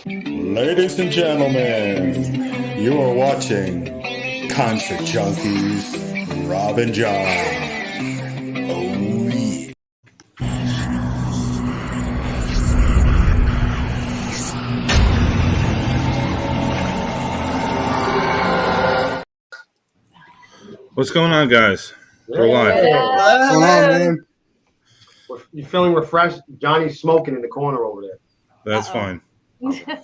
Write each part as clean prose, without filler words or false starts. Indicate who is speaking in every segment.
Speaker 1: Ladies and gentlemen, you are watching Concert Junkies, Rob and John. Oh yeah.
Speaker 2: What's going on, guys? We're live.
Speaker 3: What's going on, man?
Speaker 4: You feeling refreshed? Johnny's smoking in the corner over there.
Speaker 2: That's fine. I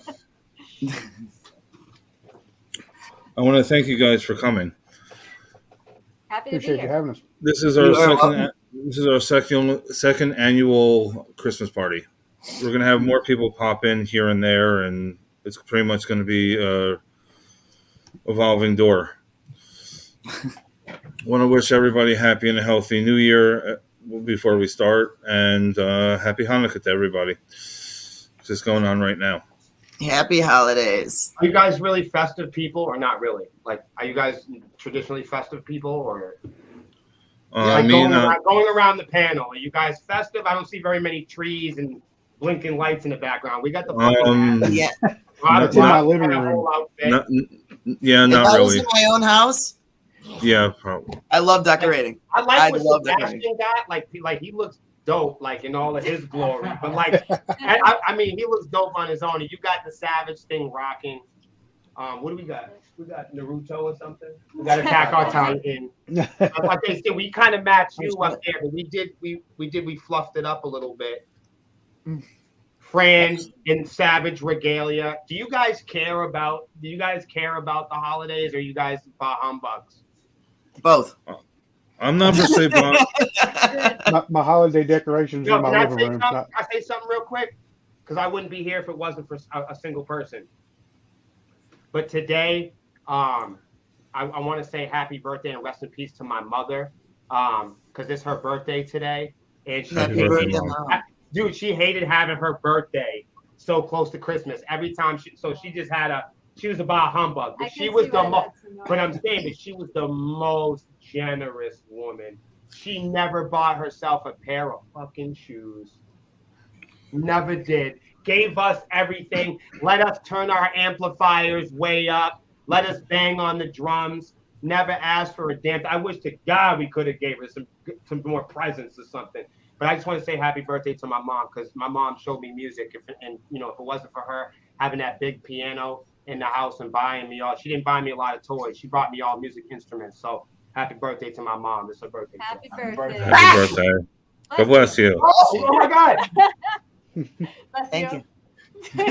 Speaker 2: want to thank you guys for coming.
Speaker 5: Happy to be
Speaker 3: Appreciate you
Speaker 5: here.
Speaker 3: having us.
Speaker 2: This is our second annual Christmas party. We're gonna have more people pop in here and there, and it's pretty much going to be a evolving door. Want to wish everybody happy and a healthy New Year before we start, and happy Hanukkah to everybody. What's going on right now?
Speaker 6: Happy holidays.
Speaker 4: Are you guys really festive people or not really? Like, are you guys traditionally festive people or going around the panel? Are you guys festive? I don't see very many trees and blinking lights in the background. We got the
Speaker 6: Yeah.
Speaker 3: It's in my living room.
Speaker 2: Not
Speaker 6: If I was
Speaker 2: really.
Speaker 6: in my own house,
Speaker 2: Yeah, probably.
Speaker 6: I love decorating.
Speaker 4: I like what
Speaker 6: love
Speaker 4: Sebastian got. Like he looks dope, like in all of his glory. But like, I mean, he looks dope on his own. You got the Savage thing rocking. What do we got? We got Naruto or something. We got Attack on Titan. Like they said, we kind of matched you up there, but we fluffed it up a little bit. Fran in Savage regalia. Do you guys care about the holidays, or are you guys humbugs?
Speaker 6: Both.
Speaker 2: I'm not per se.
Speaker 3: My holiday decorations in my living room.
Speaker 4: Can I say something real quick? Because I wouldn't be here if it wasn't for a single person. But today, I want to say happy birthday and rest in peace to my mother, because it's her birthday today, and she dude, she hated having her birthday so close to Christmas. Every time she was about humbug, but she was the most. But I'm saying that she was the most generous woman. She never bought herself a pair of fucking shoes. Never did. Gave us everything. Let us turn our amplifiers way up. Let us bang on the drums. Never asked for a damn. I wish to God we could have gave her some more presents or something. But I just want to say happy birthday to my mom, because my mom showed me music. If it wasn't for her having that big piano in the house and buying me all, she didn't buy me a lot of toys. She brought me all music instruments. So happy birthday to my mom. It's her birthday.
Speaker 5: Happy birthday.
Speaker 2: Happy birthday. God bless you.
Speaker 4: Oh my God.
Speaker 6: Thank you.
Speaker 5: You're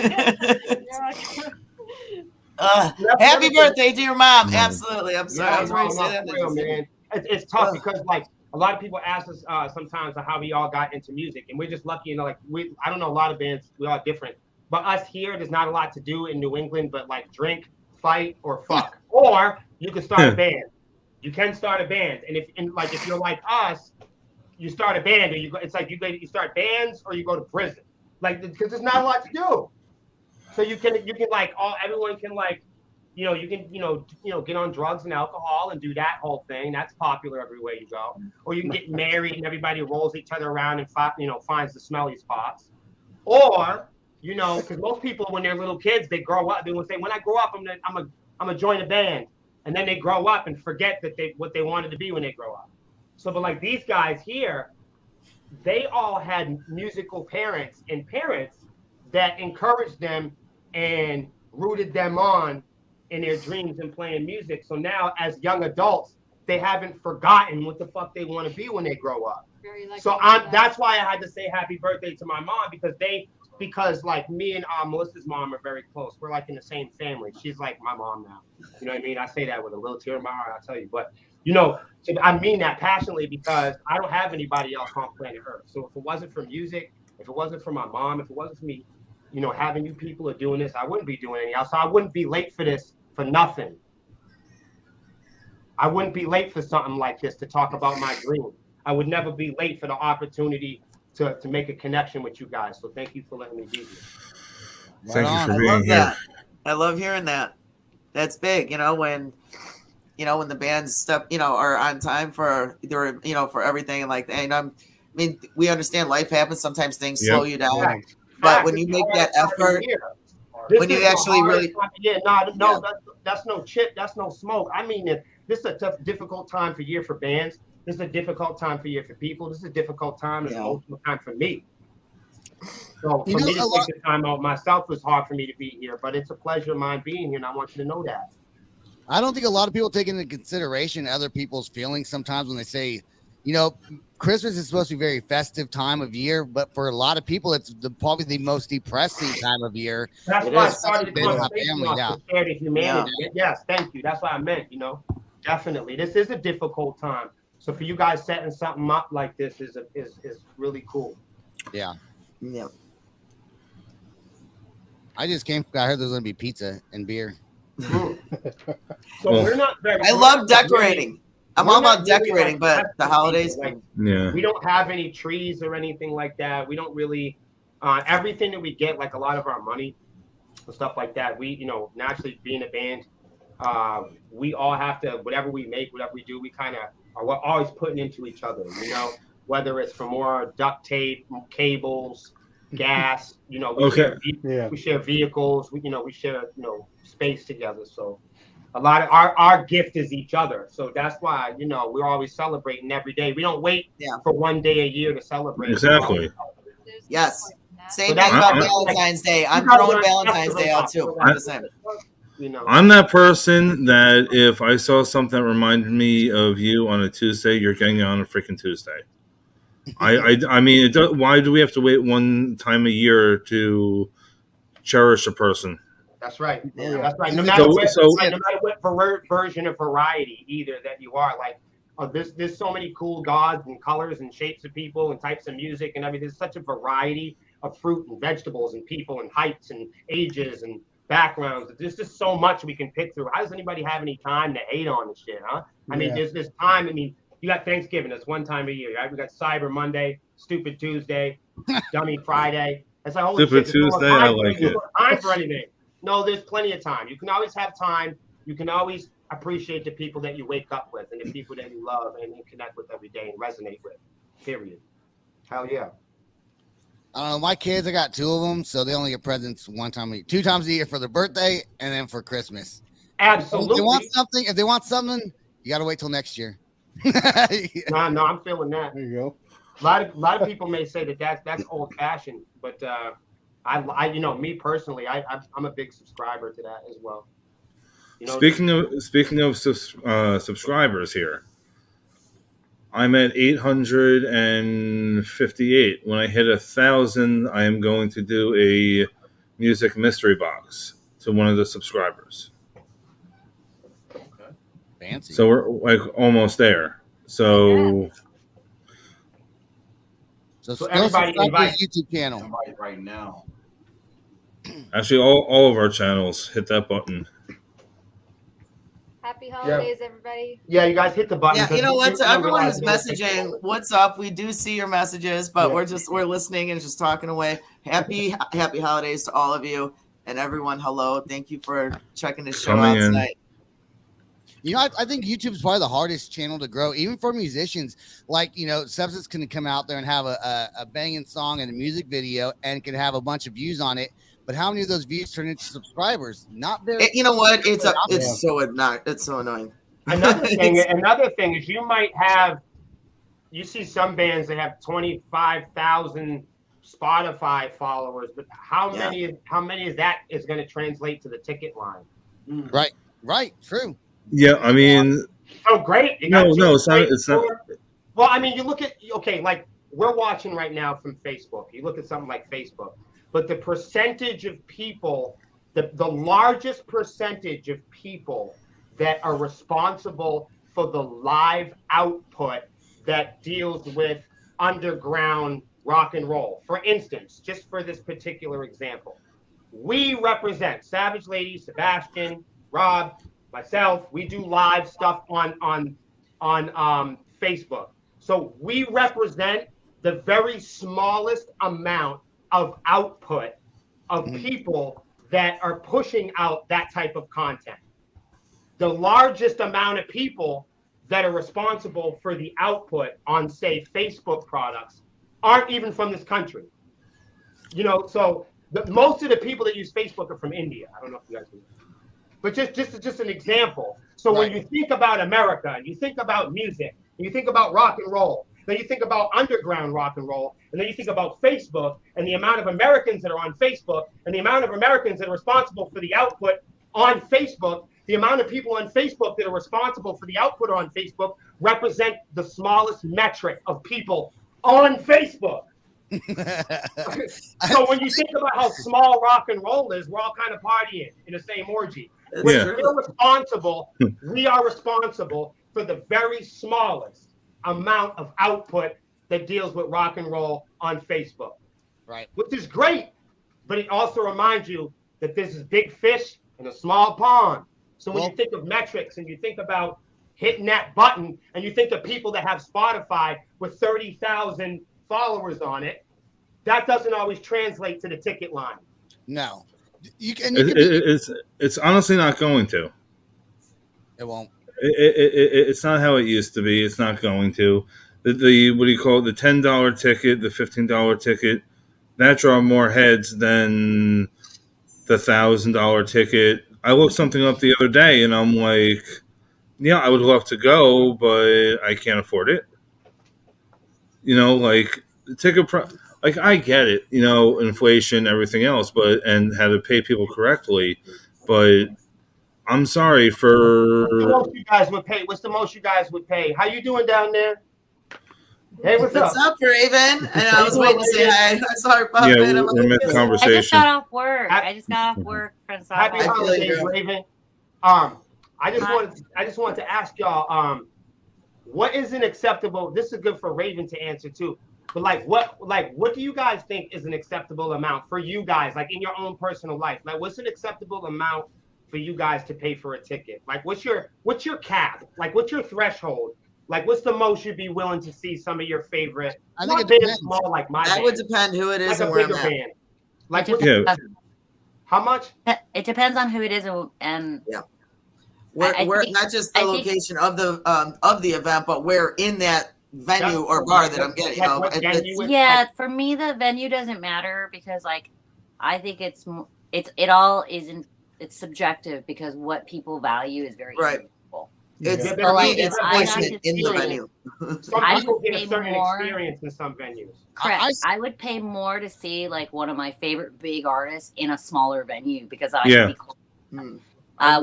Speaker 6: Happy birthday to your mom. Absolutely. I'm sorry. I was ready to say that.
Speaker 4: Real, man. It's tough because like a lot of people ask us sometimes how we all got into music, and we're just lucky. I don't know, a lot of bands, we all different. But us here, there's not a lot to do in New England, but like drink, fight, or fuck. Or you can start a band. You can start a band, and if you're like us, you start a band, or you start bands, or you go to prison, like, because there's not a lot to do. So you can like everyone can like, you can get on drugs and alcohol and do that whole thing. That's popular everywhere you go. Or you can get married and everybody rolls each other around and finds the smelly spots. Or because most people when they're little kids, they grow up. They will say, when I grow up, I'm gonna join a band, and then they grow up and forget that what they wanted to be when they grow up. So, but like these guys here, they all had musical parents that encouraged them and rooted them on in their dreams and playing music. So now as young adults, they haven't forgotten what the fuck they want to be when they grow up. That's why I had to say happy birthday to my mom, because like me and Melissa's mom are very close. We're like in the same family. She's like my mom now. You know what I mean? I say that with a little tear in my heart, I'll tell you. But I mean that passionately, because I don't have anybody else on planet Earth. So if it wasn't for music, if it wasn't for my mom, if it wasn't for me, having you people are doing this, I wouldn't be doing anything else. So I wouldn't be late for this for nothing. I wouldn't be late for something like this to talk about my dream. I would never be late for the opportunity to make a connection with you guys. So thank you for letting me be here.
Speaker 2: Thank you for being here.
Speaker 6: I love hearing that. That's big. When the bands are on time for for everything and like that. And we understand life happens. Sometimes things slow you down.
Speaker 4: Right.
Speaker 6: But when you make that effort,
Speaker 4: This
Speaker 6: When you
Speaker 4: is the
Speaker 6: actually
Speaker 4: hardest
Speaker 6: really-
Speaker 4: time- yeah, no,
Speaker 6: Yeah.
Speaker 4: that's no chip, that's no smoke. I mean, this is a tough, difficult time for year for bands. This is a difficult time for year for people. This is a difficult time and
Speaker 6: Yeah.
Speaker 4: emotional time for me. So
Speaker 7: You
Speaker 4: for
Speaker 7: know,
Speaker 4: me to
Speaker 7: a
Speaker 4: take
Speaker 7: lot-
Speaker 4: the time out myself was hard for me to be here, but it's a pleasure of mine being here, and I want you to know that.
Speaker 7: I don't think a lot of people take into consideration other people's feelings sometimes when they say, you know, Christmas is supposed to be a very festive time of year, but for a lot of people, it's probably the most depressing time of year.
Speaker 4: That's
Speaker 6: It
Speaker 4: why I
Speaker 6: is.
Speaker 4: started the
Speaker 7: They don't have
Speaker 4: conversation
Speaker 7: family,
Speaker 4: off
Speaker 7: yeah.
Speaker 4: with shared humanity. Yes, thank you. That's what I meant, you know. Definitely. This is a difficult time. So for you guys setting something up like this is really cool.
Speaker 7: Yeah.
Speaker 6: Yeah.
Speaker 7: I just came, I heard there's going to be pizza and beer.
Speaker 4: So
Speaker 2: Well,
Speaker 4: we're not very
Speaker 6: I love decorating. I'm
Speaker 4: we're
Speaker 6: all
Speaker 4: not
Speaker 6: about
Speaker 4: really,
Speaker 6: decorating,
Speaker 4: like,
Speaker 6: but the
Speaker 4: festive
Speaker 6: holidays.
Speaker 4: people.
Speaker 2: Yeah.
Speaker 4: We don't have any trees or anything like that. We don't really everything that we get, like a lot of our money and stuff like that, we, you know, naturally being a band, we all have to, whatever we make, whatever we do, we kind of are always putting into each other, you know, whether it's for more duct tape, cables, gas, you know, we
Speaker 2: Okay.
Speaker 3: Yeah.
Speaker 4: we share vehicles, we share, space together. So a lot of our gift is each other. So that's why, we're always celebrating every day. We don't wait
Speaker 6: Yeah.
Speaker 4: for one day a year to celebrate.
Speaker 2: Exactly.
Speaker 5: There's
Speaker 6: Yes.
Speaker 5: no point in that.
Speaker 6: Same
Speaker 4: So
Speaker 6: thing
Speaker 4: that's
Speaker 6: about
Speaker 2: why-
Speaker 6: Valentine's Day. I'm
Speaker 4: You gotta
Speaker 6: throwing
Speaker 4: learn
Speaker 6: Valentine's
Speaker 4: after
Speaker 6: Day out too.
Speaker 4: the
Speaker 6: I'm the same.
Speaker 2: I'm that person that if I saw something that reminded me of you on a Tuesday, you're getting it on a freaking Tuesday. I mean, why do we have to wait one time a year to cherish a person?
Speaker 4: That's right.
Speaker 6: Yeah.
Speaker 4: That's right. No
Speaker 7: So-
Speaker 4: matter what,
Speaker 2: so-
Speaker 4: no matter what version of variety either that you are, like, there's so many cool gods and colors and shapes of people and types of music and everything. There's such a variety of fruit and vegetables and people and heights and ages and backgrounds. There's just so much we can pick through. How does anybody have any time to hate on this shit, huh? I mean,
Speaker 3: Yeah.
Speaker 4: there's this time. I mean, you got Thanksgiving. That's one time a year, right? We got Cyber Monday, Stupid Tuesday, Dummy Friday. It's like, holy
Speaker 2: Stupid
Speaker 4: shit, there's no
Speaker 2: Tuesday,
Speaker 4: time
Speaker 2: I
Speaker 4: for-
Speaker 2: like
Speaker 4: there's
Speaker 2: it.
Speaker 4: no time for anything. No, there's plenty of time. You can always have time. You can always appreciate the people that you wake up with and the people that you love and you connect with every day and resonate with. Period. Hell yeah.
Speaker 7: I don't know. My kids, I got 2 of them, so they only get presents 2 times a year for their birthday and then for Christmas.
Speaker 4: Absolutely.
Speaker 7: If they want something, you got to wait till next year.
Speaker 4: No, I'm feeling that.
Speaker 3: There you go.
Speaker 4: A lot of people may say that's old fashioned, but I me personally, I'm a big subscriber to that as well.
Speaker 2: Speaking of subscribers here, I'm at 858. When I hit 1,000, I am going to do a music mystery box to one of the subscribers.
Speaker 7: Fancy.
Speaker 2: So we're like almost there. So
Speaker 7: So
Speaker 4: So
Speaker 7: go
Speaker 4: everybody
Speaker 7: subscribe to
Speaker 4: invite-
Speaker 7: his YouTube channel.
Speaker 8: right now.
Speaker 2: actually, all of our channels hit that button.
Speaker 5: Happy holidays, everybody.
Speaker 4: Yeah, you guys hit the button.
Speaker 6: Yeah, you know what? To
Speaker 4: don't
Speaker 6: everyone
Speaker 4: realize
Speaker 6: who's
Speaker 4: it takes a
Speaker 6: messaging,
Speaker 4: moment.
Speaker 6: what's up? We do see your messages, but
Speaker 4: Yeah.
Speaker 6: we're listening and just talking away. Happy holidays to all of you and everyone. Hello, thank you for checking the show
Speaker 2: Coming
Speaker 6: out
Speaker 2: in.
Speaker 6: tonight.
Speaker 7: You know, I think YouTube is probably the hardest channel to grow, even for musicians. Like, Sepsis can come out there and have a banging song and a music video and can have a bunch of views on it. But how many of those views turn into subscribers? Not very.
Speaker 6: You know what? It's
Speaker 3: Yeah.
Speaker 6: so annoying.
Speaker 4: Another thing is you see some bands that have 25,000 Spotify followers, but how
Speaker 6: Yeah.
Speaker 4: many is that is going to translate to the ticket line?
Speaker 7: Right. True.
Speaker 2: Yeah, I mean,
Speaker 4: Oh, great! You
Speaker 2: No,
Speaker 4: got
Speaker 2: no,
Speaker 4: two
Speaker 2: it's not-
Speaker 4: great
Speaker 2: it's not-
Speaker 4: tour- Well, I mean, you look at like we're watching right now from Facebook. You look at something like Facebook, but the percentage of people, the largest percentage of people that are responsible for the live output that deals with underground rock and roll. For instance, just for this particular example, we represent Savage Lady, Sebastian, Rob, myself. We do live stuff on Facebook. So we represent the very smallest amount of output of people that are pushing out that type of content. The largest amount of people that are responsible for the output on, say, Facebook products aren't even from this country. So Most of the people that use Facebook are from India. I don't know if you guys know. But just an example. So when you think about America, and you think about music, and you think about rock and roll, then you think about underground rock and roll, and then you think about Facebook and the amount of Americans that are on Facebook, and the amount of Americans that are responsible for the output on Facebook, the amount of people on Facebook that are responsible for the output on Facebook represent the smallest metric of people on Facebook. So when you think about how small rock and roll is, we're all kind of partying in the same orgy.
Speaker 2: Yeah.
Speaker 4: We are responsible for the very smallest amount of output that deals with rock and roll on Facebook.
Speaker 7: Right.
Speaker 4: Which is great, but it also reminds you that this is big fish in a small pond. So when you think of metrics and you think about hitting that button and you think of people that have Spotify with 30,000 followers on it, that doesn't always translate to the ticket line.
Speaker 7: No.
Speaker 2: It's honestly not going to.
Speaker 7: It won't.
Speaker 2: It's not how it used to be. It's not going to. The what do you call it? The $10 ticket, the $15 ticket, that draw more heads than the $1,000 ticket. I looked something up the other day, and I'm like, yeah, I would love to go, but I can't afford it. You know, like ticket like I get it, you know, inflation, everything else, but and how to pay people correctly, but I'm sorry for.
Speaker 4: What's the most you guys would pay? What's the most you guys would pay? How you doing down there? Hey, what's up?
Speaker 6: What's up, Raven? And I was waiting to say hi. I saw her pop in.
Speaker 2: Yeah, we're mid
Speaker 5: I
Speaker 2: conversation.
Speaker 5: just got off work. From
Speaker 4: Happy
Speaker 5: South
Speaker 4: holidays, Raven. I just wanted to ask y'all, what is an acceptable? This is good for Raven to answer too. But what do you guys think is an acceptable amount for you guys, like in your own personal life? Like, what's an acceptable amount for you guys to pay for a ticket? Like, what's your cap? Like, what's your threshold? Like, what's the most you'd be willing to see some of your favorite?
Speaker 7: I think
Speaker 4: not
Speaker 7: it
Speaker 4: band
Speaker 7: depends.
Speaker 4: small like my
Speaker 6: That
Speaker 4: band,
Speaker 6: would depend who it is
Speaker 4: like
Speaker 6: and
Speaker 4: a
Speaker 6: where I'm
Speaker 4: bigger
Speaker 6: at.
Speaker 4: band. Like,
Speaker 2: Yeah.
Speaker 4: how much?
Speaker 5: It depends on who it is and
Speaker 6: Where
Speaker 5: I think-
Speaker 6: not just the
Speaker 5: I think-
Speaker 6: location of the event, but where in that venue or bar that I'm getting. You know,
Speaker 4: Like what venue it-
Speaker 5: yeah,
Speaker 4: like-
Speaker 5: for me the venue doesn't matter because like I think it's all isn't it's subjective because what people value is very
Speaker 6: Right.
Speaker 5: individual.
Speaker 6: It's
Speaker 4: Yeah,
Speaker 6: for
Speaker 4: but
Speaker 6: me,
Speaker 4: like,
Speaker 6: it's
Speaker 4: I
Speaker 6: placement
Speaker 5: like
Speaker 6: in the
Speaker 5: to
Speaker 6: venue.
Speaker 4: Some
Speaker 5: I
Speaker 4: people
Speaker 5: would
Speaker 4: get a
Speaker 5: pay
Speaker 4: certain
Speaker 5: more.
Speaker 4: experience in some venues.
Speaker 5: Correct.
Speaker 7: I-
Speaker 5: I would pay more to see like one of my favorite big artists in a smaller venue because I
Speaker 2: Yeah.
Speaker 5: can be close.
Speaker 6: Hmm.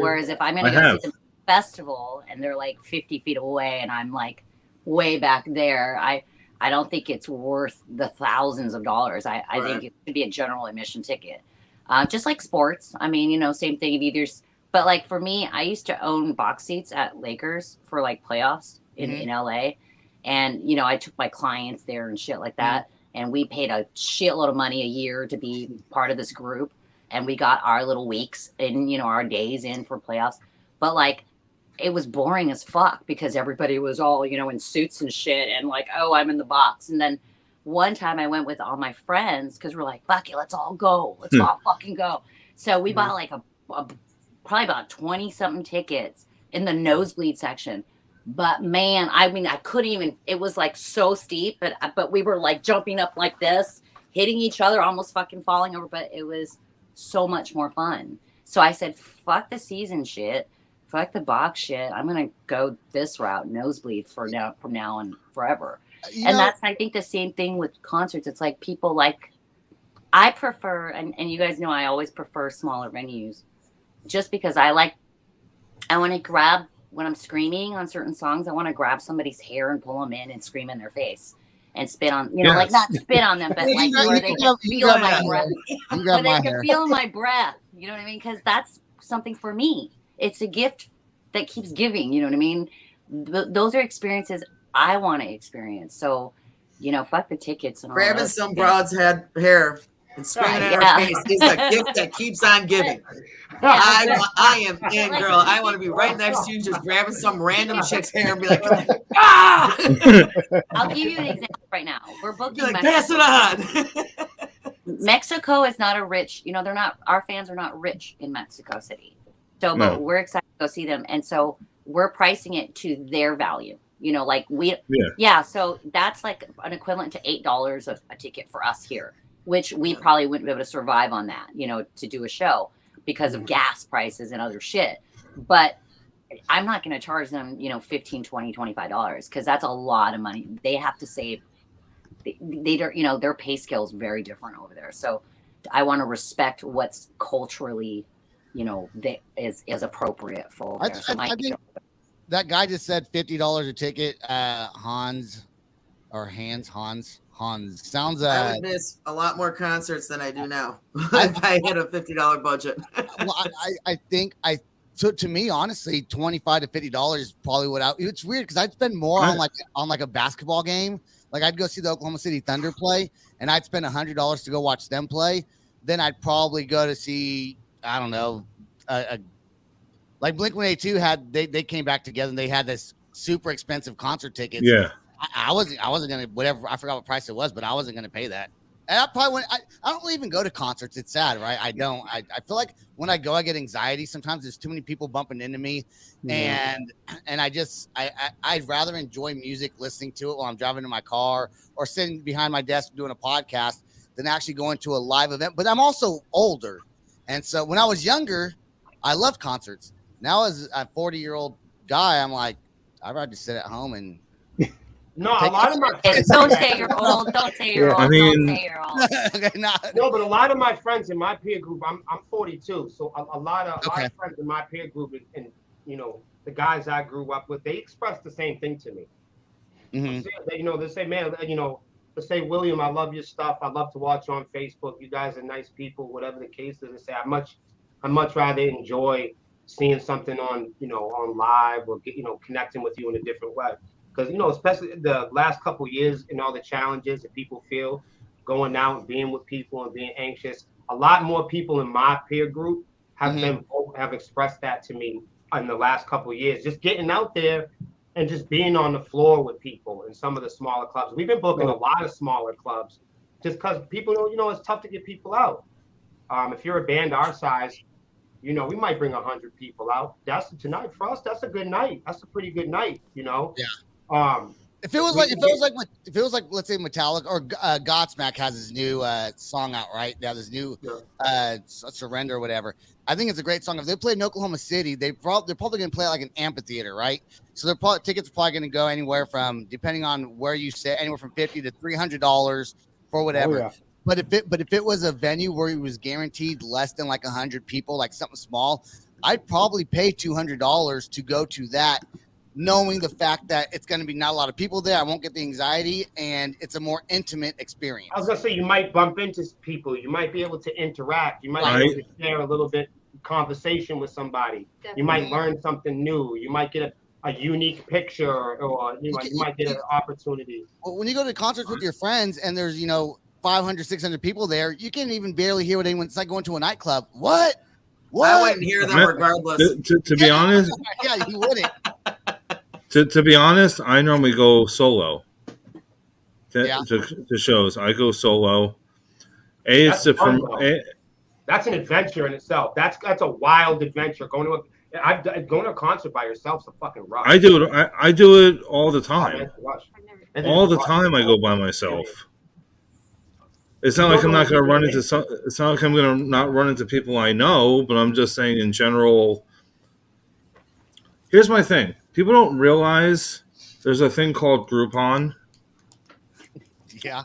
Speaker 5: Whereas if I'm going
Speaker 2: I
Speaker 5: to go
Speaker 2: have.
Speaker 5: see the festival and they're like 50 feet away and I'm like way back there, I don't think it's worth the thousands of dollars. I
Speaker 6: Right.
Speaker 5: think it should be a general admission ticket. Just like sports. I mean, you know, same thing. If either, but like for me, I used to own box seats at Lakers for like playoffs in LA. And, you know, I took my clients there and shit like that. And we paid a shitload of money a year to be part of this group. And we got our little weeks and, you know, our days in for playoffs. But like, it was boring as fuck because everybody was all, you know, in suits and shit and like, oh, I'm in the box. And then one time I went with all my friends because we're like, fuck it, let's all go. Let's all fucking go. So we bought like a probably about 20 something tickets in the nosebleed section. But man, I mean, I couldn't even, it was like so steep, but we were like jumping up like this, hitting each other, almost fucking falling over. But it was so much more fun. So I said, fuck the season shit. Fuck the box shit. I'm going to go this route, nosebleed from now and forever. And that's, I think, the same thing with concerts. It's like people like, I prefer, and you guys know I always prefer smaller venues just because I want to grab, when I'm screaming on certain songs, I want to grab somebody's hair and pull them in and scream in their face and spit on, you know, like not spit on them, but like where they can feel my breath.
Speaker 7: You
Speaker 5: Where
Speaker 7: grab
Speaker 5: they
Speaker 7: my
Speaker 5: can
Speaker 7: hair.
Speaker 5: feel my breath. You know what I mean? Because that's something for me. It's a gift that keeps giving. You know what I mean? Those are experiences I want to experience. So, you know, fuck the tickets and all
Speaker 6: Grabbing
Speaker 5: that.
Speaker 6: some broad's head hair and screaming in
Speaker 5: Yeah.
Speaker 6: her face is a gift that keeps on giving.
Speaker 5: Yeah,
Speaker 6: I am in, girl. I want to be right next to you, just grabbing some random chick's hair and be like, ah!
Speaker 5: I'll give you an example right now. We're
Speaker 6: Be
Speaker 5: booking
Speaker 6: like, pass it on.
Speaker 5: Mexico is not a rich, you know, they're not, our fans are not rich in Mexico City. So,
Speaker 2: No.
Speaker 5: but we're excited to go see them. And so we're pricing it to their value, you know, like we,
Speaker 2: Yeah.
Speaker 5: yeah. So that's like an equivalent to $8 of a ticket for us here. which we
Speaker 6: Yeah.
Speaker 5: probably wouldn't be able to survive on that, to do a show because of
Speaker 6: Mhm.
Speaker 5: gas prices and other shit. But I'm not going to charge them, $15, $20, $25 because that's a lot of money. They have to save. They don't, their pay scale is very different over there. So I want to respect what's culturally, that is appropriate for over there. So
Speaker 7: I think that guy just said $50 a ticket. Hans sounds.
Speaker 6: I would miss a lot more concerts than I do now if I hit a $50 budget.
Speaker 7: Well, I think to me, honestly, $25 to $50 is probably what it's weird because I'd spend more on like a basketball game. Like I'd go see the Oklahoma City Thunder play and I'd spend $100 to go watch them play. Then I'd probably go to see, I don't know, like Blink-182 had, they came back together and they had this super expensive concert tickets.
Speaker 2: Yeah.
Speaker 7: I wasn't gonna, whatever, I forgot what price it was, but I wasn't gonna pay that. And I probably went, I don't even go to concerts. It's sad, right? I don't. I feel like when I go, I get anxiety. Sometimes there's too many people bumping into me, and I'd rather enjoy music, listening to it while I'm driving in my car or sitting behind my desk doing a podcast than actually going to a live event. But I'm also older, and so when I was younger, I loved concerts. Now as a 40-year-old guy, I'm like, I'd rather just sit at home and.
Speaker 4: No, a lot of my friends.
Speaker 5: Don't say you're old. Don't say you're old.
Speaker 2: I mean-
Speaker 5: Don't say you're old.
Speaker 7: Okay,
Speaker 4: No, but a lot of my friends in my peer group, I'm 42, so a lot of
Speaker 7: Okay.
Speaker 4: friends in my peer group, and the guys I grew up with, they express the same thing to me.
Speaker 7: Mhm.
Speaker 4: They say, man, they say, William, I love your stuff. I love to watch you on Facebook. You guys are nice people, whatever the case is. They say, I much rather enjoy seeing something on live or connecting with you in a different way. Because especially the last couple of years and all the challenges that people feel going out and being with people and being anxious, a lot more people in my peer group have have expressed that to me in the last couple of years. Just getting out there and just being on the floor with people in some of the smaller clubs. We've been booking a lot of smaller clubs just because people it's tough to get people out. If you're a band our size, we might bring 100 people out. That's tonight for us. That's a good night. That's a pretty good night. Yeah.
Speaker 7: If it was like let's say Metallica or Godsmack has his new song out right now, this new Surrender or whatever. I think it's a great song. If they play in Oklahoma City, they're probably going to play like an amphitheater, right? So tickets are probably going to go anywhere from, depending on where you sit, anywhere from $50 to $300 for whatever.
Speaker 3: Oh, yeah.
Speaker 7: But if it was a venue where it was guaranteed less than like 100 people, like something small, I'd probably pay $200 to go to that, knowing the fact that it's going to be not a lot of people there. I won't get the anxiety, and it's a more intimate experience.
Speaker 4: I was gonna say you might bump into people. You might be able to interact. You might be able to share a little bit conversation with somebody.
Speaker 8: Definitely.
Speaker 4: You might learn something new. You might get a unique picture, or you might get an opportunity.
Speaker 7: Well, when you go to concerts with your friends and there's 500, 600 people there, you can't even barely hear what anyone. It's like going to a nightclub. What?
Speaker 6: I wouldn't hear them regardless.
Speaker 2: To be honest,
Speaker 7: Yeah, you wouldn't.
Speaker 2: to be honest, I normally go solo
Speaker 7: Yeah.
Speaker 2: to shows. I go solo. It's
Speaker 4: That's fun,
Speaker 2: from
Speaker 4: though. That's an adventure in itself. That's a wild adventure. Going to a concert by yourself is a fucking rush.
Speaker 2: I do it. I do it all the
Speaker 4: Oh,
Speaker 2: time.
Speaker 4: man, it's a rush.
Speaker 8: I've never.
Speaker 4: And
Speaker 2: All the
Speaker 4: it's a
Speaker 2: time I
Speaker 4: rush.
Speaker 2: go by myself. It's not like I'm not going to run into some. It's not like I'm going to not run into people I know, but I'm just saying in general. Here's my thing: people don't realize there's a thing called Groupon.
Speaker 7: Yeah.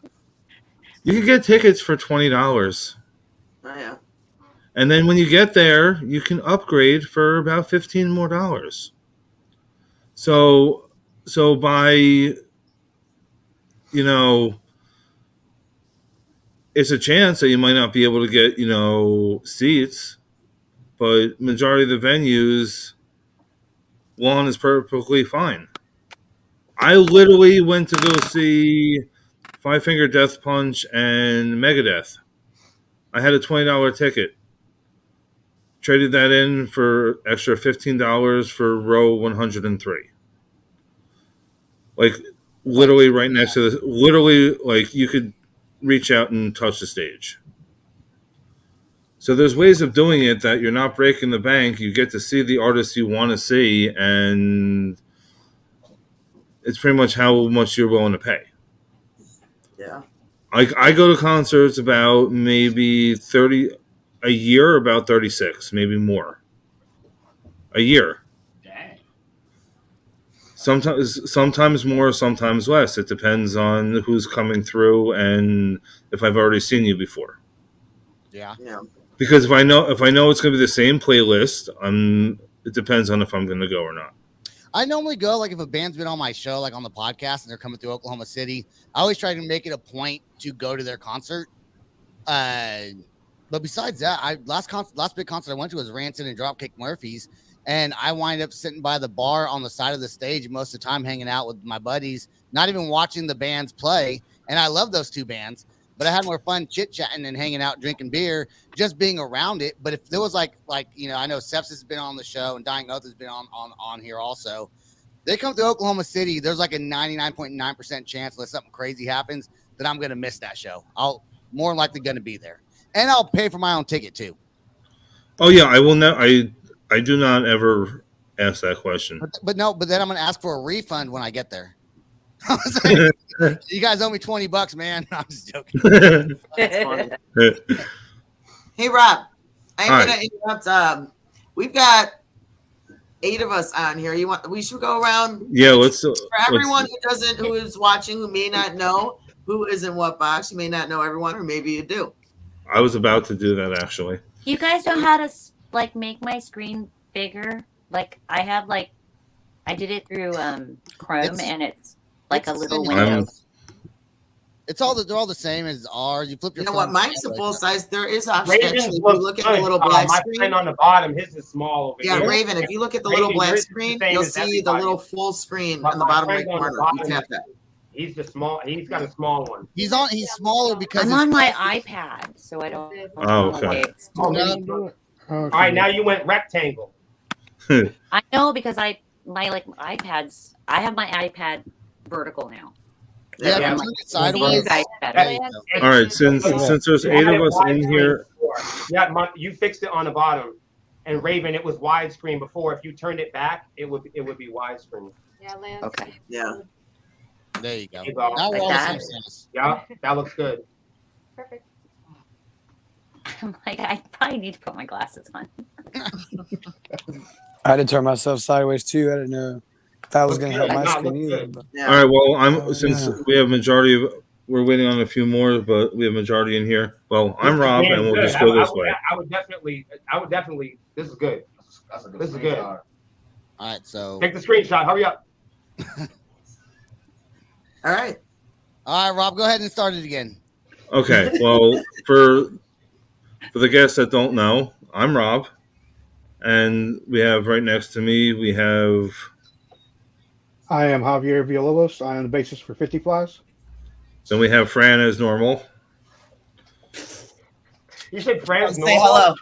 Speaker 2: You can get tickets for $20,
Speaker 6: Oh, yeah.
Speaker 2: and then when you get there, you can upgrade for about $15 more. So by it's a chance that you might not be able to get, seats, but majority of the venues, one is perfectly fine. I literally went to go see Five Finger Death Punch and Megadeth. I had a $20 ticket. Traded that in for extra $15 for row 103. Like literally right next to like you could reach out and touch the stage. So there's ways of doing it that you're not breaking the bank. You get to see the artists you want to see, and it's pretty much how much you're willing to pay.
Speaker 6: Yeah.
Speaker 2: I go to concerts about maybe 30 a year, about 36, maybe more. A year.
Speaker 8: Dang.
Speaker 2: Sometimes more, sometimes less. It depends on who's coming through and if I've already seen you before.
Speaker 7: Yeah.
Speaker 6: Yeah.
Speaker 2: Because if I know it's going to be the same playlist, it depends on if I'm going to go or not.
Speaker 7: I normally go, like, if a band's been on my show, like on the podcast, and they're coming through Oklahoma City, I always try to make it a point to go to their concert. But besides that, last big concert I went to was Rancid and Dropkick Murphys, and I wind up sitting by the bar on the side of the stage most of the time, hanging out with my buddies, not even watching the bands play. And I love those two bands, but I had more fun chit-chatting and hanging out, drinking beer, just being around it. But if there was like I know Sepsis has been on the show and Dying Oath has been on here also. They come to Oklahoma City, there's like a 99.9% chance, unless something crazy happens, that I'm going to miss that show. I'll more likely going to be there. And I'll pay for my own ticket too.
Speaker 2: Oh yeah, I will not. I do not ever ask that question.
Speaker 7: But then I'm going to ask for a refund when I get there. I was like, you guys owe me $20, man. I'm just joking.
Speaker 6: That's funny. Hey, Rob, I'm going to interrupt. We've got 8 of us on here. We should go around.
Speaker 2: Yeah, let's.
Speaker 6: For everyone who is watching, who may not know who is in what box, you may not know everyone, or maybe you do.
Speaker 2: I was about to do that actually.
Speaker 5: You guys know how to like make my screen bigger? Like I have I did it through Chrome, and it's like a little window.
Speaker 7: They're all the same as ours. You flip your.
Speaker 6: You know what? Mine's a full size. There is option.
Speaker 4: Raven's
Speaker 6: Actually, if you look at the little black
Speaker 4: my
Speaker 6: screen.
Speaker 4: friend on the bottom, his is small over
Speaker 6: Yeah,
Speaker 4: here.
Speaker 6: Raven. If you look at the
Speaker 4: Raven,
Speaker 6: little black
Speaker 4: yours is the
Speaker 6: screen,
Speaker 4: same
Speaker 6: you'll
Speaker 4: as
Speaker 6: see the
Speaker 4: everybody.
Speaker 6: little full screen
Speaker 4: But
Speaker 6: on the
Speaker 4: my
Speaker 6: bottom
Speaker 4: friend
Speaker 6: right
Speaker 4: on the
Speaker 6: corner. You
Speaker 4: bottom,
Speaker 6: tap that.
Speaker 4: He's got a small one.
Speaker 7: He's smaller because
Speaker 5: I'm on my iPad, so I don't.
Speaker 2: Oh, okay.
Speaker 4: All right, now you went rectangle.
Speaker 5: I know because I have my iPad vertical now.
Speaker 7: Yeah,
Speaker 4: Yeah.
Speaker 7: turn it
Speaker 5: You
Speaker 7: sideways.
Speaker 5: guys better.
Speaker 7: There you go.
Speaker 2: All right, since there's 8 of us in here,
Speaker 4: Yeah, you fixed it on the bottom. And Raven, it was widescreen before. If you turned it back, it would be widescreen.
Speaker 9: Yeah, Lance.
Speaker 5: Okay.
Speaker 6: Yeah.
Speaker 7: There you go.
Speaker 4: There you go.
Speaker 7: Now we're
Speaker 5: Like
Speaker 7: all the
Speaker 5: that?
Speaker 7: same size.
Speaker 4: Yeah, that looks good.
Speaker 9: Perfect.
Speaker 5: I'm like, I probably need to put my glasses on.
Speaker 10: I had to turn myself sideways too. I didn't know if that was going to help my
Speaker 4: Nah,
Speaker 10: screen
Speaker 4: looks
Speaker 10: either.
Speaker 4: good.
Speaker 10: But
Speaker 6: Yeah.
Speaker 2: all right. Well, since we have majority of, we're waiting on a few more, but we have majority in here. Well, I'm Rob, and we'll just go this way.
Speaker 4: I would definitely. This is good. This is good.
Speaker 7: All right, so
Speaker 4: Take the screenshot. Hurry up.
Speaker 6: All right.
Speaker 7: Rob, go ahead and start it again.
Speaker 2: Okay. Well, for the guests that don't know, I'm Rob, and we have right next to me
Speaker 3: I am Javier Villalobos. I am the bassist for 50 Flies.
Speaker 2: then we have Fran as normal.
Speaker 4: You said Fran's
Speaker 6: Say
Speaker 4: normal.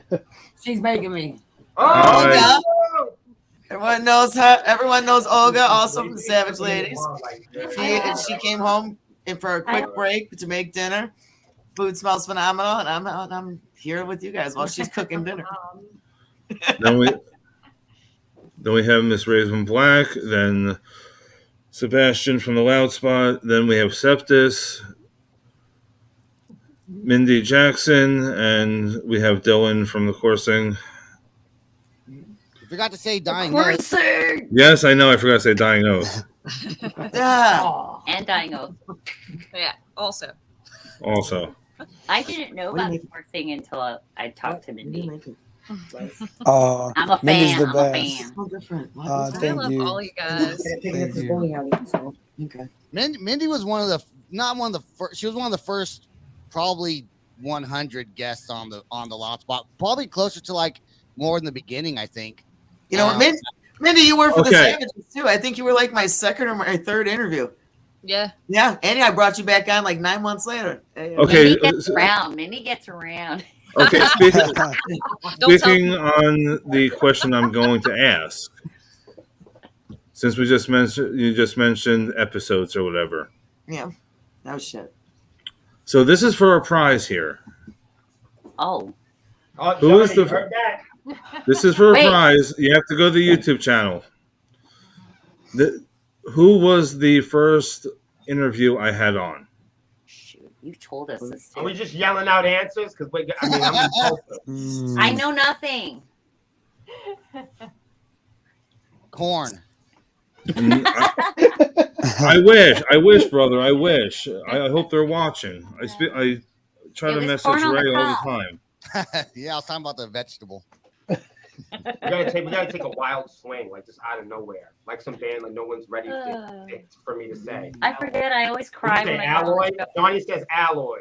Speaker 6: hello.
Speaker 9: She's making me.
Speaker 2: Hi.
Speaker 6: Olga. Everyone knows her. Everyone knows Olga, also from the Savage Ladies. She came home for a quick break to make dinner. Food smells phenomenal, and I'm here with you guys while she's cooking dinner.
Speaker 2: Then we have Miss Raven Black, then Sebastian from the Loud Spot, then we have Septis, Mindy Jackson, and we have Dylan from the Coursing.
Speaker 7: You forgot to say dying.
Speaker 5: Coursing!
Speaker 2: Yes, I know. I forgot to say Dying Oath.
Speaker 6: Yeah.
Speaker 5: And Dying Oath.
Speaker 9: Yeah, also.
Speaker 2: Also,
Speaker 5: I didn't know
Speaker 6: What do
Speaker 5: about
Speaker 6: you
Speaker 5: coursing until I talked to Mindy. I'm a
Speaker 10: Mindy's
Speaker 5: fan.
Speaker 10: the
Speaker 5: I'm a
Speaker 10: best.
Speaker 5: fan.
Speaker 6: So different.
Speaker 10: I
Speaker 9: I love
Speaker 10: you.
Speaker 9: all you guys.
Speaker 10: Thank you.
Speaker 6: Okay.
Speaker 7: Mindy was not one of the first. She was one of the first, probably 100 guests on the Loud Spot. Probably closer to like more in the beginning, I think.
Speaker 6: You know, Mindy, you were for the
Speaker 2: Okay.
Speaker 6: Savages too. I think you were like my second or my third interview.
Speaker 9: Yeah.
Speaker 6: Yeah, and I brought you back on like 9 months later.
Speaker 2: okay.
Speaker 5: Mindy gets around. Mindy gets around.
Speaker 2: Okay. Speaking
Speaker 9: Don't tell me.
Speaker 2: on the question I'm going to ask, since you just mentioned episodes or whatever.
Speaker 6: Yeah, no shit.
Speaker 2: So this is for a prize here.
Speaker 5: Oh.
Speaker 4: Oh,
Speaker 2: Who is
Speaker 4: Johnny,
Speaker 2: the-
Speaker 4: you heard that?
Speaker 2: This is for a
Speaker 5: Wait.
Speaker 2: prize. You have to go to the YouTube channel. Who was the first interview I had on?
Speaker 5: You told us this.
Speaker 4: Are we
Speaker 5: Too.
Speaker 4: just yelling out answers? Because I mean, I'm impulsive.
Speaker 5: I know nothing.
Speaker 7: Corn.
Speaker 2: I wish, brother. I wish. I hope they're watching. I try
Speaker 5: It
Speaker 2: to
Speaker 5: was
Speaker 2: message
Speaker 5: corn on the
Speaker 2: Ray all the
Speaker 5: cob.
Speaker 2: time.
Speaker 7: Yeah, I was talking about the vegetable.
Speaker 4: We gotta take a wild swing, like just out of nowhere, like some band like no one's ready for me to say.
Speaker 5: I forget. I always cry
Speaker 4: Say
Speaker 5: when I
Speaker 4: Alloy.
Speaker 5: go.
Speaker 4: Johnny says Alloy.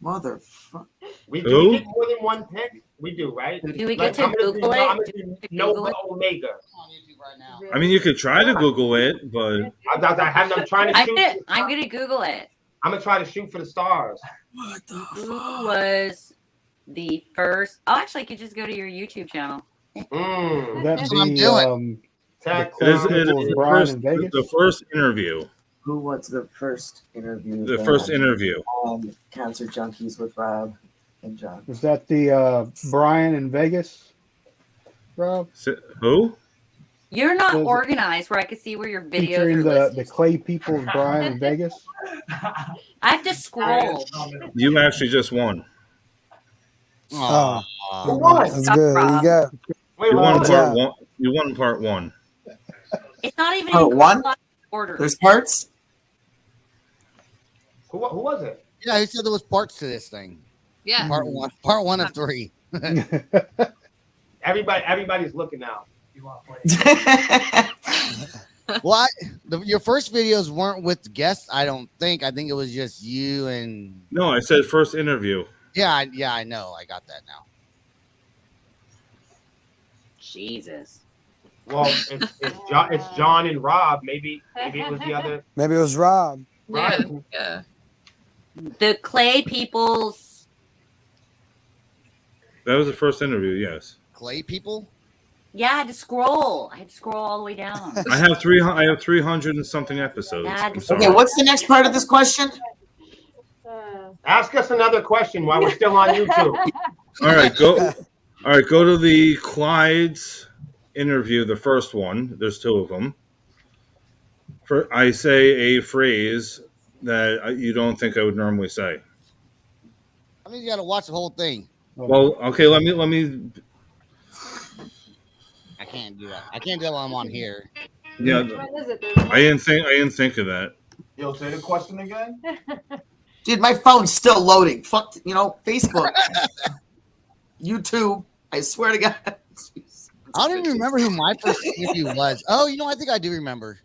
Speaker 6: Motherfucker.
Speaker 4: We
Speaker 2: Who?
Speaker 4: get more than one pick. We do, right?
Speaker 5: Do we
Speaker 4: Like,
Speaker 5: get to
Speaker 4: I'm gonna do-
Speaker 5: Google
Speaker 4: I'm
Speaker 5: it?
Speaker 4: gonna do
Speaker 5: To
Speaker 4: Nova
Speaker 5: Google it?
Speaker 4: Omega.
Speaker 7: On YouTube right now.
Speaker 2: I mean, you could try to Google it, but
Speaker 4: I'm trying to shoot.
Speaker 5: I'm gonna Google it.
Speaker 4: I'm gonna try to shoot for the stars.
Speaker 6: What the
Speaker 5: Who
Speaker 6: fuck?
Speaker 5: was the first? Oh, actually, I could just go to your YouTube channel.
Speaker 4: Mm.
Speaker 3: That's
Speaker 7: That's what I'm doing.
Speaker 4: Tech-
Speaker 2: it is,
Speaker 3: People Brian in Vegas?
Speaker 2: the first interview.
Speaker 8: Who was the first interview?
Speaker 2: The
Speaker 8: band
Speaker 2: first interview.
Speaker 8: on Cancer Junkies with Rob and John?
Speaker 3: Was that the Brian in Vegas, Rob?
Speaker 2: Who?
Speaker 5: You're not
Speaker 3: Was it-
Speaker 5: organized where I can see where your videos
Speaker 3: Featuring
Speaker 5: are
Speaker 3: the
Speaker 5: listed.
Speaker 3: Clay People's Brian in Vegas?
Speaker 5: I have to scroll.
Speaker 2: You actually just won.
Speaker 10: Oh,
Speaker 4: Who won?
Speaker 10: that's good. There you go.
Speaker 4: Wait,
Speaker 2: You
Speaker 4: what
Speaker 2: won
Speaker 4: was
Speaker 2: part
Speaker 4: it?
Speaker 2: one. You won part one.
Speaker 5: It's not even
Speaker 6: Oh,
Speaker 5: in
Speaker 6: one?
Speaker 5: chronological order.
Speaker 6: There's parts?
Speaker 4: Who was it?
Speaker 7: Yeah, he said there was parts to this thing.
Speaker 9: Yeah.
Speaker 7: Part one of 3.
Speaker 4: Everybody's looking now.
Speaker 7: Well, your first videos weren't with guests, I don't think. I think it was just you and.
Speaker 2: No, I said first interview.
Speaker 7: Yeah, I know. I got that now.
Speaker 5: Jesus.
Speaker 4: Well, it's John and Rob. Maybe it was the other.
Speaker 10: Maybe it was Rob.
Speaker 9: Yeah.
Speaker 4: Rob.
Speaker 9: Yeah.
Speaker 5: The Clay People's.
Speaker 2: That was the first interview. Yes.
Speaker 7: Clay people?
Speaker 5: Yeah, I had to scroll. I had to scroll all the way down.
Speaker 2: I have 300 and something episodes.
Speaker 5: That
Speaker 2: I'm
Speaker 5: is-
Speaker 2: sorry.
Speaker 6: Okay, what's the next part of this question?
Speaker 4: Ask us another question while we're still on YouTube.
Speaker 2: All right, go. All right, go to the Clyde's interview, the first one. There's 2 of them. I say a phrase that you don't think I would normally say.
Speaker 7: I mean, you got to watch the whole thing.
Speaker 2: Well, okay, let me.
Speaker 7: I can't do that. I can't do that while I'm on here.
Speaker 2: Yeah, I didn't think of that.
Speaker 11: Yo, say the question again.
Speaker 6: Dude, my phone's still loading. Fuck, Facebook, YouTube. I swear to God.
Speaker 7: I don't even remember who my first interview was. Oh, I think I do remember.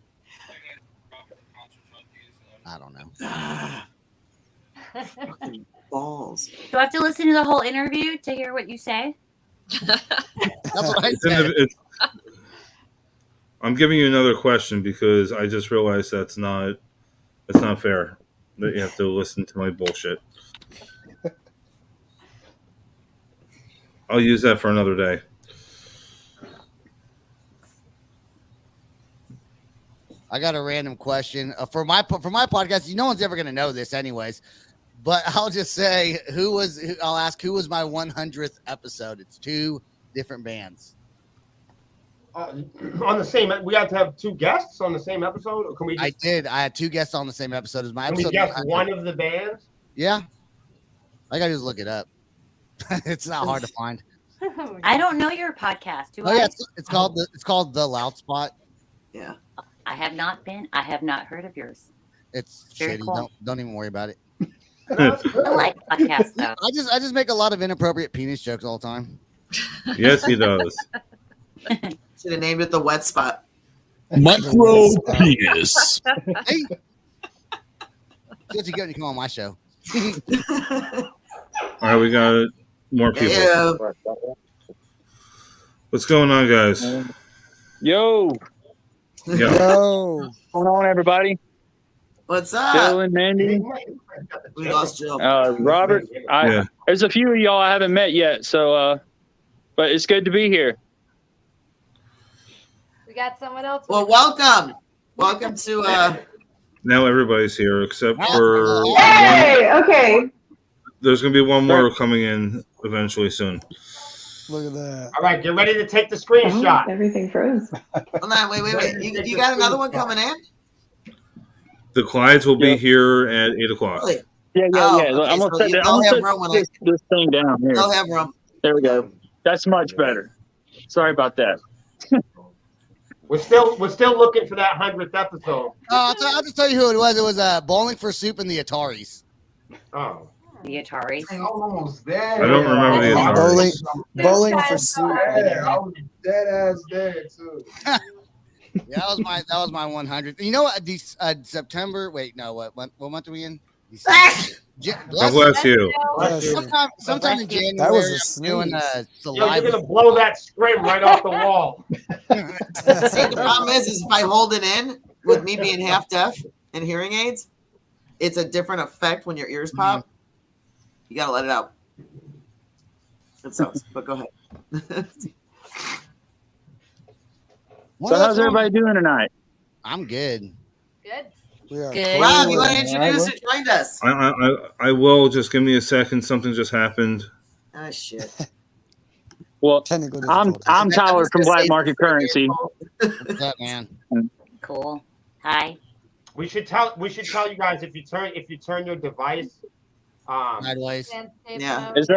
Speaker 7: I don't know.
Speaker 6: Fucking balls.
Speaker 5: Do I have to listen to the whole interview to hear what you say?
Speaker 7: That's what I
Speaker 2: It's in
Speaker 7: said.
Speaker 2: the- I'm giving you another question because I just realized that's not fair. That you have to listen to my bullshit. I'll use that for another day.
Speaker 7: I got a random question for my podcast. No one's ever gonna know this, anyways. But I'll just say I'll ask who was my 100th episode. It's 2 different bands.
Speaker 4: On the same, we have to have 2 guests on the same episode, or can we?
Speaker 7: I did. I had 2 guests on the same episode as my
Speaker 4: Can we
Speaker 7: episode.
Speaker 4: guess
Speaker 7: 100.
Speaker 4: one of the bands?
Speaker 7: Yeah, I gotta just look it up. It's not hard to find.
Speaker 5: I don't know your podcast. Do
Speaker 7: Oh
Speaker 5: I?
Speaker 7: yeah, it's called The Loud Spot.
Speaker 6: Yeah.
Speaker 5: I have not heard of yours.
Speaker 7: It's
Speaker 5: Very
Speaker 7: shitty.
Speaker 5: cool.
Speaker 7: Don't even worry about it.
Speaker 5: I like podcasts though.
Speaker 7: I just make a lot of inappropriate penis jokes all the time.
Speaker 2: Yes, he does.
Speaker 6: Should have named it the wet spot.
Speaker 12: Micro penis.
Speaker 7: Hey, what you get when you come on my show?
Speaker 2: All right, we got more people.
Speaker 6: Yeah.
Speaker 2: What's going on, guys?
Speaker 13: Yo,
Speaker 2: Yeah.
Speaker 10: Yo.
Speaker 13: what's going on, everybody?
Speaker 6: What's up?
Speaker 13: Dylan, Mandy,
Speaker 6: We lost Jill.
Speaker 13: Robert.
Speaker 2: Yeah.
Speaker 13: There's a few of y'all I haven't met yet, so but it's good to be here.
Speaker 14: We got someone else.
Speaker 6: Well, welcome. Welcome to
Speaker 2: Now everybody's here except for
Speaker 14: Hey, okay.
Speaker 2: there's going to be one more coming in eventually soon.
Speaker 10: Look at that.
Speaker 4: All right, get ready to take the screenshot.
Speaker 14: Everything froze.
Speaker 6: hold on, wait. You got another one coming in?
Speaker 2: The Clydes will be here at 8 o'clock.
Speaker 6: Really?
Speaker 13: Yeah.
Speaker 6: Okay,
Speaker 13: I'm
Speaker 6: so
Speaker 13: gonna set,
Speaker 6: they'll have room when
Speaker 13: this thing down here.
Speaker 6: they'll have room.
Speaker 13: There we go. That's much better. Sorry about that.
Speaker 4: We're still looking for that 100th episode.
Speaker 7: I'll just tell you who it was. It was Bowling for Soup and the Ataris.
Speaker 4: Oh.
Speaker 5: The Atari.
Speaker 11: Almost there.
Speaker 2: I don't remember the Atari.
Speaker 10: Bowling for soup.
Speaker 11: I was dead ass there too.
Speaker 7: Yeah, that was my 100. You know what? September. Wait, no. What month are we in?
Speaker 2: God bless you.
Speaker 7: Sometime in January.
Speaker 10: That was a
Speaker 7: I'm doing
Speaker 4: Yo, you're gonna blow that scrim right off the wall.
Speaker 6: See, the problem is if I hold it in with me being half deaf and hearing aids, it's a different effect when your ears pop. You gotta let it out. It sucks, but go ahead.
Speaker 13: So how's everybody doing tonight?
Speaker 7: I'm good.
Speaker 14: Good.
Speaker 5: Good.
Speaker 6: Rob, you want to introduce who joined us?
Speaker 2: I will. Just give me a second. Something just happened.
Speaker 6: Oh shit.
Speaker 13: Well, I'm Tyler from Black Market Currency.
Speaker 7: What's up, man?
Speaker 5: Cool. Hi.
Speaker 4: We should tell you guys if you turn your device
Speaker 7: sideways.
Speaker 6: Yeah.
Speaker 2: Does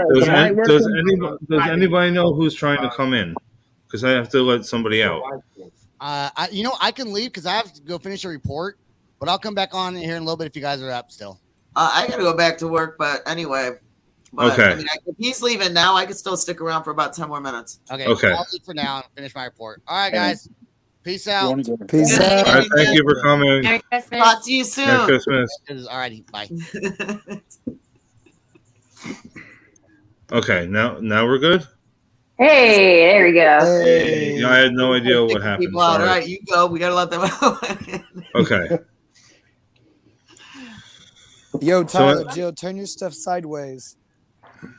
Speaker 2: anybody know who's trying to come in? Because I have to let somebody out.
Speaker 7: I can leave because I have to go finish a report, but I'll come back on here in a little bit if you guys are up still.
Speaker 6: I gotta go back to work, but anyway.
Speaker 2: Okay.
Speaker 6: I mean, if he's leaving now, I can still stick around for about 10 more minutes.
Speaker 7: Okay.
Speaker 2: Okay.
Speaker 7: I'll leave for now and finish my report. All right, guys. Peace out.
Speaker 10: Peace out.
Speaker 2: All right, thank you for coming.
Speaker 5: Merry Christmas.
Speaker 6: Talk to you soon.
Speaker 2: Merry Christmas.
Speaker 7: All righty. Bye.
Speaker 2: Okay, now we're good.
Speaker 14: Hey, there we go.
Speaker 10: Hey.
Speaker 2: I had no idea what happened.
Speaker 6: People out. All
Speaker 2: Sorry.
Speaker 6: right, you go. We gotta let them out.
Speaker 2: Okay.
Speaker 10: Yo, Tyler, Jill, turn your stuff sideways.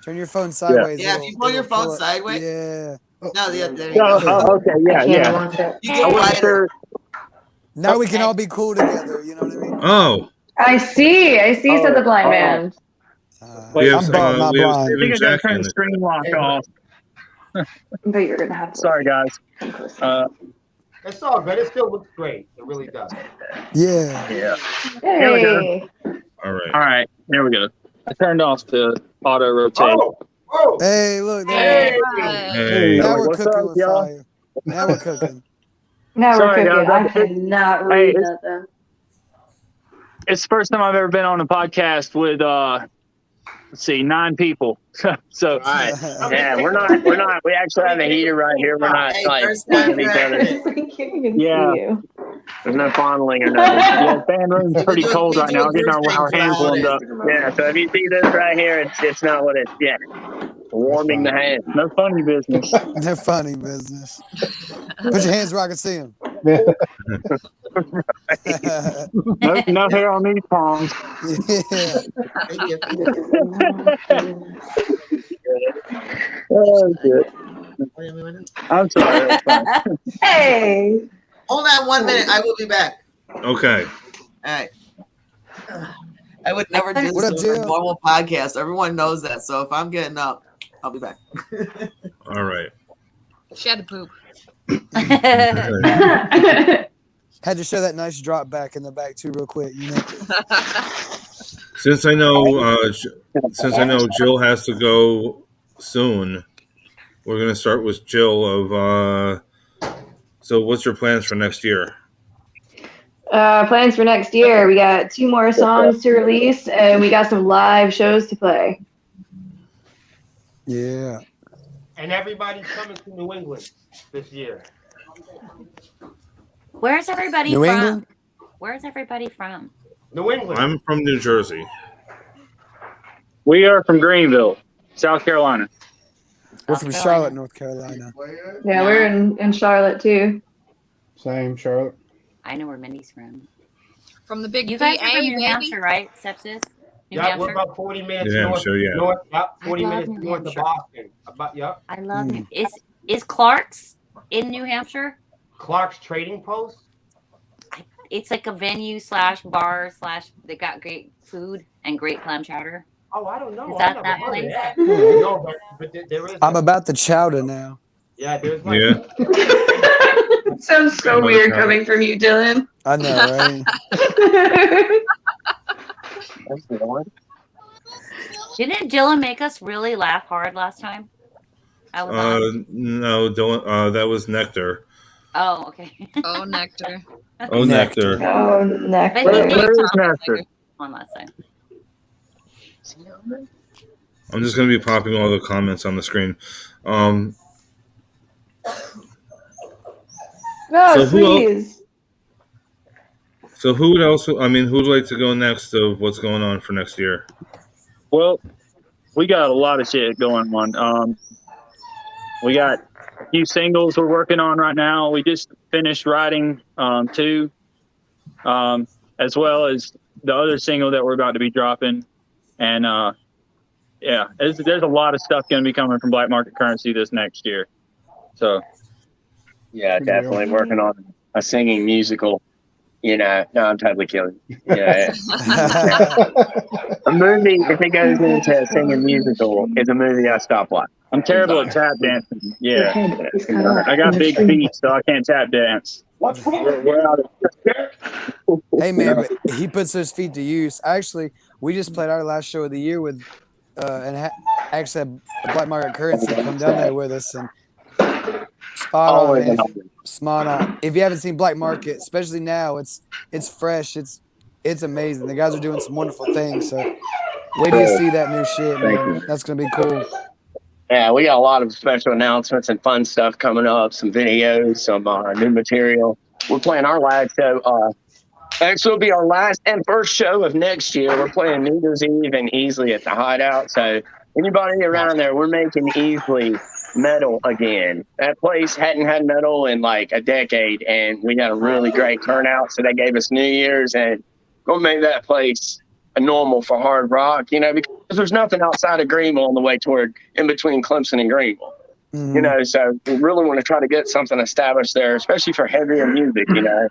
Speaker 10: Turn your phone sideways.
Speaker 6: Yeah, if you pull your phone sideways.
Speaker 10: Yeah.
Speaker 6: No, there you go.
Speaker 13: Okay, yeah.
Speaker 6: You get quieter.
Speaker 10: Now we can all be cool together. You know what I mean?
Speaker 2: Oh.
Speaker 14: I see, said the blind man.
Speaker 2: We have,
Speaker 10: I'm bald, not
Speaker 2: we have
Speaker 10: blind.
Speaker 2: Steven
Speaker 13: I think I gotta
Speaker 2: Jack
Speaker 13: turn
Speaker 2: in
Speaker 13: the
Speaker 2: it.
Speaker 13: screen lock off.
Speaker 14: But you're gonna have to.
Speaker 13: Sorry, guys.
Speaker 4: It's all good. It still looks great. It really does.
Speaker 10: Yeah.
Speaker 13: Yeah.
Speaker 14: Hey.
Speaker 13: we go.
Speaker 2: All right.
Speaker 13: All right, there we go. I turned off the auto rotate.
Speaker 4: Oh.
Speaker 10: Hey, look.
Speaker 4: Hey.
Speaker 2: Hey.
Speaker 10: Now we're
Speaker 13: What's
Speaker 10: cooking
Speaker 13: up,
Speaker 10: with
Speaker 13: y'all?
Speaker 10: fire. Now we're cooking.
Speaker 14: Now
Speaker 13: Sorry,
Speaker 14: we're cooking.
Speaker 13: guys,
Speaker 14: I cannot read nothing.
Speaker 13: It's the first time I've ever been on a podcast with let's see, 9 people. So
Speaker 15: Yeah, we're not. We actually have a heater right here. We're not like
Speaker 6: first time
Speaker 15: looking at each other.
Speaker 14: I can't even
Speaker 13: Yeah.
Speaker 14: see you.
Speaker 15: There's no fondling or nothing.
Speaker 13: yeah, fan room's pretty cold right now. Getting our hands warmed up.
Speaker 15: Yeah. So if you see this right here, it's not what it's. Yeah. Warming the hands.
Speaker 13: No funny business.
Speaker 10: They're funny business. Put your hands where I can see them.
Speaker 13: No hair on these palms.
Speaker 10: Yeah.
Speaker 13: Oh, shit. I'm sorry. That's fine.
Speaker 14: Hey.
Speaker 6: Hold on 1 minute. I will be back.
Speaker 2: Okay.
Speaker 6: All right. I would never do
Speaker 10: What up,
Speaker 6: this on a
Speaker 10: Jill?
Speaker 6: normal podcast. Everyone knows that. So if I'm getting up, I'll be back.
Speaker 2: All right.
Speaker 9: She had to poop.
Speaker 10: Had to show that nice drop back in the back too, real quick. You know.
Speaker 2: Since I know Jill has to go soon, we're gonna start with Jill. So, what's your plans for next year?
Speaker 14: Plans for next year. We got 2 more songs to release, and we got some live shows to play.
Speaker 10: Yeah.
Speaker 4: And everybody's coming to New England this year.
Speaker 5: Where's everybody
Speaker 10: New
Speaker 5: from?
Speaker 10: England?
Speaker 5: Where's everybody from?
Speaker 4: New England.
Speaker 2: I'm from New Jersey.
Speaker 13: We are from Greenville, South Carolina.
Speaker 10: We're from Charlotte, North Carolina.
Speaker 14: Yeah, we're in Charlotte too.
Speaker 3: Same, Charlotte.
Speaker 5: I know where Mindy's from.
Speaker 9: From the big
Speaker 5: You guys
Speaker 9: VA,
Speaker 5: are from New
Speaker 9: baby.
Speaker 5: Hampshire, right? Sepsis? New
Speaker 4: Yeah,
Speaker 5: Hampshire?
Speaker 4: we're about 40 minutes
Speaker 2: New
Speaker 4: north.
Speaker 2: Hampshire, yeah.
Speaker 4: North, yep, 40
Speaker 5: I love
Speaker 4: minutes
Speaker 5: New
Speaker 4: north of
Speaker 5: Hampshire.
Speaker 4: Boston. About, yep.
Speaker 5: I love New Is Clark's in New Hampshire?
Speaker 4: Clark's Trading Post.
Speaker 5: It's like a venue / bar / they got great food and great clam chowder.
Speaker 4: Oh, I don't know.
Speaker 5: Is that
Speaker 4: I never
Speaker 5: that
Speaker 4: heard of
Speaker 5: place?
Speaker 4: that. No, but there is.
Speaker 10: I'm about the chowder now.
Speaker 4: Yeah, there's like.
Speaker 2: Yeah.
Speaker 14: It sounds so weird coming from you, Dylan.
Speaker 10: I know, right?
Speaker 5: Didn't Dylan make us really laugh hard last time? I was on.
Speaker 2: No, don't. That was Nectar.
Speaker 5: Oh, okay.
Speaker 9: Oh, Nectar.
Speaker 2: Oh, Nectar.
Speaker 14: Oh,
Speaker 5: But he
Speaker 14: Nectar.
Speaker 5: did
Speaker 13: Where's
Speaker 5: talk
Speaker 13: Nectar?
Speaker 5: on last time.
Speaker 2: I'm just going to be popping all the comments on the screen.
Speaker 14: No,
Speaker 2: So who el-
Speaker 14: please.
Speaker 2: So who else? I mean, who'd like to go next of what's going on for next year?
Speaker 13: Well, we got a lot of shit going on. We got a few singles we're working on right now. We just finished writing 2, as well as the other single that we're about to be dropping. And yeah, there's a lot of stuff going to be coming from Black Market Currency this next year. So
Speaker 15: Yeah, definitely working on a singing musical. You know, no, I'm totally kidding. Yeah. A movie, if it goes into a singing musical, is a movie I stop watching.
Speaker 13: I'm terrible at tap dancing. Yeah, I got big feet, so I can't tap dance. We're out of
Speaker 10: Hey man, but he puts those feet to use. Actually, we just played our last show of the year with, actually had Black Market Currency come down there with us and spot on, man. Spot on. If you haven't seen Black Market, especially now, it's fresh. It's amazing. The guys are doing some wonderful things. So wait till you see that new shit, man. That's gonna be cool.
Speaker 15: Yeah, we got a lot of special announcements and fun stuff coming up, some videos, some new material. We're playing our last show. Actually, it'll be our last and first show of next year. We're playing New Year's Eve and Easley at the Hideout. So anybody around there, we're making Easley metal again. That place hadn't had metal in like a decade, and we got a really great turnout. So they gave us New Year's, and we'll make that place a normal for hard rock, you know, because there's nothing outside of Greenville on the way toward in between Clemson and Greenville. You know, so we really want to try to get something established there, especially for heavier music, you know.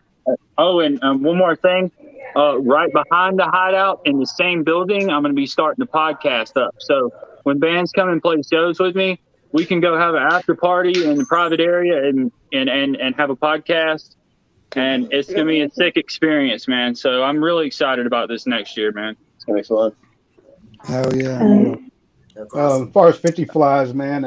Speaker 13: Oh, and one more thing. Right behind the Hideout in the same building, I'm going to be starting the podcast up. So when bands come and play shows with me, we can go have an after party in the private area and have a podcast. And it's going to be a sick experience, man. So I'm really excited about this next year, man. It's going to be fun.
Speaker 10: Hell yeah.
Speaker 3: As far as 50 Flies, man,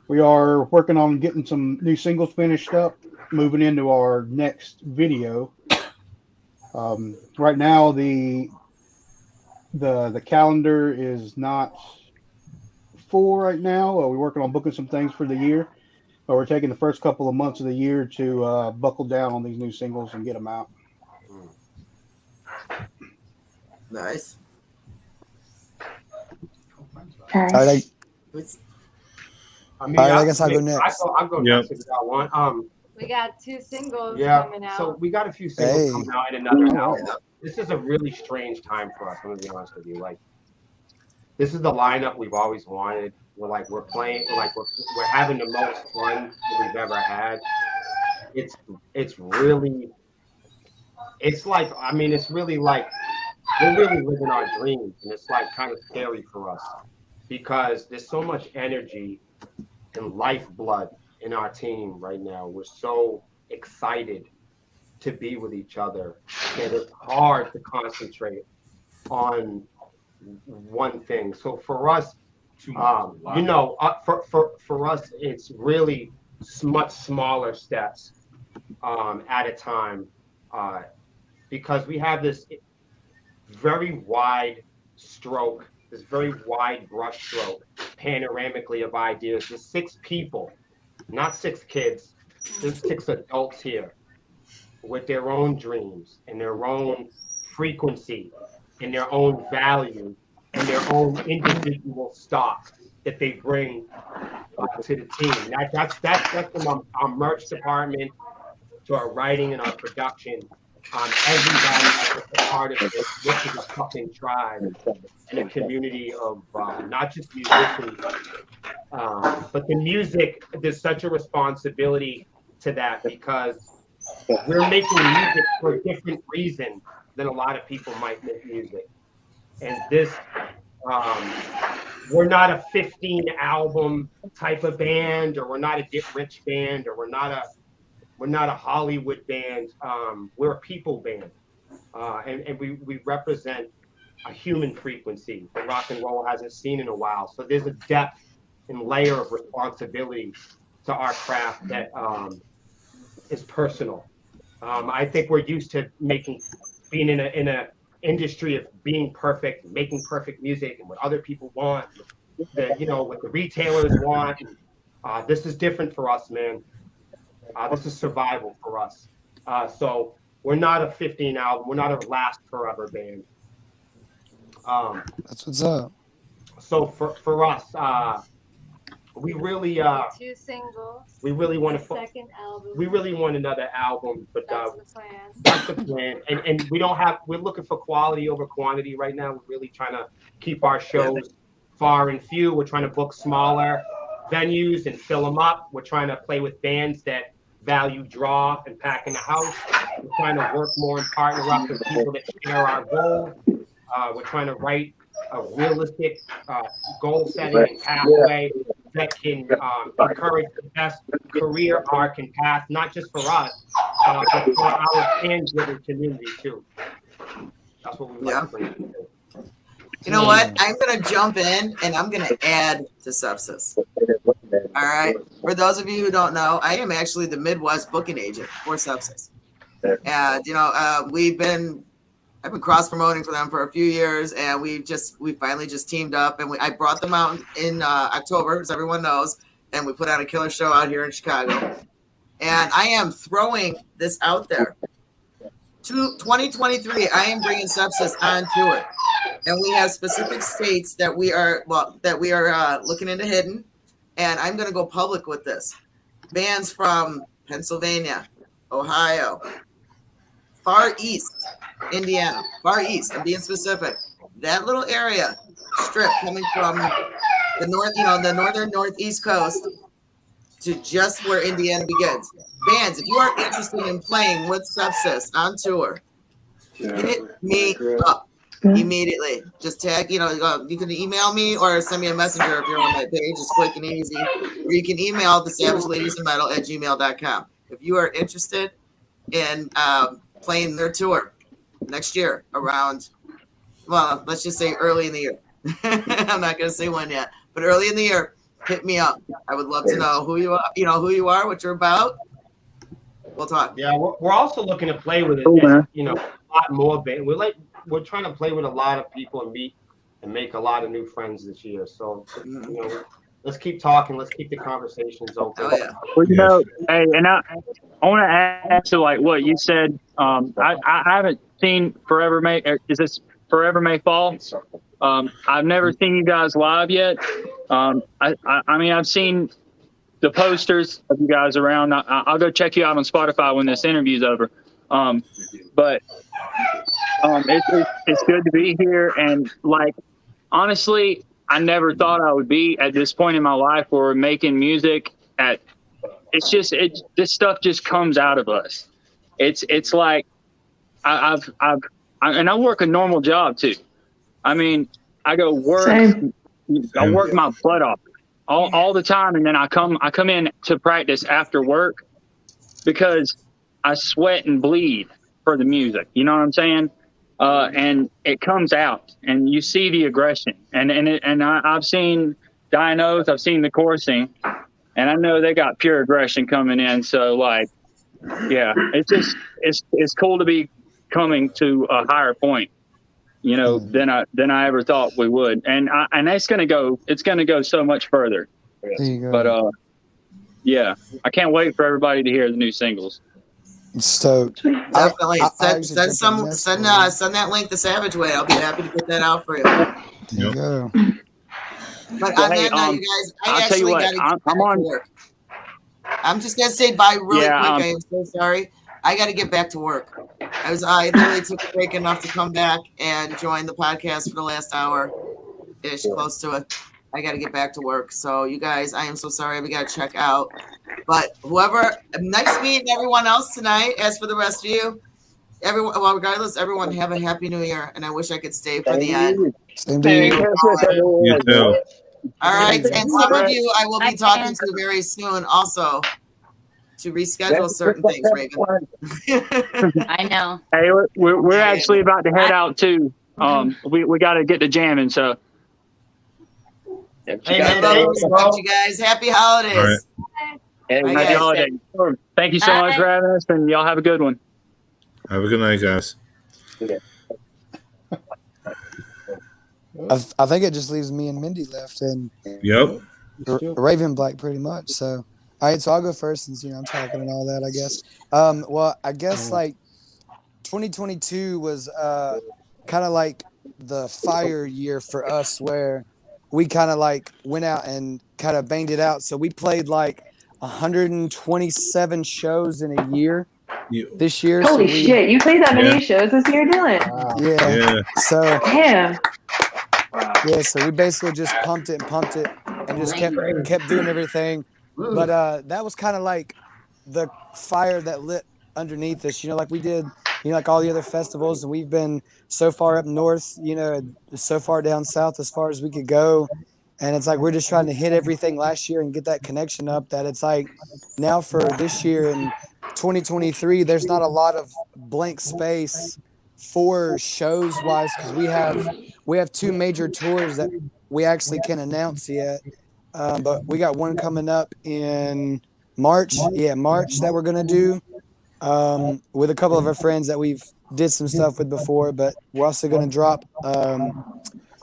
Speaker 3: we are working on getting some new singles finished up, moving into our next video. Right now, the calendar is not full right now. We're working on booking some things for the year, but we're taking the first couple of months of the year to buckle down on these new singles and get them out.
Speaker 6: Nice.
Speaker 10: All right,
Speaker 4: I mean,
Speaker 10: all right, I guess I'll go next.
Speaker 4: I'll go next if y'all want.
Speaker 16: We got 2 singles
Speaker 4: Yeah,
Speaker 16: coming out.
Speaker 4: so we got a few singles coming out in another album. This is a really strange time for us. I'm gonna be honest with you. Like, this is the lineup we've always wanted. We're playing. We're having the most fun that we've ever had. It's really. It's like, I mean, it's really like we're really living our dreams, and it's like kind of scary for us because there's so much energy and lifeblood in our team right now. We're so excited to be with each other that it's hard to concentrate on one thing. So for us, you know, for us, it's really much smaller steps at a time because we have this very wide stroke, this very wide brush stroke, panoramically of ideas. There's 6 people, not 6 kids. There's 6 adults here with their own dreams and their own frequency and their own value and their own individual stock that they bring to the team. That's from our merch department to our writing and our production. Everybody is a part of this. This is a fucking tribe and a community of not just musicians, but the music. There's such a responsibility to that because we're making music for a different reason than a lot of people might make music. And this, we're not a 15 album type of band, or we're not a Get Rich band, or we're not a Hollywood band. We're a people band, and we represent a human frequency that rock and roll hasn't seen in a while. So there's a depth and layer of responsibility to our craft that is personal. I think we're used to being in a industry of being perfect, making perfect music, and what other people want, what the retailers want. This is different for us, man. This is survival for us. So we're not a 15 album. We're not a last forever band.
Speaker 10: That's what's up.
Speaker 4: So for us, we really
Speaker 16: 2 singles.
Speaker 4: we really want to
Speaker 16: Second album.
Speaker 4: we really want another album, but
Speaker 16: That's the plan.
Speaker 4: that's the plan. And we're looking for quality over quantity right now. We're really trying to keep our shows far and few. We're trying to book smaller venues and fill them up. We're trying to play with bands that value draw and pack in the house. We're trying to work more and partner up with people that share our goal. We're trying to write a realistic goal setting and pathway that can encourage the best career arc and path, not just for us, but for our fan-driven community too. That's what we like to bring to the table.
Speaker 6: You know what? I'm going to jump in and I'm going to add to Sepsis. All right. For those of you who don't know, I am actually the Midwest booking agent for Sepsis. And, I've been cross promoting for them for a few years, and we finally just teamed up, and I brought them out in October, as everyone knows, and we put on a killer show out here in Chicago. And I am throwing this out there. 2023, I am bringing Sepsis on tour, and we have specific states that we are looking into hidden, and I'm going to go public with this. Bands from Pennsylvania, Ohio, Far East, Indiana, Far East, I'm being specific. That little area, strip coming from the northern northeast coast to just where Indiana begins. Bands, if you are interested in playing with Sepsis on tour, hit me up immediately. Just tag, you can email me or send me a messenger if you're on my page. It's quick and easy. Or you can email thesavageladiesandmetal@gmail.com. If you are interested in playing their tour next year around, let's just say early in the year. I'm not going to say when yet, but early in the year, hit me up. I would love to know who you are, what you're about. We'll talk.
Speaker 4: Yeah, we're also looking to play with it. A lot more bands. We're trying to play with a lot of people and meet and make a lot of new friends this year. So let's keep talking. Let's keep the conversations open.
Speaker 6: Oh, yeah.
Speaker 13: Well, hey, and I want to add to like what you said. I haven't seen Forever May. Is this Forever May Fall? I've never seen you guys live yet. I mean, I've seen the posters of you guys around. I'll go check you out on Spotify when this interview's over. But it's good to be here. And like, honestly, I never thought I would be at this point in my life where we're making music this stuff just comes out of us. It's like I work a normal job too. I mean, I go work, I work my butt off all the time. And then I come in to practice after work because I sweat and bleed for the music. You know what I'm saying? And it comes out and you see the aggression and I've seen Dying Oath, I've seen the coursing, and I know they got pure aggression coming in. So like, yeah, it's cool to be coming to a higher point, than I ever thought we would. And it's going to go so much further.
Speaker 10: There you go.
Speaker 13: But yeah, I can't wait for everybody to hear the new singles.
Speaker 10: Stoked.
Speaker 6: Definitely. Send that link to Savage Way. I'll be happy to get that out for you.
Speaker 10: There you go.
Speaker 6: But on that note, you guys, I actually got to get back to work. I'm just gonna say bye really quick. I am so sorry. I got to get back to work. I literally took a break enough to come back and join the podcast for the last hour ish, close to it. I got to get back to work. So you guys, I am so sorry. We got to check out. But nice meeting everyone else tonight. As for the rest of you, regardless, everyone have a happy new year. And I wish I could stay for the end.
Speaker 10: Same to you.
Speaker 2: You too.
Speaker 6: All right. And some of you I will be talking to very soon also to reschedule certain things, Raven.
Speaker 5: I know.
Speaker 13: Hey, we're actually about to head out too. We got to get to jamming. So
Speaker 6: Hey, man, thank you guys. Happy holidays.
Speaker 13: Happy
Speaker 6: Bye, guys.
Speaker 13: holidays. Thank you so much for having us, and y'all have a good one.
Speaker 2: Have a good night, guys.
Speaker 10: I think it just leaves me and Mindy left, and
Speaker 2: Yep.
Speaker 10: Raven Black pretty much. So, all right, so I'll go first since I'm talking and all that. I guess. Well, I guess like 2022 was kind of like the fire year for us, where we kind of like went out and kind of banged it out. So we played like 127 shows in a year. This year.
Speaker 14: Holy
Speaker 10: so
Speaker 14: shit! You played that many shows this year, Dylan?
Speaker 10: Yeah. So
Speaker 14: Damn.
Speaker 10: yeah, so we basically just pumped it and just kept doing everything. But that was kind of like the fire that lit underneath us, like we did, like all the other festivals, and we've been so far up north, so far down south as far as we could go. And it's like we're just trying to hit everything last year and get that connection up, that it's like now for this year in 2023, there's not a lot of blank space for shows wise, because we have two major tours that we actually can't announce yet. But we got one coming up in March. Yeah, March, that we're gonna do with a couple of our friends that we've did some stuff with before. But we're also gonna drop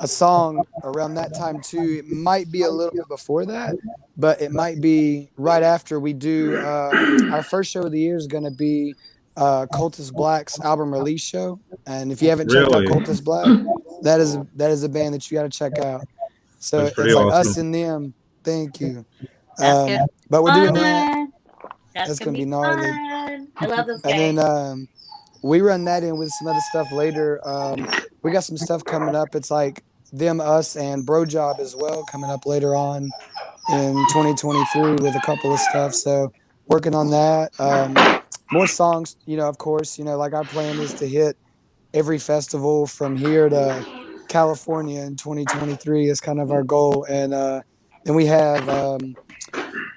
Speaker 10: a song around that time too. It might be a little bit before that, but it might be right after we do. Our first show of the year is gonna be Cultus Black's album release show. And if you haven't checked out Cultus Black, that is a band that you got to check out. So it's like
Speaker 2: awesome.
Speaker 10: us and them. Thank you. But we're doing that. That's gonna be gnarly.
Speaker 5: I love those guys.
Speaker 10: And then we run that in with some other stuff later. We got some stuff coming up. It's like them, us, and Bro Job as well coming up later on in 2023 with a couple of stuff. So working on that. More songs, of course, like our plan is to hit every festival from here to California in 2023 is kind of our goal. And then we have,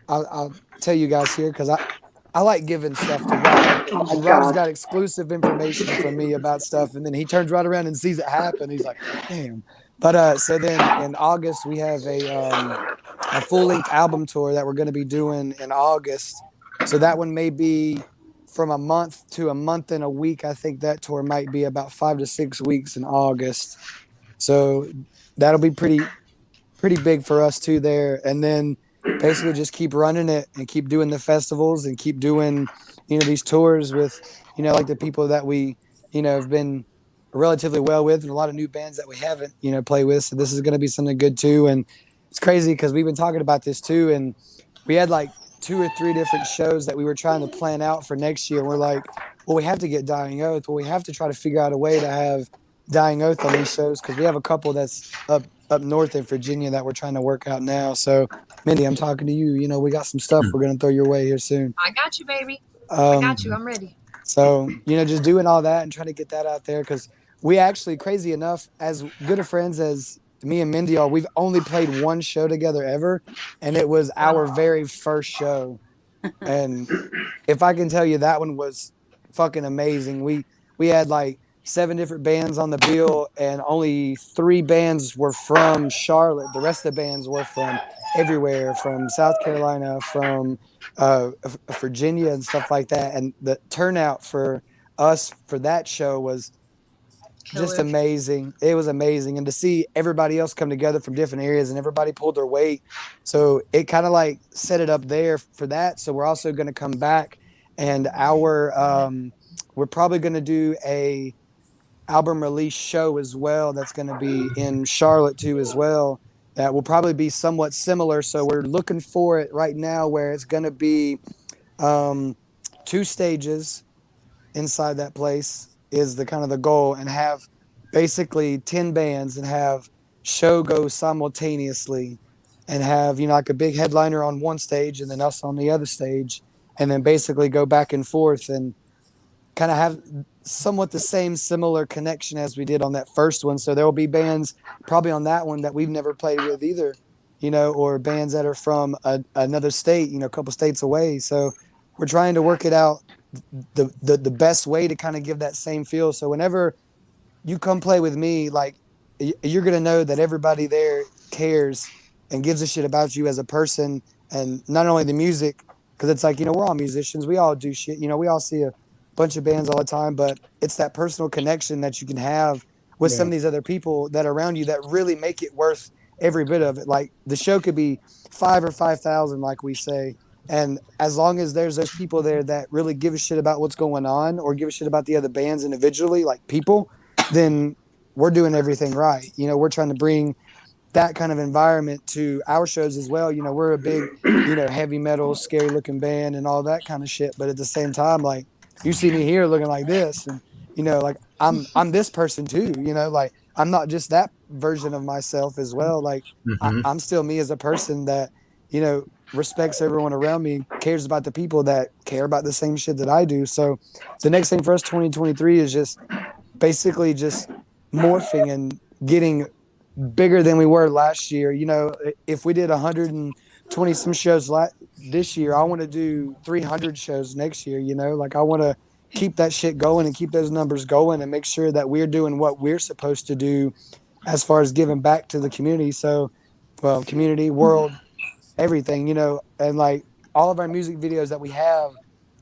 Speaker 10: I'll tell you guys here, because I like giving stuff to Rob. And Rob's got exclusive information from me about stuff, and then he turns right around and sees it happen. He's like, damn. But so then in August, we have a full-length album tour that we're going to be doing in August. So that one may be from a month to a month and a week. I think that tour might be about 5 to 6 weeks in August. So that'll be pretty big for us too there. And then basically just keep running it and keep doing the festivals and keep doing, these tours with, like the people that we, have been relatively well with, and a lot of new bands that we haven't, play with. So this is going to be something good too. And it's crazy because we've been talking about this too. And we had like 2 or 3 different shows that we were trying to plan out for next year. And we're like, well, we have to get Dying Oath. Well, we have to try to figure out a way to have Dying Oath on these shows, because we have a couple that's up north in Virginia that we're trying to work out now. So, Mindy, I'm talking to you. We got some stuff we're going to throw your way here soon.
Speaker 9: I got you, baby. I got you. I'm ready.
Speaker 10: So, just doing all that and trying to get that out there, because we actually, crazy enough, as good of friends as me and Mindy are, we've only played one show together ever, and it was our very first show. And if I can tell you, that one was fucking amazing. We had like 7 different bands on the bill, and only 3 bands were from Charlotte. The rest of the bands were from everywhere, from South Carolina, from Virginia and stuff like that. And the turnout for us for that show was just amazing. It was amazing. And to see everybody else come together from different areas and everybody pulled their weight. So it kind of like set it up there for that. So we're also going to come back, and we're probably going to do a album release show as well. That's going to be in Charlotte too as well. That will probably be somewhat similar. So we're looking for it right now, where it's going to be 2 stages inside that place is the kind of the goal, and have basically 10 bands and have show go simultaneously, and have, like a big headliner on one stage and then us on the other stage, and then basically go back and forth and kind of have somewhat the similar connection as we did on that first one. So there will be bands probably on that one that we've never played with either, or bands that are from another state, a couple states away. So we're trying to work it out the best way to kind of give that same feel. So whenever you come play with me, like you're gonna know that everybody there cares and gives a shit about you as a person, and not only the music, because it's like, we're all musicians, we all do shit, we all see a bunch of bands all the time, but it's that personal connection that you can have with some of these other people that are around you that really make it worth every bit of it. Like the show could be 5 or 5,000, like we say, and as long as there's those people there that really give a shit about what's going on or give a shit about the other bands individually, like people, then we're doing everything right. We're trying to bring that kind of environment to our shows as well. We're a big, heavy metal, scary looking band and all that kind of shit. But at the same time, like you see me here looking like this, and like I'm this person too. Like I'm not just that version of myself as well. Like I'm still me as a person that respects everyone around me, cares about the people that care about the same shit that I do. So the next thing for us 2023 is just basically just morphing and getting bigger than we were last year. If we did 120 some shows this year, I want to do 300 shows next year. Like I want to keep that shit going and keep those numbers going and make sure that we're doing what we're supposed to do as far as giving back to the community. So, well, community, world, everything, and like all of our music videos that we have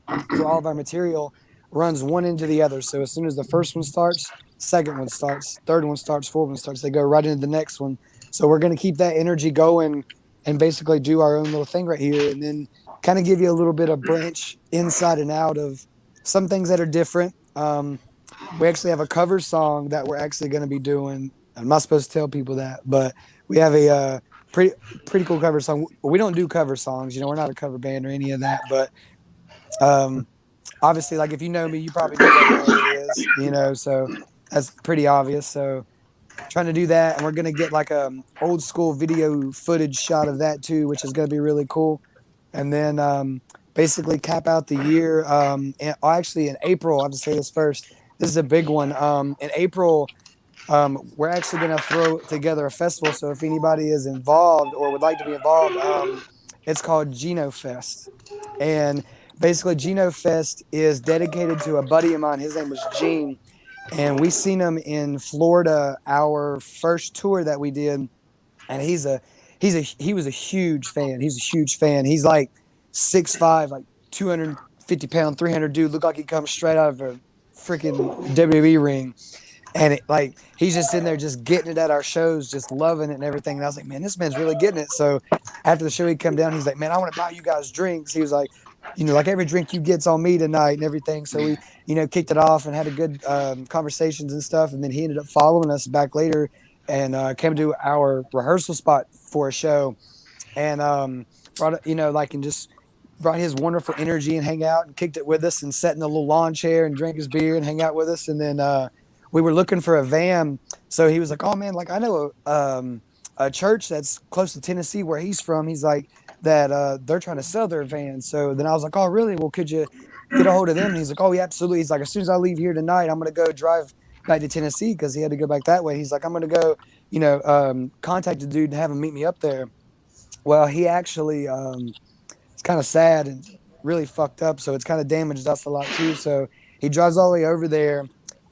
Speaker 10: for all of our material runs one into the other. So as soon as the first one starts, second one starts, third one starts, fourth one starts, they go right into the next one. So we're going to keep that energy going and basically do our own little thing right here, and then kind of give you a little bit of branch inside and out of some things that are different. We actually have a cover song that we're actually going to be doing. I'm not supposed to tell people that, but we have a pretty cool cover song. We don't do cover songs, we're not a cover band or any of that, but obviously, like if you know me, you probably know what it is, so that's pretty obvious. So trying to do that, and we're going to get like a old school video footage shot of that too, which is going to be really cool. And then basically cap out the year. And actually in April, I have to say this first, this is a big one. In April, we're actually going to throw together a festival. So if anybody is involved or would like to be involved, it's called Geno Fest. And basically Geno Fest is dedicated to a buddy of mine. His name was Gene. And we seen him in Florida, our first tour that we did. And he was a huge fan. He's a huge fan. He's like 6'5", like 250 pound, 300 dude. Looked like he comes straight out of a freaking WWE ring. And he's just in there just getting it at our shows, just loving it and everything. And I was like, man, this man's really getting it. So after the show, he'd come down. He's like, man, I want to buy you guys drinks. He was like, like every drink you get's on me tonight and everything. So we, kicked it off and had a good conversations and stuff. And then he ended up following us back later and came to our rehearsal spot for a show, and brought his wonderful energy and hang out and kicked it with us and sat in a little lawn chair and drank his beer and hang out with us. And then we were looking for a van. So he was like, oh man, like I know a church that's close to Tennessee where he's from. He's like that they're trying to sell their van. So then I was like, oh really? Well, could you get a hold of them? And he's like, oh yeah, absolutely. He's like, as soon as I leave here tonight, I'm going to go drive back to Tennessee because he had to go back that way. He's like, I'm going to go, contact the dude and have him meet me up there. Well, he actually, it's kind of sad and really fucked up. So it's kind of damaged us a lot too. So he drives all the way over there,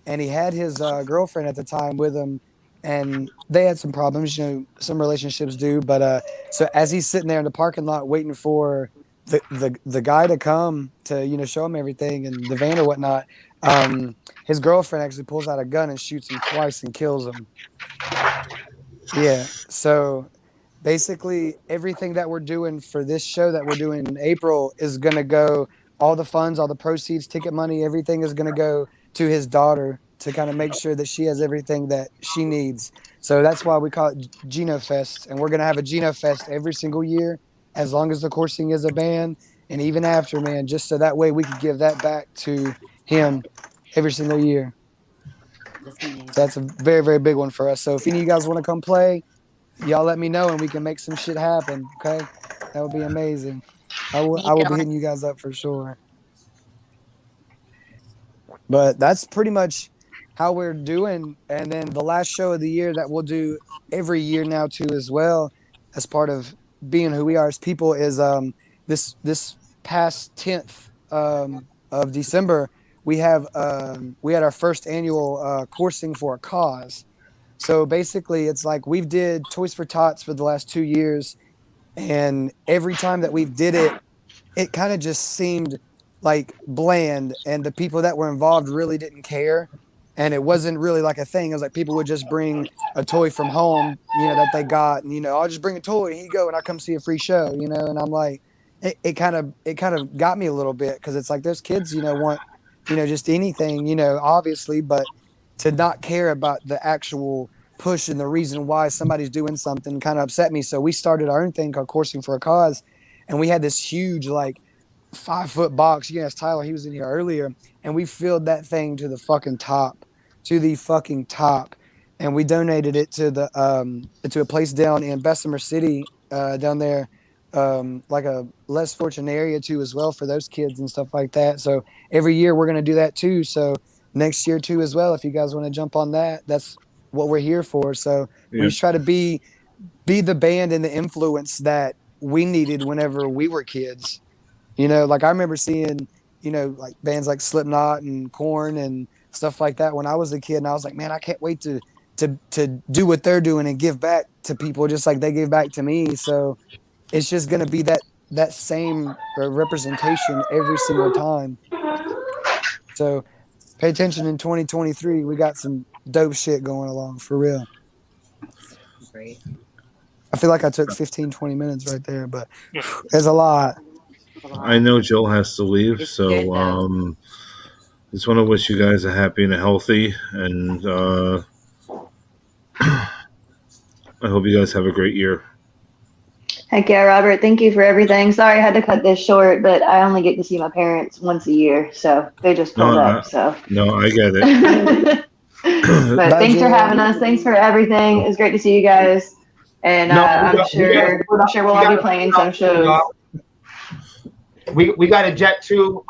Speaker 10: and he had his girlfriend at the time with him, and they had some problems, some relationships do. But so as he's sitting there in the parking lot waiting for the guy to come to, show him everything and the van or whatnot, his girlfriend actually pulls out a gun and shoots him twice and kills him. Yeah. So basically everything that we're doing for this show that we're doing in April is going to go, all the funds, all the proceeds, ticket money, everything is going to go to his daughter to kind of make sure that she has everything that she needs. So that's why we call it Geno Fest. And we're going to have a Geno Fest every single year, as long as the Coursing is a band, and even after, man, just so that way we could give that back to him every single year. So that's a very, very big one for us. So if any of you guys want to come play, y'all let me know and we can make some shit happen. Okay, that would be amazing. I will be hitting you guys up for sure. But that's pretty much how we're doing. And then the last show of the year that we'll do every year now too, as well, as part of being who we are as people, is this past 10th of December, we had our first annual coursing for a cause. So basically, it's like we've did Toys for Tots for the last 2 years, and every time that we've did it, it kind of just seemed like bland, and the people that were involved really didn't care, and it wasn't really like a thing. It was like people would just bring a toy from home, that they got, and I'll just bring a toy, here you go, and I come see a free show, and I'm like, it kind of got me a little bit, because it's like those kids, want, just anything, obviously, but to not care about the actual push and the reason why somebody's doing something kind of upset me. So we started our own thing called Coursing for a Cause, and we had this huge 5-foot box. You can ask Tyler, he was in here earlier, and we filled that thing to the fucking top, and we donated it to a place down in Bessemer City, down there, like a less fortunate area too as well for those kids and stuff like that. So every year we're going to do that too. So next year too as well, if you guys want to jump on that, that's what we're here for. So we just try to be the band and the influence that we needed whenever we were kids. Like I remember seeing, like bands like Slipknot and Korn and stuff like that when I was a kid, and I was like, man, I can't wait to do what they're doing and give back to people just like they gave back to me. So it's just going to be that same representation every single time. So pay attention in 2023. We got some dope shit going along for real.
Speaker 5: Great.
Speaker 10: I feel like I took 15, 20 minutes right there, but there's a lot.
Speaker 2: I know Jill has to leave, so just want to wish you guys a happy and a healthy, and I hope you guys have a great year.
Speaker 14: Heck yeah, Robert. Thank you for everything. Sorry I had to cut this short, but I only get to see my parents once a year, so they just pulled up. So
Speaker 2: No, I get it.
Speaker 14: But thanks for having us. Thanks for everything. It's great to see you guys. And I'm sure we'll all be playing some shows.
Speaker 4: We got a jet too.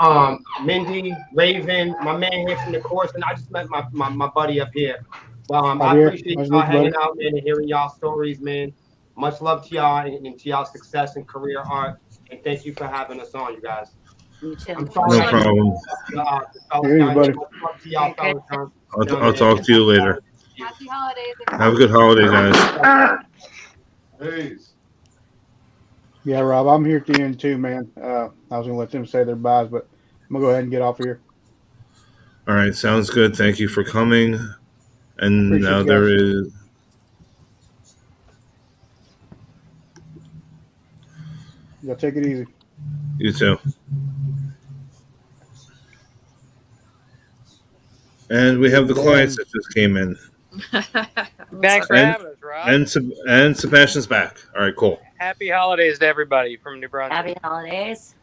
Speaker 4: Mindy, Raven, my man here from the course, and I just met my buddy up here. I appreciate y'all hanging out, man, and hearing y'all stories, man. Much love to y'all and to y'all's success and career art. And thank you for having us on, you guys.
Speaker 5: You too.
Speaker 2: No problem. I'll talk to you later.
Speaker 9: Happy holidays.
Speaker 2: Have a good holiday, guys.
Speaker 11: Peace.
Speaker 3: Yeah, Rob, I'm here at the end too, man. I was gonna let them say their byes, but I'm gonna go ahead and get off here.
Speaker 2: All right, sounds good. Thank you for coming. And
Speaker 3: Appreciate
Speaker 2: now
Speaker 3: you
Speaker 2: there
Speaker 3: guys.
Speaker 2: is.
Speaker 3: Y'all take it easy.
Speaker 2: You too. And we have the clients that just came in.
Speaker 17: Thanks for having us, Rob.
Speaker 2: And Sebastian's back. All right, cool.
Speaker 17: Happy holidays to everybody from New Brunswick.
Speaker 5: Happy holidays.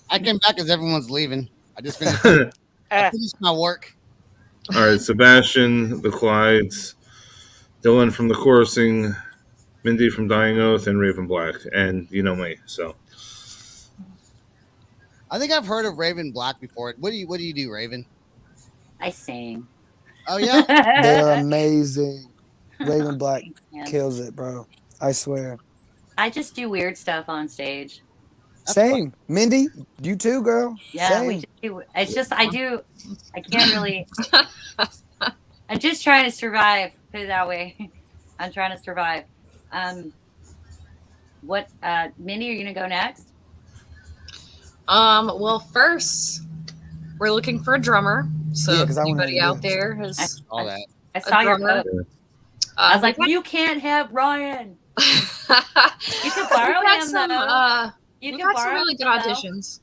Speaker 7: I came back as everyone's leaving. I just finished, I finished my work.
Speaker 2: All right, Sebastian, the Clydes, Dylan from the Coursing, Mindy from Dying Oath, and Raven Black. And you know me, so.
Speaker 7: I think I've heard of Raven Black before. What do you do, Raven?
Speaker 5: I sing.
Speaker 7: Oh yeah,
Speaker 10: they're amazing. Raven Black
Speaker 5: Thanks, man.
Speaker 10: kills it, bro. I swear.
Speaker 5: I just do weird stuff on stage.
Speaker 10: Same, Mindy. You too, girl.
Speaker 5: Yeah,
Speaker 10: Same.
Speaker 5: we just do. It's just I can't really. I'm just trying to survive. Put it that way. I'm trying to survive. What, Mindy? Are you gonna go next?
Speaker 18: Well, first, we're looking for a drummer. So
Speaker 10: Yeah,
Speaker 18: if
Speaker 10: 'cause I wanna
Speaker 18: anybody
Speaker 10: do
Speaker 18: out
Speaker 10: this.
Speaker 18: there has
Speaker 7: all that.
Speaker 5: I saw your
Speaker 18: drummer.
Speaker 5: post. I was like, you can't have Ryan. You can borrow
Speaker 18: We've got
Speaker 5: him
Speaker 18: some,
Speaker 5: though. You
Speaker 18: we
Speaker 5: can
Speaker 18: got some
Speaker 5: borrow
Speaker 18: really good
Speaker 5: him, though.
Speaker 18: auditions.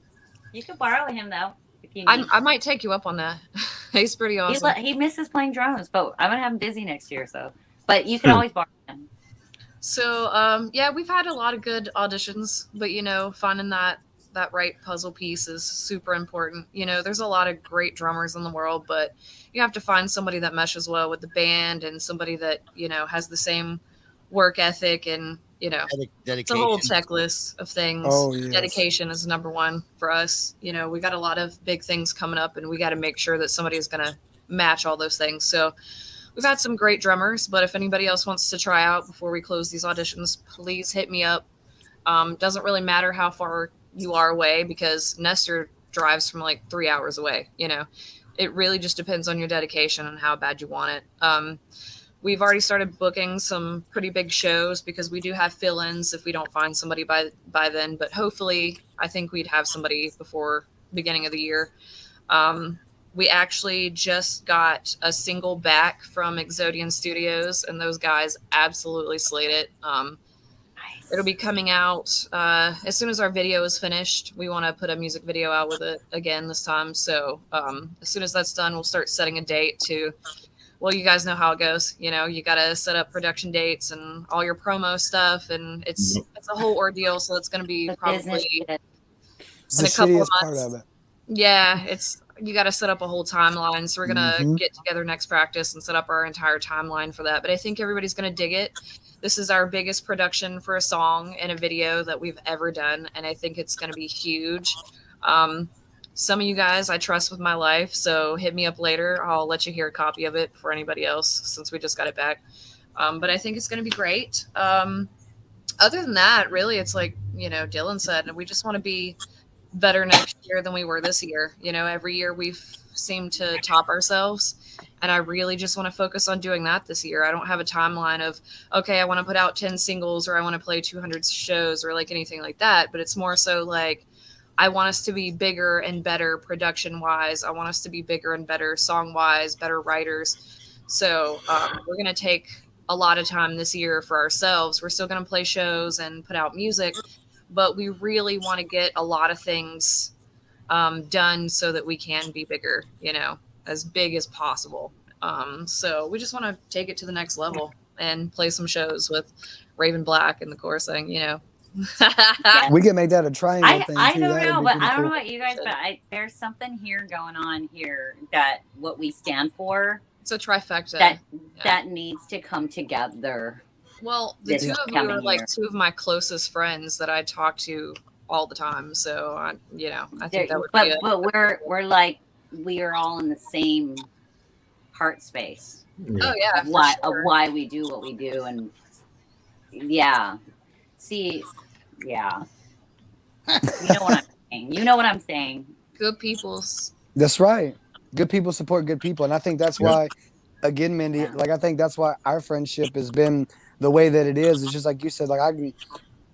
Speaker 5: You can borrow him though. If you
Speaker 18: I
Speaker 5: need.
Speaker 18: might take you up on that. He's pretty awesome.
Speaker 5: He misses playing drums, but I'm gonna have him busy next year. So, but you can always borrow him.
Speaker 18: So, yeah, we've had a lot of good auditions, but finding that right puzzle piece is super important. There's a lot of great drummers in the world, but you have to find somebody that meshes well with the band and somebody that, has the same work ethic and, it's a whole checklist of things.
Speaker 10: Oh, yes.
Speaker 18: Dedication is number one for us. We got a lot of big things coming up and we got to make sure that somebody is going to match all those things. So we've had some great drummers, but if anybody else wants to try out before we close these auditions, please hit me up. Doesn't really matter how far you are away because Nestor drives from like 3 hours away. You know, it really just depends on your dedication and how bad you want it. We've already started booking some pretty big shows because we do have fill-ins if we don't find somebody by then. But hopefully, I think we'd have somebody before beginning of the year. We actually just got a single back from Exodian Studios, and those guys absolutely slayed it. It'll be coming out as soon as our video is finished. We want to put a music video out with it again this time. So as soon as that's done, we'll start setting a date to, well, you guys know how it goes. You know, you got to set up production dates and all your promo stuff, and it's a whole ordeal. So it's going to be probably in a couple of months. Yeah, you got to set up a whole timeline. So we're going to get together next practice and set up our entire timeline for that. But I think everybody's going to dig it. This is our biggest production for a song and a video that we've ever done. And I think it's going to be huge. Some of you guys I trust with my life. So hit me up later. I'll let you hear a copy of it for anybody else since we just got it back. But I think it's going to be great. Other than that, really, it's like, you know, Dylan said, we just want to be better next year than we were this year. You know, every year we've seemed to top ourselves, and I really just want to focus on doing that this year. I don't have a timeline of, okay, I want to put out 10 singles or I want to play 200 shows or like anything like that, but it's more so like I want us to be bigger and better production wise. I want us to be bigger and better song wise, better writers. So we're going to take a lot of time this year for ourselves. We're still going to play shows and put out music, but we really want to get a lot of things done so that we can be bigger, you know, as big as possible. So we just want to take it to the next level and play some shows with Raven Black and the chorus thing, you know.
Speaker 10: We can make that a triangle thing.
Speaker 5: I
Speaker 10: too.
Speaker 5: don't
Speaker 10: That
Speaker 5: know,
Speaker 10: would be
Speaker 5: but
Speaker 10: pretty
Speaker 5: I don't know
Speaker 10: cool.
Speaker 5: about you guys, but there's something here going on here that what we stand for.
Speaker 18: It's a trifecta.
Speaker 5: That needs to come together.
Speaker 18: Well, the
Speaker 5: this
Speaker 18: two of you are
Speaker 5: coming
Speaker 18: like
Speaker 5: year.
Speaker 18: two of my closest friends that I talk to all the time. So, I think that would be it.
Speaker 5: But we're like, we are all in the same heart space.
Speaker 18: Oh yeah,
Speaker 5: Of why we do what we do, and yeah. See, yeah. You know what I'm saying. You know what I'm saying.
Speaker 18: Good people's.
Speaker 10: That's right. Good people support good people, and I think that's why, again, Mindy, like I think that's why our friendship has been the way that it is. It's just like you said. Like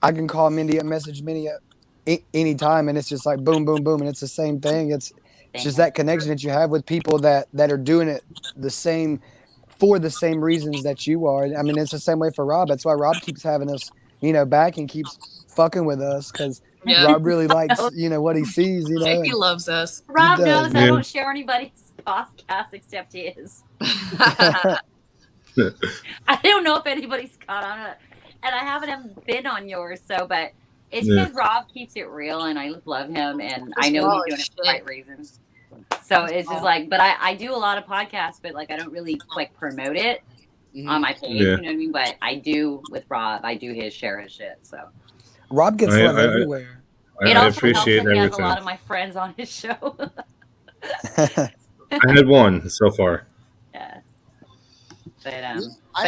Speaker 10: I can call Mindy and message Mindy at any time, and it's just like boom, boom, boom, and it's the same thing. It's just that connection that you have with people that are doing it the same for the same reasons that you are. I mean, it's the same way for Rob. That's why Rob keeps having us, you know, back and keeps fucking with us because Rob really likes, you know, what he sees. You know,
Speaker 18: He loves us.
Speaker 5: Rob
Speaker 10: does,
Speaker 5: knows I
Speaker 10: man.
Speaker 5: don't share anybody's podcast except his. I don't know if anybody's caught on it, and I haven't been on yours. So, but it's because Rob keeps it real, and I love him, and I know he's doing it for the right reasons. So it's just like, but I do a lot of podcasts, but like I don't really like promote it on my page. You know what I mean? But I do with Rob. I do share his shit. So
Speaker 10: Rob gets love everywhere.
Speaker 5: it
Speaker 2: I
Speaker 5: also
Speaker 2: appreciate
Speaker 5: helps that he has a
Speaker 2: everything.
Speaker 5: lot of my friends on his show.
Speaker 2: I had one so far.
Speaker 5: Yeah. But
Speaker 7: I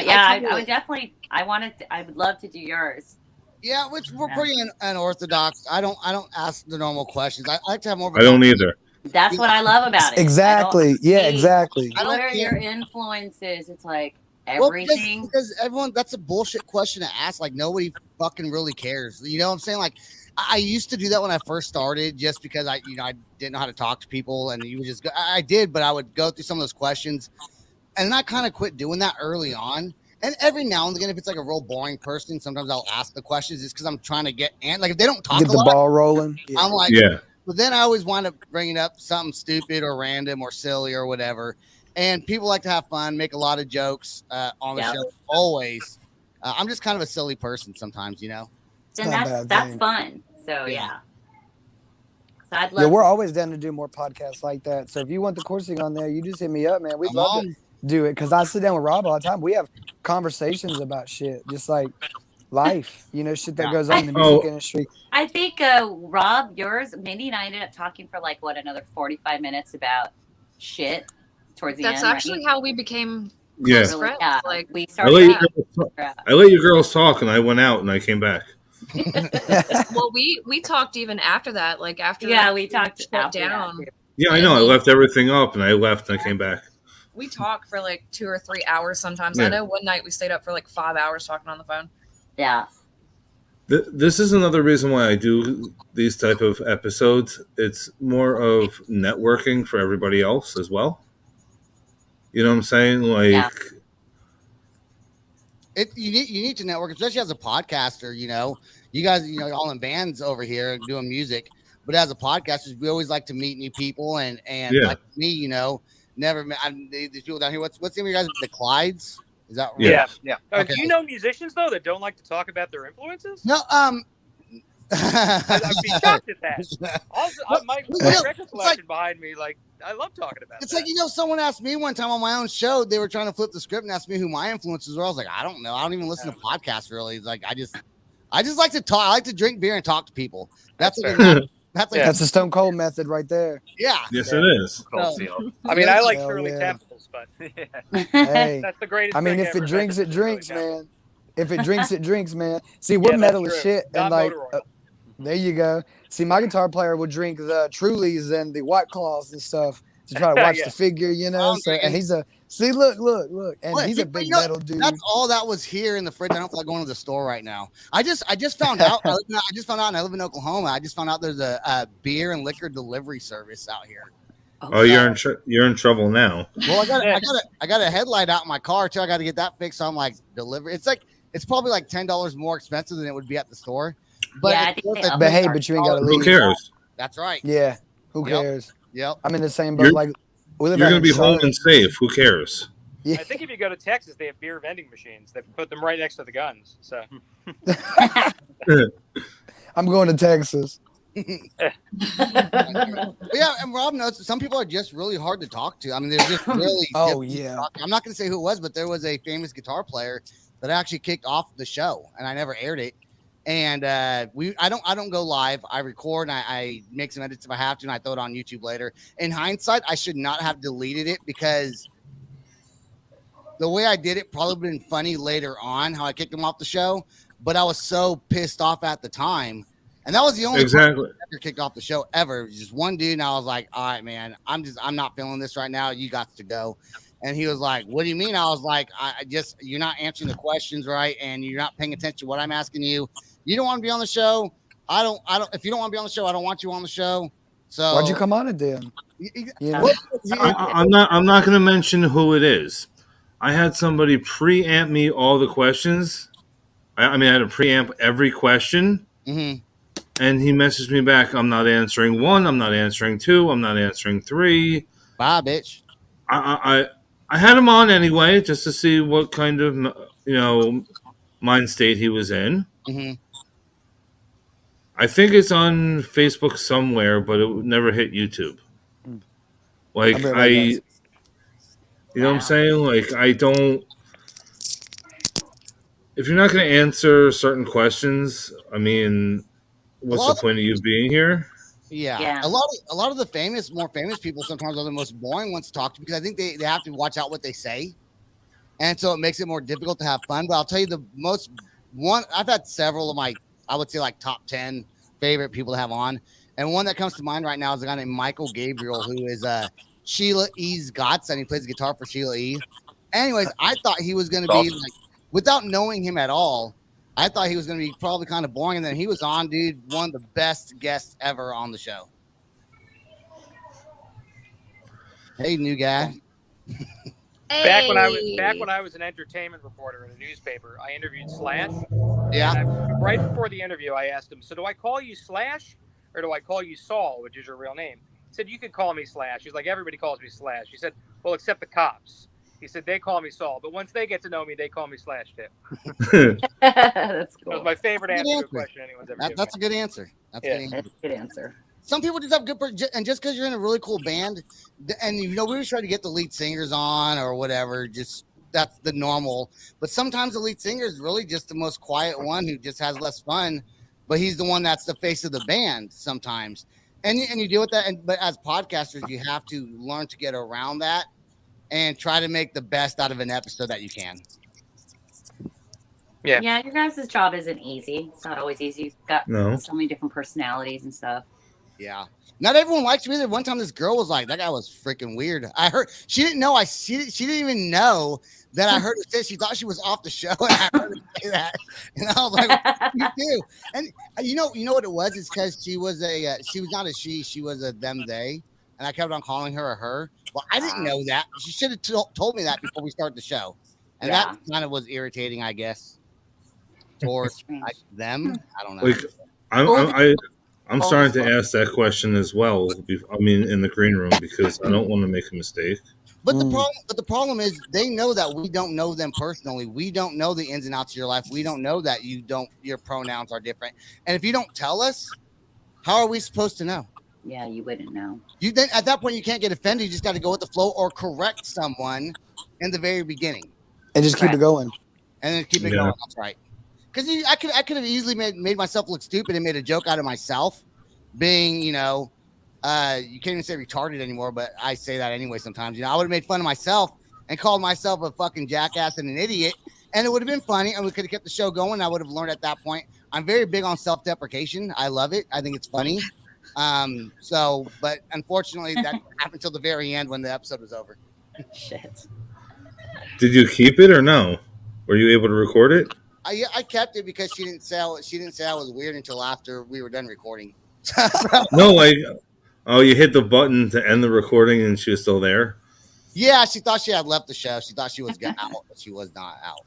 Speaker 5: yeah,
Speaker 7: totally-
Speaker 5: I would definitely. I would love to do yours.
Speaker 7: Yeah, which we're pretty unorthodox. I don't ask the normal questions. I like to have more. Of a
Speaker 2: I don't either.
Speaker 5: That's what I love about it.
Speaker 10: Exactly. Yeah, exactly.
Speaker 5: What are your influences? It's like
Speaker 7: Well,
Speaker 5: everything.
Speaker 7: because everyone, that's a bullshit question to ask. Like nobody fucking really cares. You know what I'm saying? Like I used to do that when I first started, just because I didn't know how to talk to people, and you would just go. I did, but I would go through some of those questions, and then I kind of quit doing that early on. And every now and again, if it's like a real boring person, sometimes I'll ask the questions just because I'm trying to get like if they don't talk
Speaker 10: Get
Speaker 7: a
Speaker 10: the
Speaker 7: lot,
Speaker 10: ball rolling. Yeah.
Speaker 7: I'm like,
Speaker 2: Yeah.
Speaker 7: But then I always wind up bringing up something stupid or random or silly or whatever. And people like to have fun, make a lot of jokes on the show. Always. I'm just kind of a silly person sometimes, you know.
Speaker 5: And
Speaker 10: not a
Speaker 5: that's
Speaker 10: bad thing.
Speaker 5: fun. So yeah. So I'd
Speaker 10: Yeah,
Speaker 5: love.
Speaker 10: we're always down to do more podcasts like that. So if you want the coursing on there, you just hit me up, man. We'd
Speaker 7: I'm
Speaker 10: love
Speaker 7: on.
Speaker 10: to do it because I sit down with Rob all the time. We have conversations about shit, just like life, you know, shit that goes on in the music industry.
Speaker 5: I think Rob, yours, Mindy and I ended up talking for like another 45 minutes about shit towards the
Speaker 18: That's
Speaker 5: end.
Speaker 18: actually how we became
Speaker 2: Yeah.
Speaker 18: close friends.
Speaker 5: Yeah,
Speaker 18: Like
Speaker 5: we
Speaker 2: I let,
Speaker 5: started.
Speaker 2: you girls talk, I let you girls talk, and I went out, and I came back.
Speaker 18: Well, we talked even after that, like after
Speaker 5: Yeah, we talked
Speaker 18: shut
Speaker 5: after that.
Speaker 18: down.
Speaker 2: Yeah, I know. I left everything up and I left and I came back.
Speaker 18: We talked for like 2 or 3 hours sometimes.
Speaker 2: Yeah.
Speaker 18: I know one night we stayed up for like 5 hours talking on the phone.
Speaker 5: Yeah.
Speaker 2: This is another reason why I do these type of episodes. It's more of networking for everybody else as well. You know what I'm saying? Like,
Speaker 5: Yeah.
Speaker 7: You need to network, especially as a podcaster. You know, you guys, all in bands over here doing music, but as a podcaster, we always like to meet new people. And
Speaker 2: Yeah.
Speaker 7: like me, never met these people down here. What's the name of you guys? The Clydes? Is that right?
Speaker 17: Yeah, yeah.
Speaker 7: Okay.
Speaker 17: Do you know musicians though that don't like to talk about their influences?
Speaker 7: No,
Speaker 17: I'd be shocked at that. Also, my record collection behind me, like I love talking about.
Speaker 7: It's
Speaker 17: that.
Speaker 7: like, someone asked me one time on my own show, they were trying to flip the script and asked me who my influences were. I was like, I don't know. I don't even listen to podcasts really. It's like, I just like to talk. I like to drink beer and talk to people. That's
Speaker 10: That's the Stone Cold method right there.
Speaker 7: Yeah.
Speaker 2: Yes, it is.
Speaker 17: I mean, I like
Speaker 10: Hell
Speaker 17: Shirley
Speaker 10: yeah.
Speaker 17: Temples, but
Speaker 10: Hey,
Speaker 17: that's the greatest.
Speaker 10: I mean,
Speaker 17: thing
Speaker 10: if
Speaker 17: ever.
Speaker 10: it drinks,
Speaker 17: That's
Speaker 10: it drinks,
Speaker 17: Shirley Temple.
Speaker 10: man. If it drinks, it drinks, man. See, we're
Speaker 17: Yeah, that's
Speaker 10: metal as
Speaker 17: true.
Speaker 10: shit,
Speaker 17: Not
Speaker 10: and like,
Speaker 17: motor oil.
Speaker 10: there you go. See, my guitar player will drink the Trulies and the White Claws and stuff to try to watch
Speaker 17: Yeah.
Speaker 10: the figure, So, and he's a look, and
Speaker 7: Look,
Speaker 10: he's a
Speaker 7: but
Speaker 10: big
Speaker 7: you know,
Speaker 10: metal dude.
Speaker 7: That's all that was here in the fridge. I don't feel like going to the store right now. I just found out. I just found out, and I live in Oklahoma. I just found out there's a beer and liquor delivery service out here.
Speaker 2: Oh, you're in trouble now.
Speaker 7: Well, I got a headlight out in my car too. I got to get that fixed. So I'm like, delivery. It's probably like $10 more expensive than it would be at the store. But
Speaker 5: Yeah, I
Speaker 7: it's
Speaker 5: think
Speaker 7: worth
Speaker 5: they
Speaker 7: it.
Speaker 5: up
Speaker 10: But hey, but you ain't gotta
Speaker 2: Who
Speaker 10: leave.
Speaker 2: cares?
Speaker 7: That's right.
Speaker 10: Yeah, who
Speaker 7: Yep.
Speaker 10: cares?
Speaker 7: Yep.
Speaker 10: I'm in the same boat.
Speaker 2: You're-
Speaker 10: Like, we live
Speaker 2: You're
Speaker 10: out
Speaker 2: gonna
Speaker 10: in
Speaker 2: be home
Speaker 10: Charlotte.
Speaker 2: and safe. Who cares?
Speaker 10: Yeah.
Speaker 17: I think if you go to Texas, they have beer vending machines. They put them right next to the guns. So
Speaker 10: I'm going to Texas.
Speaker 7: But yeah, and Rob knows some people are just really hard to talk to. I mean, they're just really.
Speaker 10: Oh,
Speaker 7: difficult to
Speaker 10: yeah.
Speaker 7: talk to. I'm not going to say who it was, but there was a famous guitar player that actually kicked off the show, and I never aired it. And I don't go live. I record and I make some edits if I have to, and I throw it on YouTube later. In hindsight, I should not have deleted it because the way I did it probably been funny later on how I kicked him off the show. But I was so pissed off at the time. And that was the only person
Speaker 2: Exactly.
Speaker 7: that ever kicked off the show ever. It was just one dude, and I was like, all right, man, I'm not feeling this right now. You got to go. And he was like, what do you mean? I was like, you're not answering the questions right, and you're not paying attention to what I'm asking you. You don't want to be on the show. I don't, if you don't want to be on the show, I don't want you on the show. So
Speaker 10: Why'd you come on it then? You know?
Speaker 2: I'm not going to mention who it is. I had somebody preamp me all the questions. I mean, I had to preamp every question.
Speaker 7: Mm-hmm.
Speaker 2: And he messaged me back, I'm not answering 1, I'm not answering 2, I'm not answering 3.
Speaker 7: Bye, bitch.
Speaker 2: I had him on anyway, just to see what kind of, mind state he was in.
Speaker 7: Mm-hmm.
Speaker 2: I think it's on Facebook somewhere, but it never hit YouTube. Like,
Speaker 10: I bet that
Speaker 2: you know what I'm saying? Like, I don't, if you're not going to answer certain questions, I mean, what's the point of you being here?
Speaker 7: Yeah. A lot of the more famous people sometimes are the most boring ones to talk to because I think they have to watch out what they say. And so it makes it more difficult to have fun. But I'll tell you I've had several of my, I would say like top 10 favorite people to have on. And one that comes to mind right now is a guy named Michael Gabriel, who is Sheila E's godson. He plays guitar for Sheila E. Anyways, I thought he was going to be like, without knowing him at all, I thought he was going to be probably kind of boring. And then he was on, dude, one of the best guests ever on the show. Hey, new guy.
Speaker 17: back when I was an entertainment reporter in a newspaper, I interviewed Slash.
Speaker 7: Yeah.
Speaker 17: Right before the interview, I asked him, so do I call you Slash or do I call you Saul, which is your real name? He said, you can call me Slash. He's like, everybody calls me Slash. He said, well, except the cops. He said, they call me Saul, but once they get to know me, they call me Slash too.
Speaker 5: That's cool.
Speaker 17: That was my favorite answer to a question anyone's ever given
Speaker 7: That's a
Speaker 17: me.
Speaker 7: good answer. That's a good answer.
Speaker 5: That's a good answer.
Speaker 7: Some people just have good, and just because you're in a really cool band, and we always try to get the lead singers on or whatever, just that's the normal. But sometimes the lead singer is really just the most quiet one who just has less fun, but he's the one that's the face of the band sometimes. And you deal with that. But as podcasters, you have to learn to get around that and try to make the best out of an episode that you can.
Speaker 17: Yeah.
Speaker 5: Yeah, your guys' job isn't easy. It's not always easy. You've got
Speaker 7: No.
Speaker 5: so many different personalities and stuff.
Speaker 7: Yeah. Not everyone likes me. One time this girl was like, that guy was freaking weird. I heard she didn't know she didn't even know that I heard her say she thought she was off the show and I heard her say that. And I was like, what do you do? And you know what it was? It's because she was not a she was a them they. And I kept on calling her a her. Well, I didn't know that. She should have told me that before we started the show. And that kind of was irritating, I guess. For like, them. I don't know.
Speaker 2: Like, I'm starting to ask that question as well. I mean, in the green room, because I don't want to make a mistake.
Speaker 7: But the problem is they know that we don't know them personally. We don't know the ins and outs of your life. We don't know that your pronouns are different. And if you don't tell us, how are we supposed to know?
Speaker 5: Yeah, you wouldn't know.
Speaker 7: You then at that point you can't get offended. You just got to go with the flow or correct someone in the very beginning.
Speaker 10: And just keep it going.
Speaker 7: And then keep it going. That's right. Because I could have easily made myself look stupid and made a joke out of myself, being you can't even say retarded anymore, but I say that anyway sometimes. I would have made fun of myself and called myself a fucking jackass and an idiot, and it would have been funny, and we could have kept the show going. I would have learned at that point. I'm very big on self-deprecation. I love it. I think it's funny. But unfortunately, that happened until the very end when the episode was over.
Speaker 5: Shit.
Speaker 2: Did you keep it or no? Were you able to record it?
Speaker 7: I kept it because she didn't say I was weird until after we were done recording.
Speaker 2: No, you hit the button to end the recording and she was still there?
Speaker 7: Yeah, she thought she had left the show. She thought she was out, but she was not out.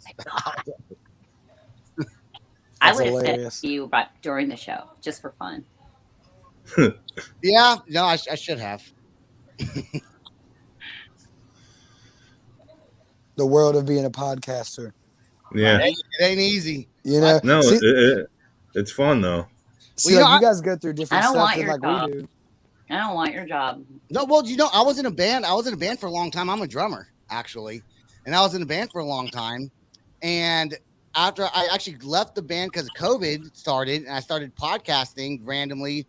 Speaker 5: I would have said to you about during the show, just for fun.
Speaker 7: Yeah, no, I should have.
Speaker 10: The world of being a podcaster.
Speaker 2: Yeah.
Speaker 7: It ain't easy.
Speaker 2: No, it's fun though.
Speaker 10: See, you guys go through different stuff than like
Speaker 5: job.
Speaker 10: we do.
Speaker 5: I don't want your job.
Speaker 7: No, well, I was in a band. I was in a band for a long time. I'm a drummer, actually. And I was in a band for a long time. And after I actually left the band because COVID started, and I started podcasting randomly.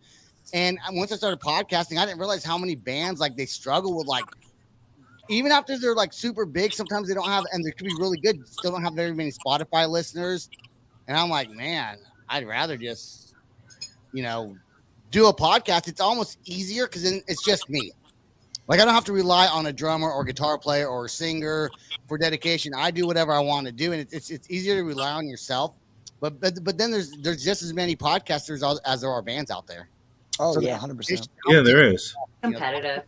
Speaker 7: And once I started podcasting, I didn't realize how many bands they struggle with even after they're super big, sometimes they don't have, and they could be really good, still don't have very many Spotify listeners. And I'm like, man, I'd rather just, do a podcast. It's almost easier because then it's just me. I don't have to rely on a drummer or guitar player or a singer for dedication. I do whatever I want to do, and it's easier to rely on yourself. But then there's just as many podcasters as there are bands out there.
Speaker 10: Oh, yeah, 100%.
Speaker 2: Yeah, there is.
Speaker 5: Competitive.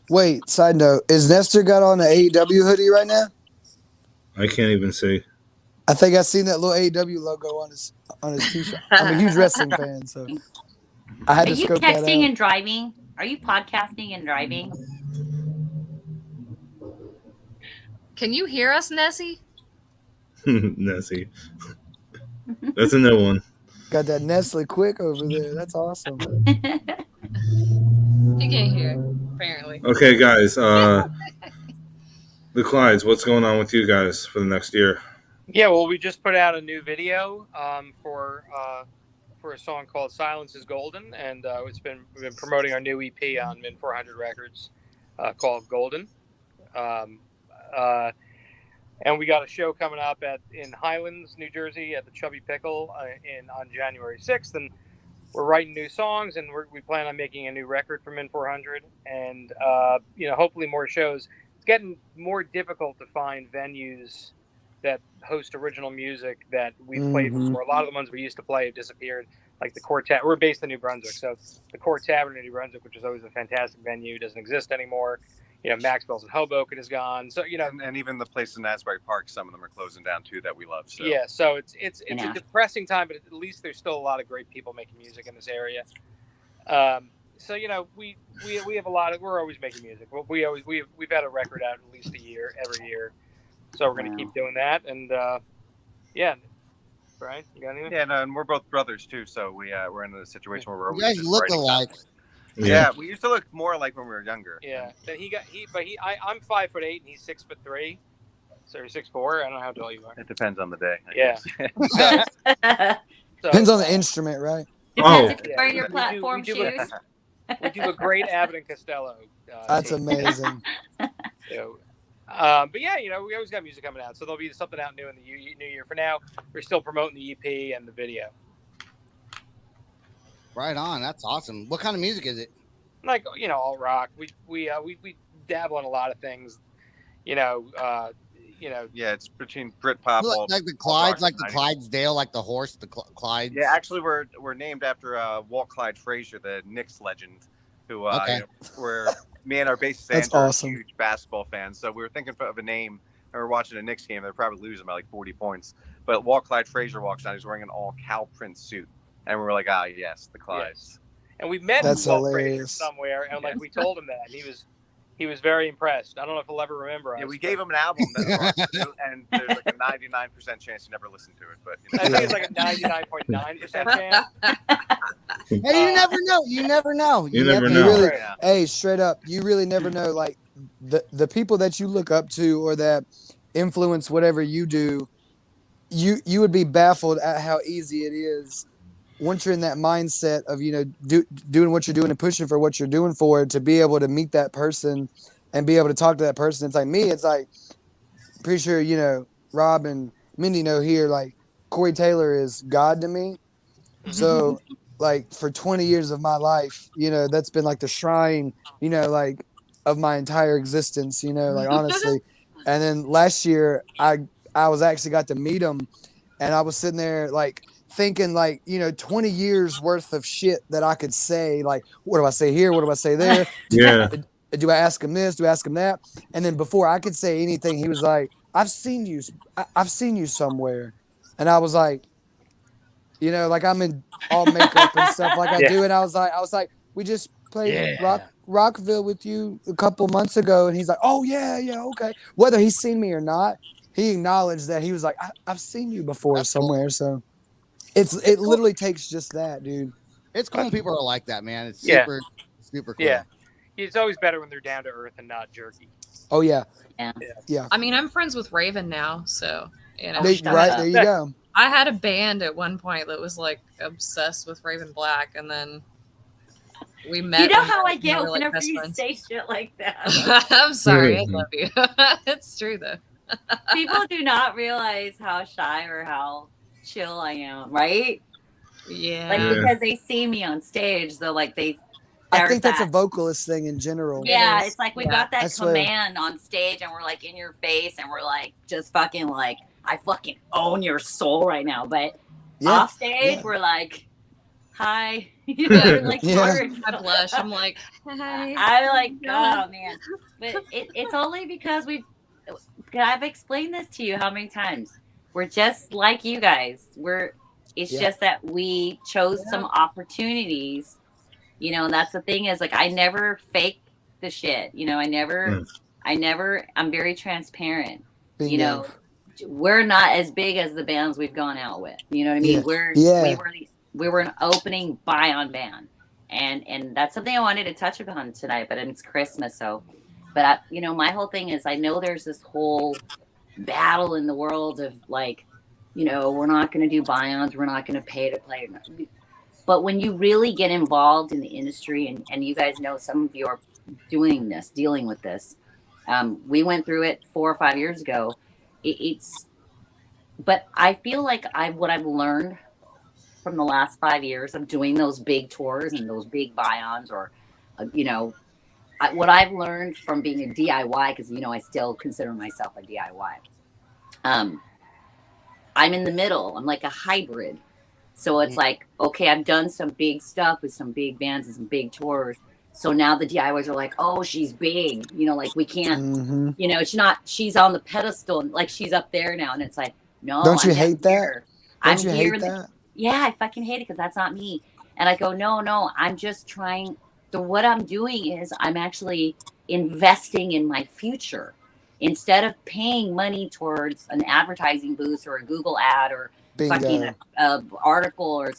Speaker 10: Wait, side note, is Nestor got on the AEW hoodie right now?
Speaker 2: I can't even see.
Speaker 10: I think I seen that little AEW logo on his t-shirt. I'm a huge wrestling fan, so I had to scope that out.
Speaker 5: Are you texting and driving? Are you podcasting and driving?
Speaker 18: Can you hear us, Nessie?
Speaker 2: Nessie. That's a new one.
Speaker 10: Got that Nestle quick over there. That's awesome.
Speaker 18: You can't hear, apparently.
Speaker 2: Okay, guys. The Clydes, what's going on with you guys for the next year?
Speaker 17: Yeah, well, we just put out a new video for a song called "Silence Is Golden," and we've been promoting our new EP on Min 400 Records called "Golden." And we got a show coming up in Highlands, New Jersey, at the Chubby Pickle on January 6th, and we're writing new songs, and we plan on making a new record for Min 400, and hopefully more shows. It's getting more difficult to find venues that host original music that we've played before. A lot of the ones we used to play have disappeared, like the Core Tavern. We're based in New Brunswick, so the Core Tavern in New Brunswick, which is always a fantastic venue, doesn't exist anymore. Maxwell's in Hoboken is gone. So
Speaker 19: and even the places in Asbury Park, some of them are closing down too that we love. So.
Speaker 17: Yeah, so it's a depressing time, but at least there's still a lot of great people making music in this area. So we have a lot of. We're always making music. We've had a record out at least every year. So we're going to keep doing that, and Brian, you got anything?
Speaker 19: Yeah, no, and we're both brothers too, so we're in a situation where we're always
Speaker 7: You guys
Speaker 19: just
Speaker 7: look
Speaker 19: writing
Speaker 7: alike.
Speaker 19: songs. Yeah, we used to look more like when we were younger.
Speaker 17: Yeah, then I'm 5'8" and he's 6'3", so you're 6'4". I don't know how tall you are.
Speaker 19: It depends on the day. I
Speaker 17: Yeah.
Speaker 19: guess.
Speaker 10: Depends on the instrument, right?
Speaker 5: Depends if you wear your platform shoes.
Speaker 17: We do a great Abbott and Costello.
Speaker 10: That's amazing.
Speaker 17: But yeah, we always got music coming out, so there'll be something out new in the new year. For now, we're still promoting the EP and the video.
Speaker 7: Right on. That's awesome. What kind of music is it?
Speaker 17: Like all rock. We dabble in a lot of things. Yeah,
Speaker 19: it's between Britpop,
Speaker 7: like the Clydes, like the Clydesdale, like the horse, the Clydes.
Speaker 19: Yeah, actually, we're named after Walt Clyde Frazier, the Knicks legend, who where me and our bassist Andrew are huge basketball fans. So we were thinking of a name, and we're watching a Knicks game. They're probably losing by like 40 points. But Walt Clyde Frazier walks down. He's wearing an all cow print suit, and we were like, yes, the Clydes.
Speaker 17: Yes. And we met Walt Frazier somewhere, and like we told him that, and he was very impressed. I don't know if he'll ever remember us.
Speaker 19: Yeah, we gave him an album, and there's like a 99% chance you never listen to it. But
Speaker 17: I think it's like a 99.9% chance.
Speaker 7: Hey, you never know. You never know.
Speaker 2: You never know.
Speaker 10: Really, hey, straight up, you really never know. Like the people that you look up to or that influence whatever you do, you would be baffled at how easy it is once you're in that mindset of doing what you're doing and pushing for what you're doing for, to be able to meet that person and be able to talk to that person. It's like me. It's like pretty sure Rob and Mindy know here. Like Corey Taylor is God to me. So like for 20 years of my life, that's been like the shrine, like of my entire existence. Like honestly. And then last year I was actually got to meet him, and I was sitting there like thinking like 20 years worth of shit that I could say, like what do I say here, what do I say there, do I ask him this, do I ask him that? And then before I could say anything, he was like, I've seen you somewhere. And I was like, like I'm in all makeup and stuff like I do, and I was like we just played Rockville with you a couple months ago. And he's like, oh yeah, okay, whether he's seen me or not, he acknowledged that. He was like, I've seen you before somewhere. So it literally takes just that, dude.
Speaker 7: It's cool when people are like that, man. It's super cool.
Speaker 17: Yeah, it's always better when they're down to earth and not jerky.
Speaker 10: Oh yeah.
Speaker 18: I mean, I'm friends with Raven now, so
Speaker 10: there you go.
Speaker 18: I had a band at one point that was like obsessed with Raven Black, and then we met.
Speaker 5: You know how I get whenever you say shit like that.
Speaker 18: I'm sorry, I love you. It's true though.
Speaker 5: People do not realize how shy or how chill I am, right?
Speaker 18: Yeah.
Speaker 5: Like because they see me on stage, though, like
Speaker 10: I think that's a vocalist thing in general.
Speaker 5: Yeah, it's like we got that command on stage, and we're like in your face, and we're like just fucking like I fucking own your soul right now. But off stage, we're like, hi, like
Speaker 18: I blush. I'm like, hi.
Speaker 5: I'm like, oh man, but it's only because I've explained this to you how many times. We're just like you guys. It's just that we chose some opportunities, and that's the thing is like, I never fake the shit. I'm very transparent.
Speaker 10: Bingo.
Speaker 5: We're not as big as the bands we've gone out with. You know what I mean? We were an opening buy-on band. And that's something I wanted to touch upon tonight, but it's Christmas. So, but my whole thing is, I know there's this whole battle in the world of like, we're not going to do buy-ons, we're not going to pay to play. But when you really get involved in the industry, and you guys know some of you are dealing with this, we went through it 4 or 5 years ago. But I feel like what I've learned from the last 5 years of doing those big tours and those big buy-ons, or what I've learned from being a DIY, because I still consider myself a DIY. I'm in the middle. I'm like a hybrid. So it's like, okay, I've done some big stuff with some big bands and some big tours. So now the DIYs are like, oh, she's big. Like we can't, she's on the pedestal, like she's up there now. And it's like, no.
Speaker 10: Don't you hate that? Don't you hate that?
Speaker 5: Yeah, I fucking hate it because that's not me. And I go, no, I'm just trying. So what I'm doing is I'm actually investing in my future. Instead of paying money towards an advertising booth or a Google ad or fucking article or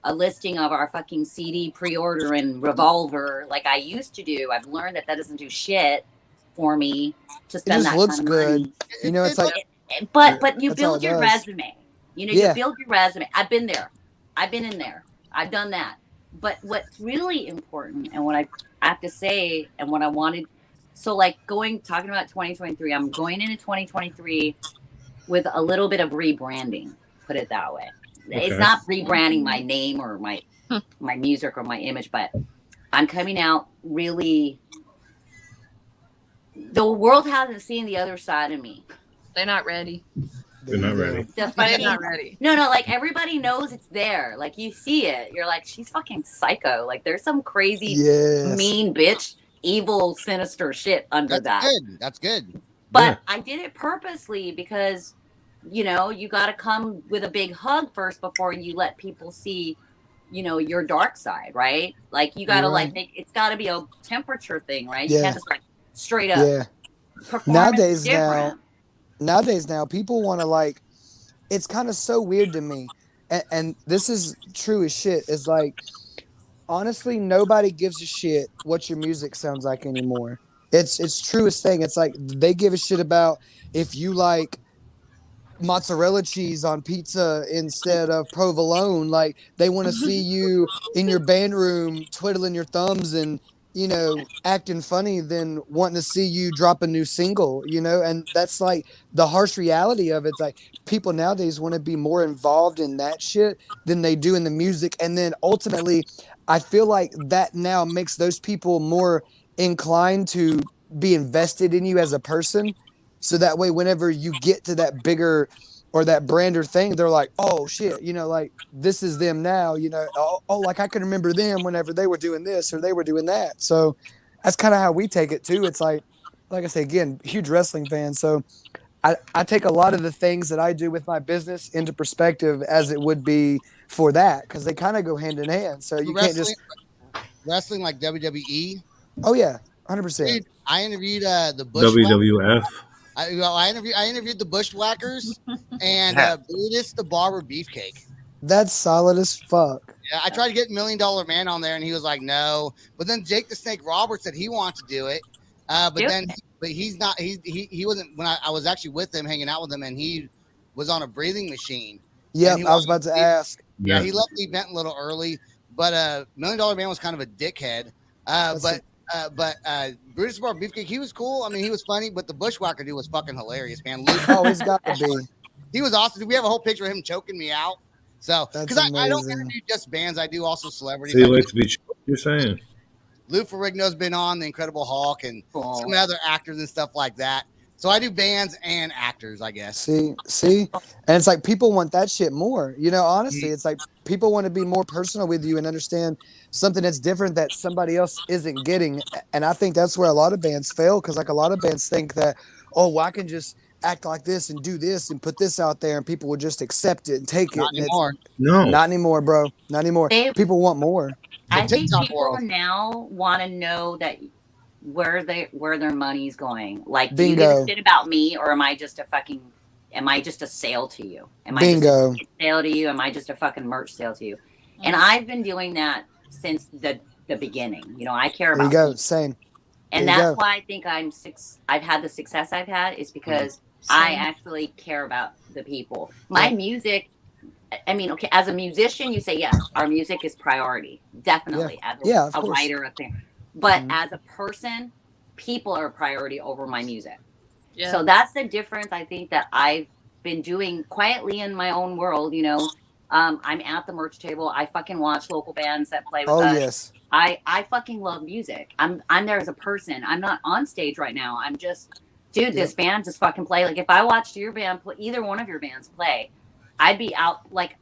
Speaker 5: a listing of our fucking CD pre-order and Revolver like I used to do, I've learned that doesn't do shit for me to spend that
Speaker 10: looks
Speaker 5: kind of
Speaker 10: good.
Speaker 5: money.
Speaker 10: It's like,
Speaker 5: but you build your resume. You build your resume. I've been there. I've been in there. I've done that. But what's really important, and what I have to say, and what I wanted So like talking about 2023, I'm going into 2023 with a little bit of rebranding, put it that way.
Speaker 2: Okay.
Speaker 5: It's not rebranding my name or my music or my image, but I'm coming out really. The world hasn't seen the other side of me.
Speaker 18: They're not ready.
Speaker 2: They're not ready.
Speaker 5: The
Speaker 18: They're not ready.
Speaker 5: No, like everybody knows it's there. Like you see it. You're like, she's fucking psycho. Like there's some crazy, mean bitch, evil, sinister shit under that.
Speaker 7: Good. That's good.
Speaker 5: But I did it purposely because, you know, you got to come with a big hug first before you let people see, you know, your dark side, right? Like you got to it's got to be a temperature thing, right? You can't just like straight up.
Speaker 10: Yeah.
Speaker 5: Performance different.
Speaker 10: Nowadays now people want to like, it's kind of so weird to me. And this is true as shit. Is like, honestly, nobody gives a shit what your music sounds like anymore. It's truest thing. It's like they give a shit about if you like mozzarella cheese on pizza instead of provolone. Like they want to see you in your band room twiddling your thumbs and, you know, acting funny than wanting to see you drop a new single, you know. And that's like the harsh reality of it. It's like people nowadays want to be more involved in that shit than they do in the music. And then ultimately I feel like that now makes those people more inclined to be invested in you as a person. So that way, whenever you get to that bigger or that brander thing, they're like, oh shit, you know, like this is them now, you know, oh, like I can remember them whenever they were doing this or they were doing that. So that's kind of how we take it too. It's like I say, again, huge wrestling fan. So I take a lot of the things that I do with my business into perspective as it would be for that. Cause they kind of go hand in hand. So you can't just
Speaker 7: wrestling like WWE.
Speaker 10: Oh yeah. 100%.
Speaker 7: Dude, I interviewed the Bush
Speaker 2: WWF.
Speaker 7: I interviewed the Bushwhackers and Brutus the Barber Beefcake.
Speaker 10: That's solid as fuck.
Speaker 7: Yeah, I tried to get $1 Million Man on there, and he was like, "No." But then Jake the Snake Roberts said he wants to do it. But he's not. He wasn't when I was actually with him, hanging out with him, and he was on a breathing machine.
Speaker 10: Yeah, I was about to ask.
Speaker 7: Yeah, he left the event a little early, but $1 Million Man was kind of a dickhead. But Brutus Barber Beefcake, he was cool. I mean, he was funny, but the Bushwhacker dude was fucking hilarious, man. Luke,
Speaker 10: always got to be.
Speaker 7: He was awesome. We have a whole picture of him choking me out. So, because I don't interview just bands, I do also celebrities.
Speaker 2: So you like to be choked, you're saying?
Speaker 7: Lou Ferrigno's been on The Incredible Hulk and some other actors and stuff like that. So I do bands and actors, I guess.
Speaker 10: See, and it's like people want that shit more. You know, honestly, it's like people want to be more personal with you and understand something that's different that somebody else isn't getting. And I think that's where a lot of bands fail, because like a lot of bands think that, oh, well, I can just act like this and do this and put this out there and people will just accept it and take it.
Speaker 7: Not anymore.
Speaker 2: No,
Speaker 10: not anymore, bro. Not anymore. People want more.
Speaker 5: I think people now want to know that where their money's going. Like, do you give a shit about me, or am I just a sale to you? Am I just a sale to you? Am I just a fucking merch sale to you? And I've been doing that since the beginning. You know, I care about
Speaker 10: people. Same.
Speaker 5: And that's why I think I've had the success I've had, is because I actually care about the people. My music, I mean, okay, as a musician, you say, yes, our music is priority. Definitely. As a writer, a thing. But as a person, people are a priority over my music. Yeah. So that's the difference, I think, that I've been doing quietly in my own world. You know, I'm at the merch table. I fucking watch local bands that play with us.
Speaker 10: Yes.
Speaker 5: I fucking love music. I'm there as a person. I'm not on stage right now. I'm just, dude, this band just fucking play. Like, if I watched your band play, either one of your bands play, I'd be out, like,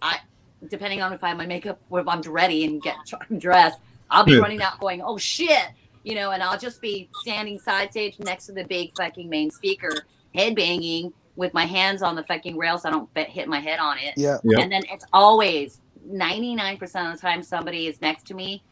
Speaker 5: depending on if I have my makeup, or if I'm ready and get dressed, I'll be running out going, oh shit, you know, and I'll just be standing side stage next to the big fucking main speaker, headbanging with my hands on the fucking rail so I don't hit my head on it.
Speaker 10: Yeah.
Speaker 5: And then it's always 99% of the time somebody is next to me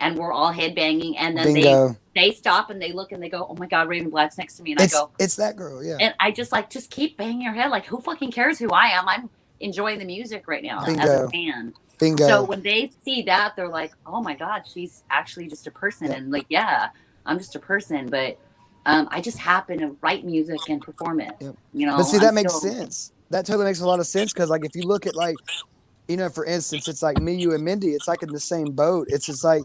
Speaker 5: and we're all headbanging, and then they stop and they look and they go, oh my God, Raven Black's next to me. And I go,
Speaker 10: it's that girl, yeah.
Speaker 5: And I just keep banging your head. Like, who fucking cares who I am? I'm enjoying the music right now as a fan.
Speaker 10: Bingo.
Speaker 5: So when they see that, they're like, oh my God, she's actually just a person. Yeah. And like, yeah, I'm just a person, but I just happen to write music and perform it. Yep. You know,
Speaker 10: but see, that makes sense. That totally makes a lot of sense, because like if you look at, like, you know, for instance, it's like me, you, and Mindy. It's like in the same boat. It's just like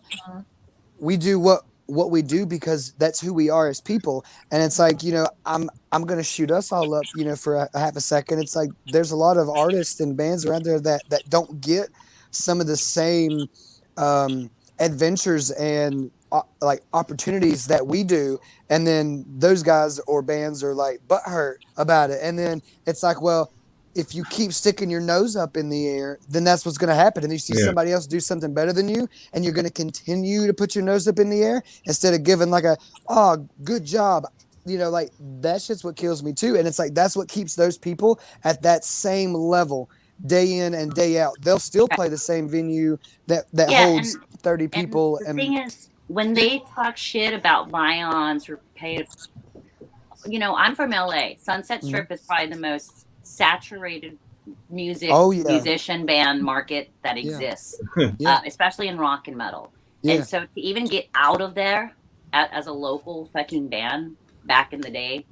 Speaker 10: we do what what we do because that's who we are as people. And it's like, you know, I'm gonna shoot us all up, you know, for a half a second. It's like there's a lot of artists and bands around there that don't get some of the same adventures and like opportunities that we do, and then those guys or bands are like butthurt about it. And then it's like, well, if you keep sticking your nose up in the air, then that's what's going to happen. And you see somebody else do something better than you, and you're going to continue to put your nose up in the air instead of giving like a, oh, good job. You know, like that's just what kills me too. And it's like, that's what keeps those people at that same level day in and day out. They'll still play the same venue that holds 30 people.
Speaker 5: And the thing is, when they talk shit about Vions or pay, you know, I'm from LA. Sunset Strip is probably the most saturated musician band market that exists, especially in rock and metal. And so to even get out of there as a local fucking band back in the day,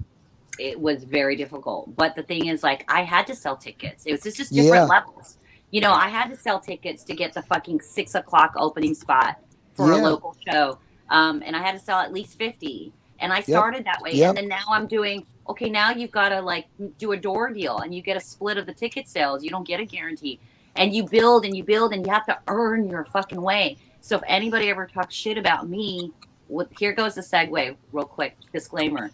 Speaker 5: it was very difficult. But the thing is, like, I had to sell tickets. It was just different levels. You know, I had to sell tickets to get the fucking 6 o'clock opening spot for a local show. And I had to sell at least 50. And I started that way. And then now I'm doing, okay, now you've got to like do a door deal and you get a split of the ticket sales. You don't get a guarantee. And you build and you build and you have to earn your fucking way. So if anybody ever talks shit about me, here goes the segue real quick. Disclaimer.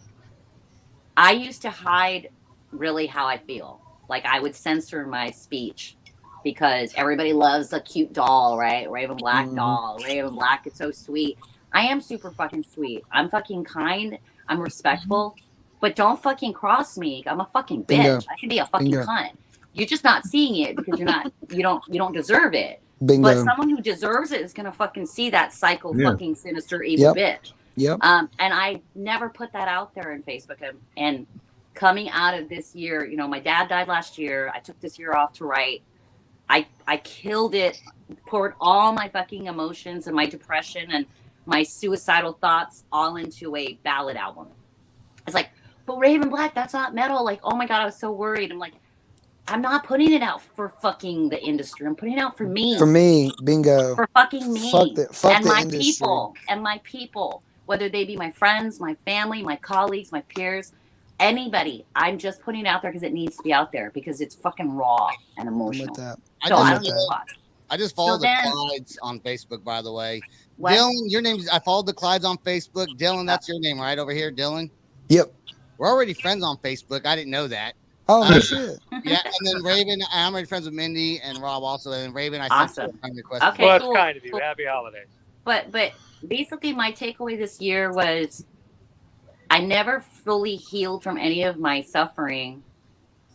Speaker 5: I used to hide really how I feel. Like I would censor my speech because everybody loves a cute doll, right? Raven Black doll. Raven Black is so sweet. I am super fucking sweet. I'm fucking kind. I'm respectful. But don't fucking cross me. I'm a fucking bitch. Bingo. I can be a fucking cunt. You're just not seeing it because you don't deserve it.
Speaker 10: Bingo.
Speaker 5: But someone who deserves it is gonna fucking see that psycho fucking sinister evil bitch.
Speaker 10: Yep.
Speaker 5: And I never put that out there in Facebook. And coming out of this year, you know, my dad died last year. I took this year off to write. I killed it, poured all my fucking emotions and my depression and my suicidal thoughts all into a ballad album. It's like, but Raven Black, that's not metal. Like, oh my God, I was so worried. I'm like, I'm not putting it out for fucking the industry. I'm putting it out for me.
Speaker 10: For me, bingo.
Speaker 5: For fucking me.
Speaker 10: Fuck
Speaker 5: and
Speaker 10: the
Speaker 5: my
Speaker 10: industry.
Speaker 5: people. And my people. Whether they be my friends, my family, my colleagues, my peers, anybody. I'm just putting it out there because it needs to be out there because it's fucking raw and emotional.
Speaker 7: I just followed the Clydes on Facebook, by the way. What? Dylan, your name is, I followed the Clydes on Facebook. Dylan, that's your name, right? Over here, Dylan?
Speaker 10: Yep.
Speaker 7: We're already friends on Facebook. I didn't know that.
Speaker 10: Oh, no shit.
Speaker 7: Yeah, and then Raven, I'm already friends with Mindy and Rob also. And Raven, I sent you a friend request.
Speaker 5: Okay,
Speaker 17: well,
Speaker 5: cool.
Speaker 17: that's kind of you. Happy holidays.
Speaker 5: But basically my takeaway this year was I never fully healed from any of my suffering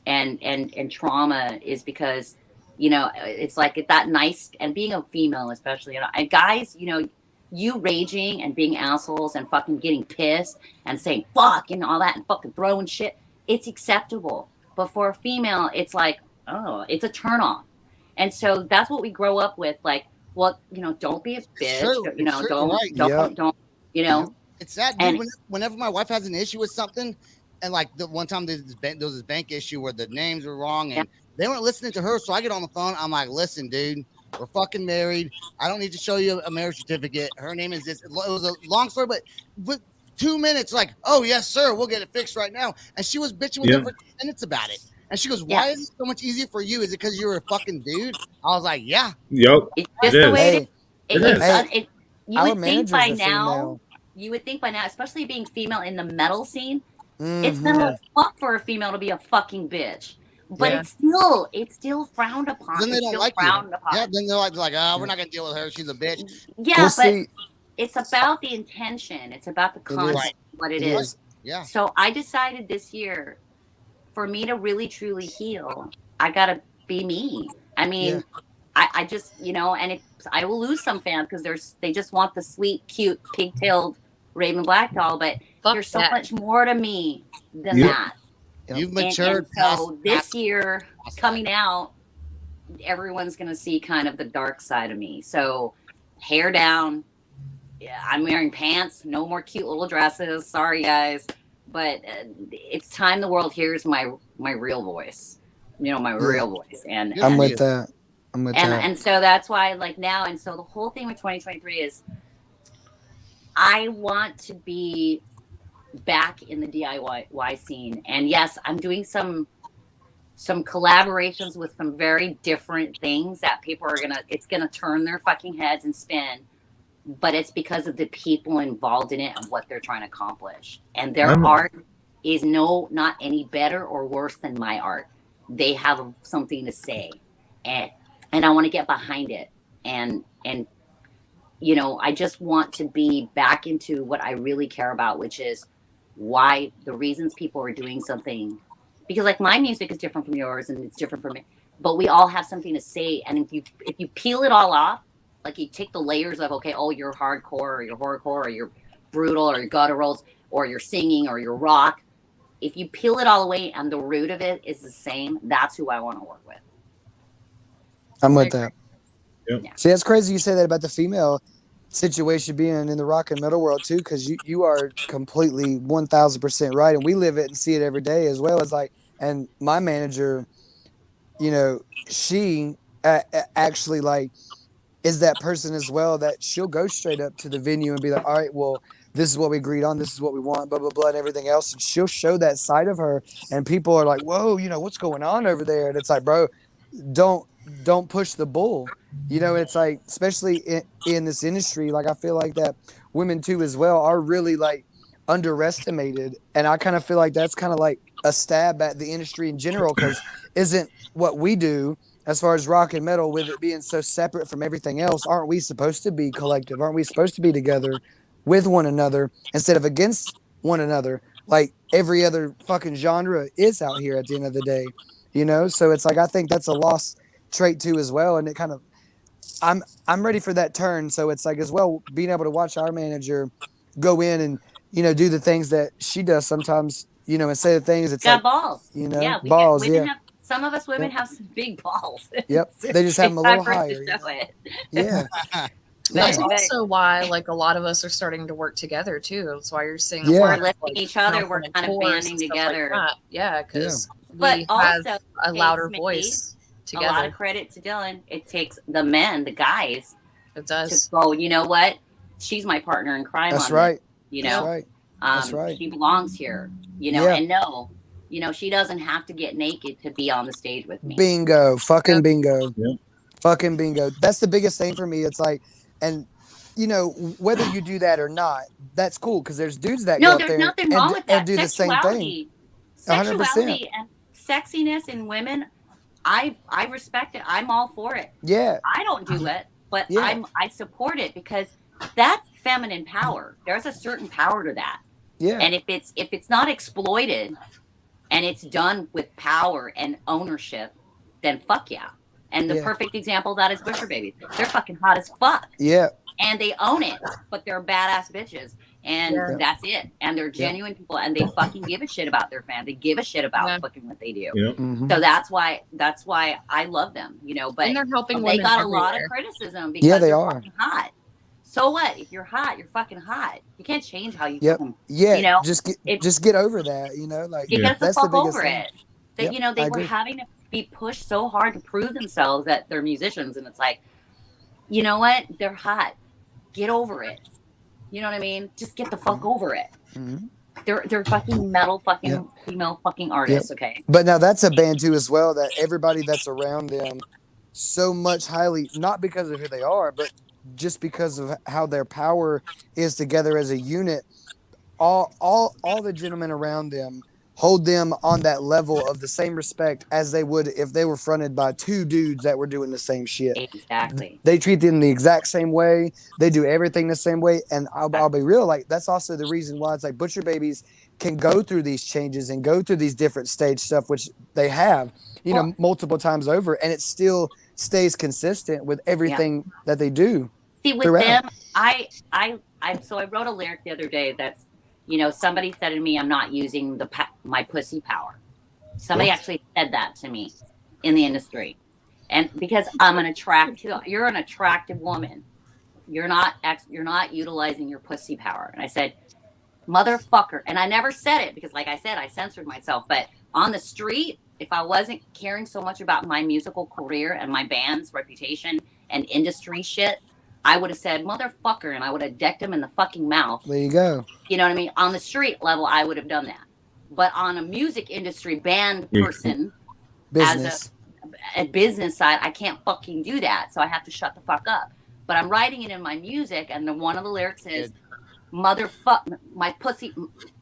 Speaker 5: and trauma is because, you know, it's like that nice, and being a female especially, you know, and guys, you know, you raging and being assholes and fucking getting pissed and saying fuck and all that and fucking throwing shit, it's acceptable. But for a female, it's like, oh, it's a turn off. And so that's what we grow up with. Like, well, you know, don't be a bitch.
Speaker 7: True,
Speaker 5: you know,
Speaker 7: true,
Speaker 5: don't,
Speaker 7: right.
Speaker 5: don't, you know.
Speaker 7: It's that, dude, whenever my wife has an issue with something, and like the one time there was this bank issue where the names were wrong and they weren't listening to her. So I get on the phone. I'm like, listen, dude, we're fucking married. I don't need to show you a marriage certificate. Her name is this. It was a long story, but with 2 minutes, like, oh, yes, sir, we'll get it fixed right now. And she was bitching with her for 10 minutes about it. And she goes, why is it so much easier for you? Is it because you're a fucking dude? I was like, yeah.
Speaker 2: Yep.
Speaker 5: It's just the way you
Speaker 10: Our
Speaker 5: would think
Speaker 10: manager's
Speaker 5: by
Speaker 10: a
Speaker 5: now,
Speaker 10: female.
Speaker 5: you would think by now, especially being female in the metal scene,
Speaker 10: Mm-hmm.
Speaker 5: it's not fuck for a female to be a fucking bitch. But it's still frowned upon.
Speaker 7: Then they
Speaker 5: It's
Speaker 7: don't
Speaker 5: still
Speaker 7: like
Speaker 5: frowned
Speaker 7: you.
Speaker 5: upon.
Speaker 7: Yeah, then they're like, oh, we're not going to deal with her. She's a bitch.
Speaker 5: Yeah, but it's about the intention. It's about the concept,
Speaker 7: Right.
Speaker 5: what it
Speaker 7: It
Speaker 5: is.
Speaker 7: is. Yeah.
Speaker 5: So I decided this year, for me to really truly heal, I gotta be me. I mean, I just, you know, and I will lose some fans because they just want the sweet, cute, pigtailed Raven Black doll, but there's so much more to me than that.
Speaker 7: You've matured.
Speaker 5: And so this year, coming out, everyone's gonna see kind of the dark side of me. So hair down. Yeah, I'm wearing pants. No more cute little dresses. Sorry, guys, but it's time the world hears my real voice. You know, my real voice. And
Speaker 10: I'm with that.
Speaker 5: And so that's why, like now, and so the whole thing with 2023 is I want to be back in the DIY scene. And yes, I'm doing some collaborations with some very different things that people are it's gonna turn their fucking heads and spin. But it's because of the people involved in it and what they're trying to accomplish. And their art is not any better or worse than my art. They have something to say, and I want to get behind it. And I just want to be back into what I really care about, which is why the reasons people are doing something. Because like my music is different from yours, and it's different from me, but we all have something to say. And if you peel it all off, like you take the layers of, okay, oh, you're hardcore or you're horrorcore or you're brutal or you're gutturals or you're singing or you're rock. If you peel it all away and the root of it is the same, that's who I want to work with.
Speaker 10: I'm with that.
Speaker 2: Yep.
Speaker 10: Yeah. See, that's crazy you say that about the female situation being in the rock and metal world too, because you are completely 1000% right, and we live it and see it every day as well. As like, and my manager, she actually like is that person as well that she'll go straight up to the venue and be like, all right, well, this is what we agreed on, this is what we want, blah blah blah, and everything else, and she'll show that side of her, and people are like, whoa, what's going on over there? And it's like, bro, don't push the bull. It's like, especially in this industry, like I feel like that women too as well are really like underestimated, and I kind of feel like that's kind of like a stab at the industry in general, because isn't what we do as far as rock and metal, with it being so separate from everything else, aren't we supposed to be collective? Aren't we supposed to be together with one another instead of against one another, like every other fucking genre is out here at the end of the day? So it's like, I think that's a lost trait too as well, and it kind of, I'm ready for that turn. So it's like as well, being able to watch our manager go in and do the things that she does sometimes, and say the things. It's
Speaker 5: got
Speaker 10: like,
Speaker 5: balls.
Speaker 10: Balls.
Speaker 5: Women some of us women have some big balls.
Speaker 10: Yep, they just have them a little higher. Yeah.
Speaker 18: That's also why, like, a lot of us are starting to work together too. That's why you're seeing
Speaker 5: we're lifting each other. We're kind of banding together.
Speaker 18: Because
Speaker 5: but
Speaker 18: we
Speaker 5: also
Speaker 18: have a louder voice together.
Speaker 5: A lot of credit to Dylan. It takes the men, the guys.
Speaker 18: It does.
Speaker 5: To go, you know what? She's my partner in crime.
Speaker 10: That's
Speaker 5: on
Speaker 10: right.
Speaker 5: This,
Speaker 10: That's right. That's right.
Speaker 5: She belongs here. And no. She doesn't have to get naked to be on the stage with me.
Speaker 10: Bingo. Fucking bingo. Yep. Fucking bingo. That's the biggest thing for me. It's like, and whether you do that or not, that's cool, because there's dudes that go out there and do the same thing. 100%.
Speaker 5: Sexuality and sexiness in women, I respect it. I'm all for it.
Speaker 10: Yeah.
Speaker 5: I don't do it, but I support it, because that's feminine power. There's a certain power to that.
Speaker 10: Yeah.
Speaker 5: And if it's not exploited and it's done with power and ownership, then fuck yeah. And the perfect example of that is Butcher Babies. They're fucking hot as fuck.
Speaker 10: Yeah.
Speaker 5: And they own it, but they're badass bitches. And that's it. And they're genuine people, and they fucking give a shit about their fan. They give a shit about fucking what they do.
Speaker 2: Yep.
Speaker 10: Mm-hmm.
Speaker 5: So that's why I love them, But
Speaker 18: and they're helping
Speaker 5: they
Speaker 18: women
Speaker 5: got a lot of
Speaker 18: everywhere.
Speaker 5: criticism because
Speaker 10: they
Speaker 5: they're
Speaker 10: are
Speaker 5: fucking hot. So what? If you're hot, you're fucking hot. You can't change how you
Speaker 10: Yep.
Speaker 5: fucking,
Speaker 10: Yeah. Just get over that. Like
Speaker 5: you get the
Speaker 10: that's
Speaker 5: fuck
Speaker 10: the biggest
Speaker 5: over
Speaker 10: thing.
Speaker 5: it. That
Speaker 10: Yep,
Speaker 5: they
Speaker 10: I
Speaker 5: were
Speaker 10: agree.
Speaker 5: having to be pushed so hard to prove themselves that they're musicians, and it's like, you know what? They're hot. Get over it. You know what I mean? Just get the fuck over it.
Speaker 10: Mm-hmm.
Speaker 5: They're fucking metal fucking female fucking artists, okay?
Speaker 10: But now that's a band too as well, that everybody that's around them so much highly, not because of who they are, but just because of how their power is together as a unit. All the gentlemen around them hold them on that level of the same respect as they would if they were fronted by two dudes that were doing the same shit.
Speaker 5: Exactly.
Speaker 10: They treat them the exact same way. They do everything the same way. And I'll be real, like that's also the reason why it's like Butcher Babies can go through these changes and go through these different stage stuff, which they have, multiple times over, and it still stays consistent with everything that they do.
Speaker 5: See, with
Speaker 10: throughout.
Speaker 5: them, so I wrote a lyric the other day that's, somebody said to me, I'm not using my pussy power. Somebody actually said that to me in the industry. And because you're an attractive woman. You're not utilizing your pussy power. And I said, motherfucker. And I never said it because, like I said, I censored myself. But on the street, if I wasn't caring so much about my musical career and my band's reputation and industry shit, I would have said motherfucker, and I would have decked him in the fucking mouth.
Speaker 10: There you go.
Speaker 5: You know what I mean? On the street level, I would have done that. But on a music industry band person,
Speaker 10: Business.
Speaker 5: as a business side, I can't fucking do that. So I have to shut the fuck up. But I'm writing it in my music, and then one of the lyrics is, motherfucker, my pussy,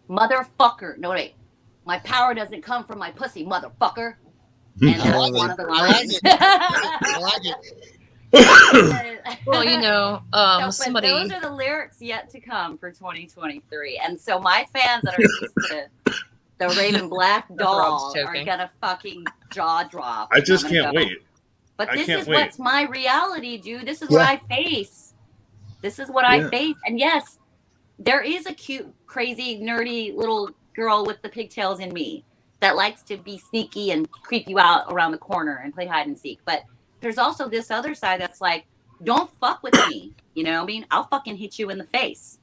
Speaker 5: motherfucker. No, wait. My power doesn't come from my pussy, motherfucker. And that's one of the lines.
Speaker 7: I like it.
Speaker 18: Well, you know,
Speaker 5: But
Speaker 18: somebody.
Speaker 5: those are the lyrics yet to come for 2023. And so my fans that are used to the Raven Black doll
Speaker 18: Rob's
Speaker 5: are
Speaker 18: joking.
Speaker 5: gonna fucking jaw drop.
Speaker 2: I just
Speaker 5: I'm gonna
Speaker 2: can't
Speaker 5: go,
Speaker 2: wait.
Speaker 5: But
Speaker 2: I
Speaker 5: this
Speaker 2: can't
Speaker 5: is
Speaker 2: wait.
Speaker 5: what's my reality, dude. This is what
Speaker 10: Yeah.
Speaker 5: I face. This is what I
Speaker 2: Yeah.
Speaker 5: face. And yes, there is a cute, crazy, nerdy little girl with the pigtails in me that likes to be sneaky and creep you out around the corner and play hide and seek. But there's also this other side that's like, don't fuck with me. You know what I mean? I'll fucking hit you in the face.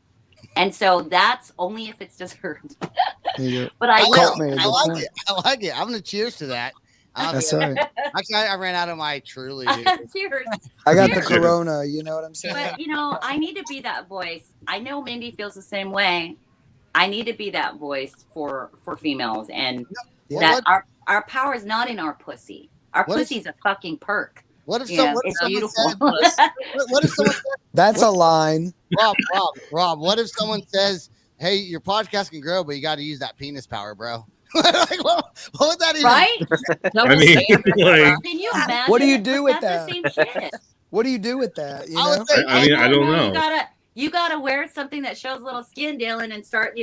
Speaker 5: And so that's only if it's deserved.
Speaker 10: There you go.
Speaker 5: But I
Speaker 10: Cult
Speaker 5: will.
Speaker 10: made a
Speaker 7: I
Speaker 10: good
Speaker 7: like
Speaker 10: point.
Speaker 7: it. I like it. I'm gonna cheers to that.
Speaker 10: That's right.
Speaker 7: Actually, I ran out of my Truly.
Speaker 5: Cheers.
Speaker 10: I got the
Speaker 5: Cheers.
Speaker 10: Corona. You know what I'm saying?
Speaker 5: But you know, I need to be that voice. I know Mindy feels the same way. I need to be that voice for females, and that our power is not in our pussy. Our
Speaker 7: What if-
Speaker 5: pussy's a fucking perk.
Speaker 7: What if
Speaker 5: You know,
Speaker 7: someone
Speaker 5: it's
Speaker 7: said?
Speaker 5: beautiful.
Speaker 7: What if someone said?
Speaker 10: That's a line.
Speaker 7: Rob, what if someone says, "Hey, your podcast can grow, but you got to use that penis power, bro"? Like, what would that even?
Speaker 5: Right?
Speaker 2: I mean, like,
Speaker 5: Can you imagine?
Speaker 10: What do you do with
Speaker 5: That's
Speaker 10: that?
Speaker 5: the same shit.
Speaker 10: What do you do with that? You
Speaker 7: I would
Speaker 10: know?
Speaker 7: say-
Speaker 2: I mean, I don't
Speaker 5: You
Speaker 2: know.
Speaker 5: gotta wear something that shows a little skin, Dylan, and start,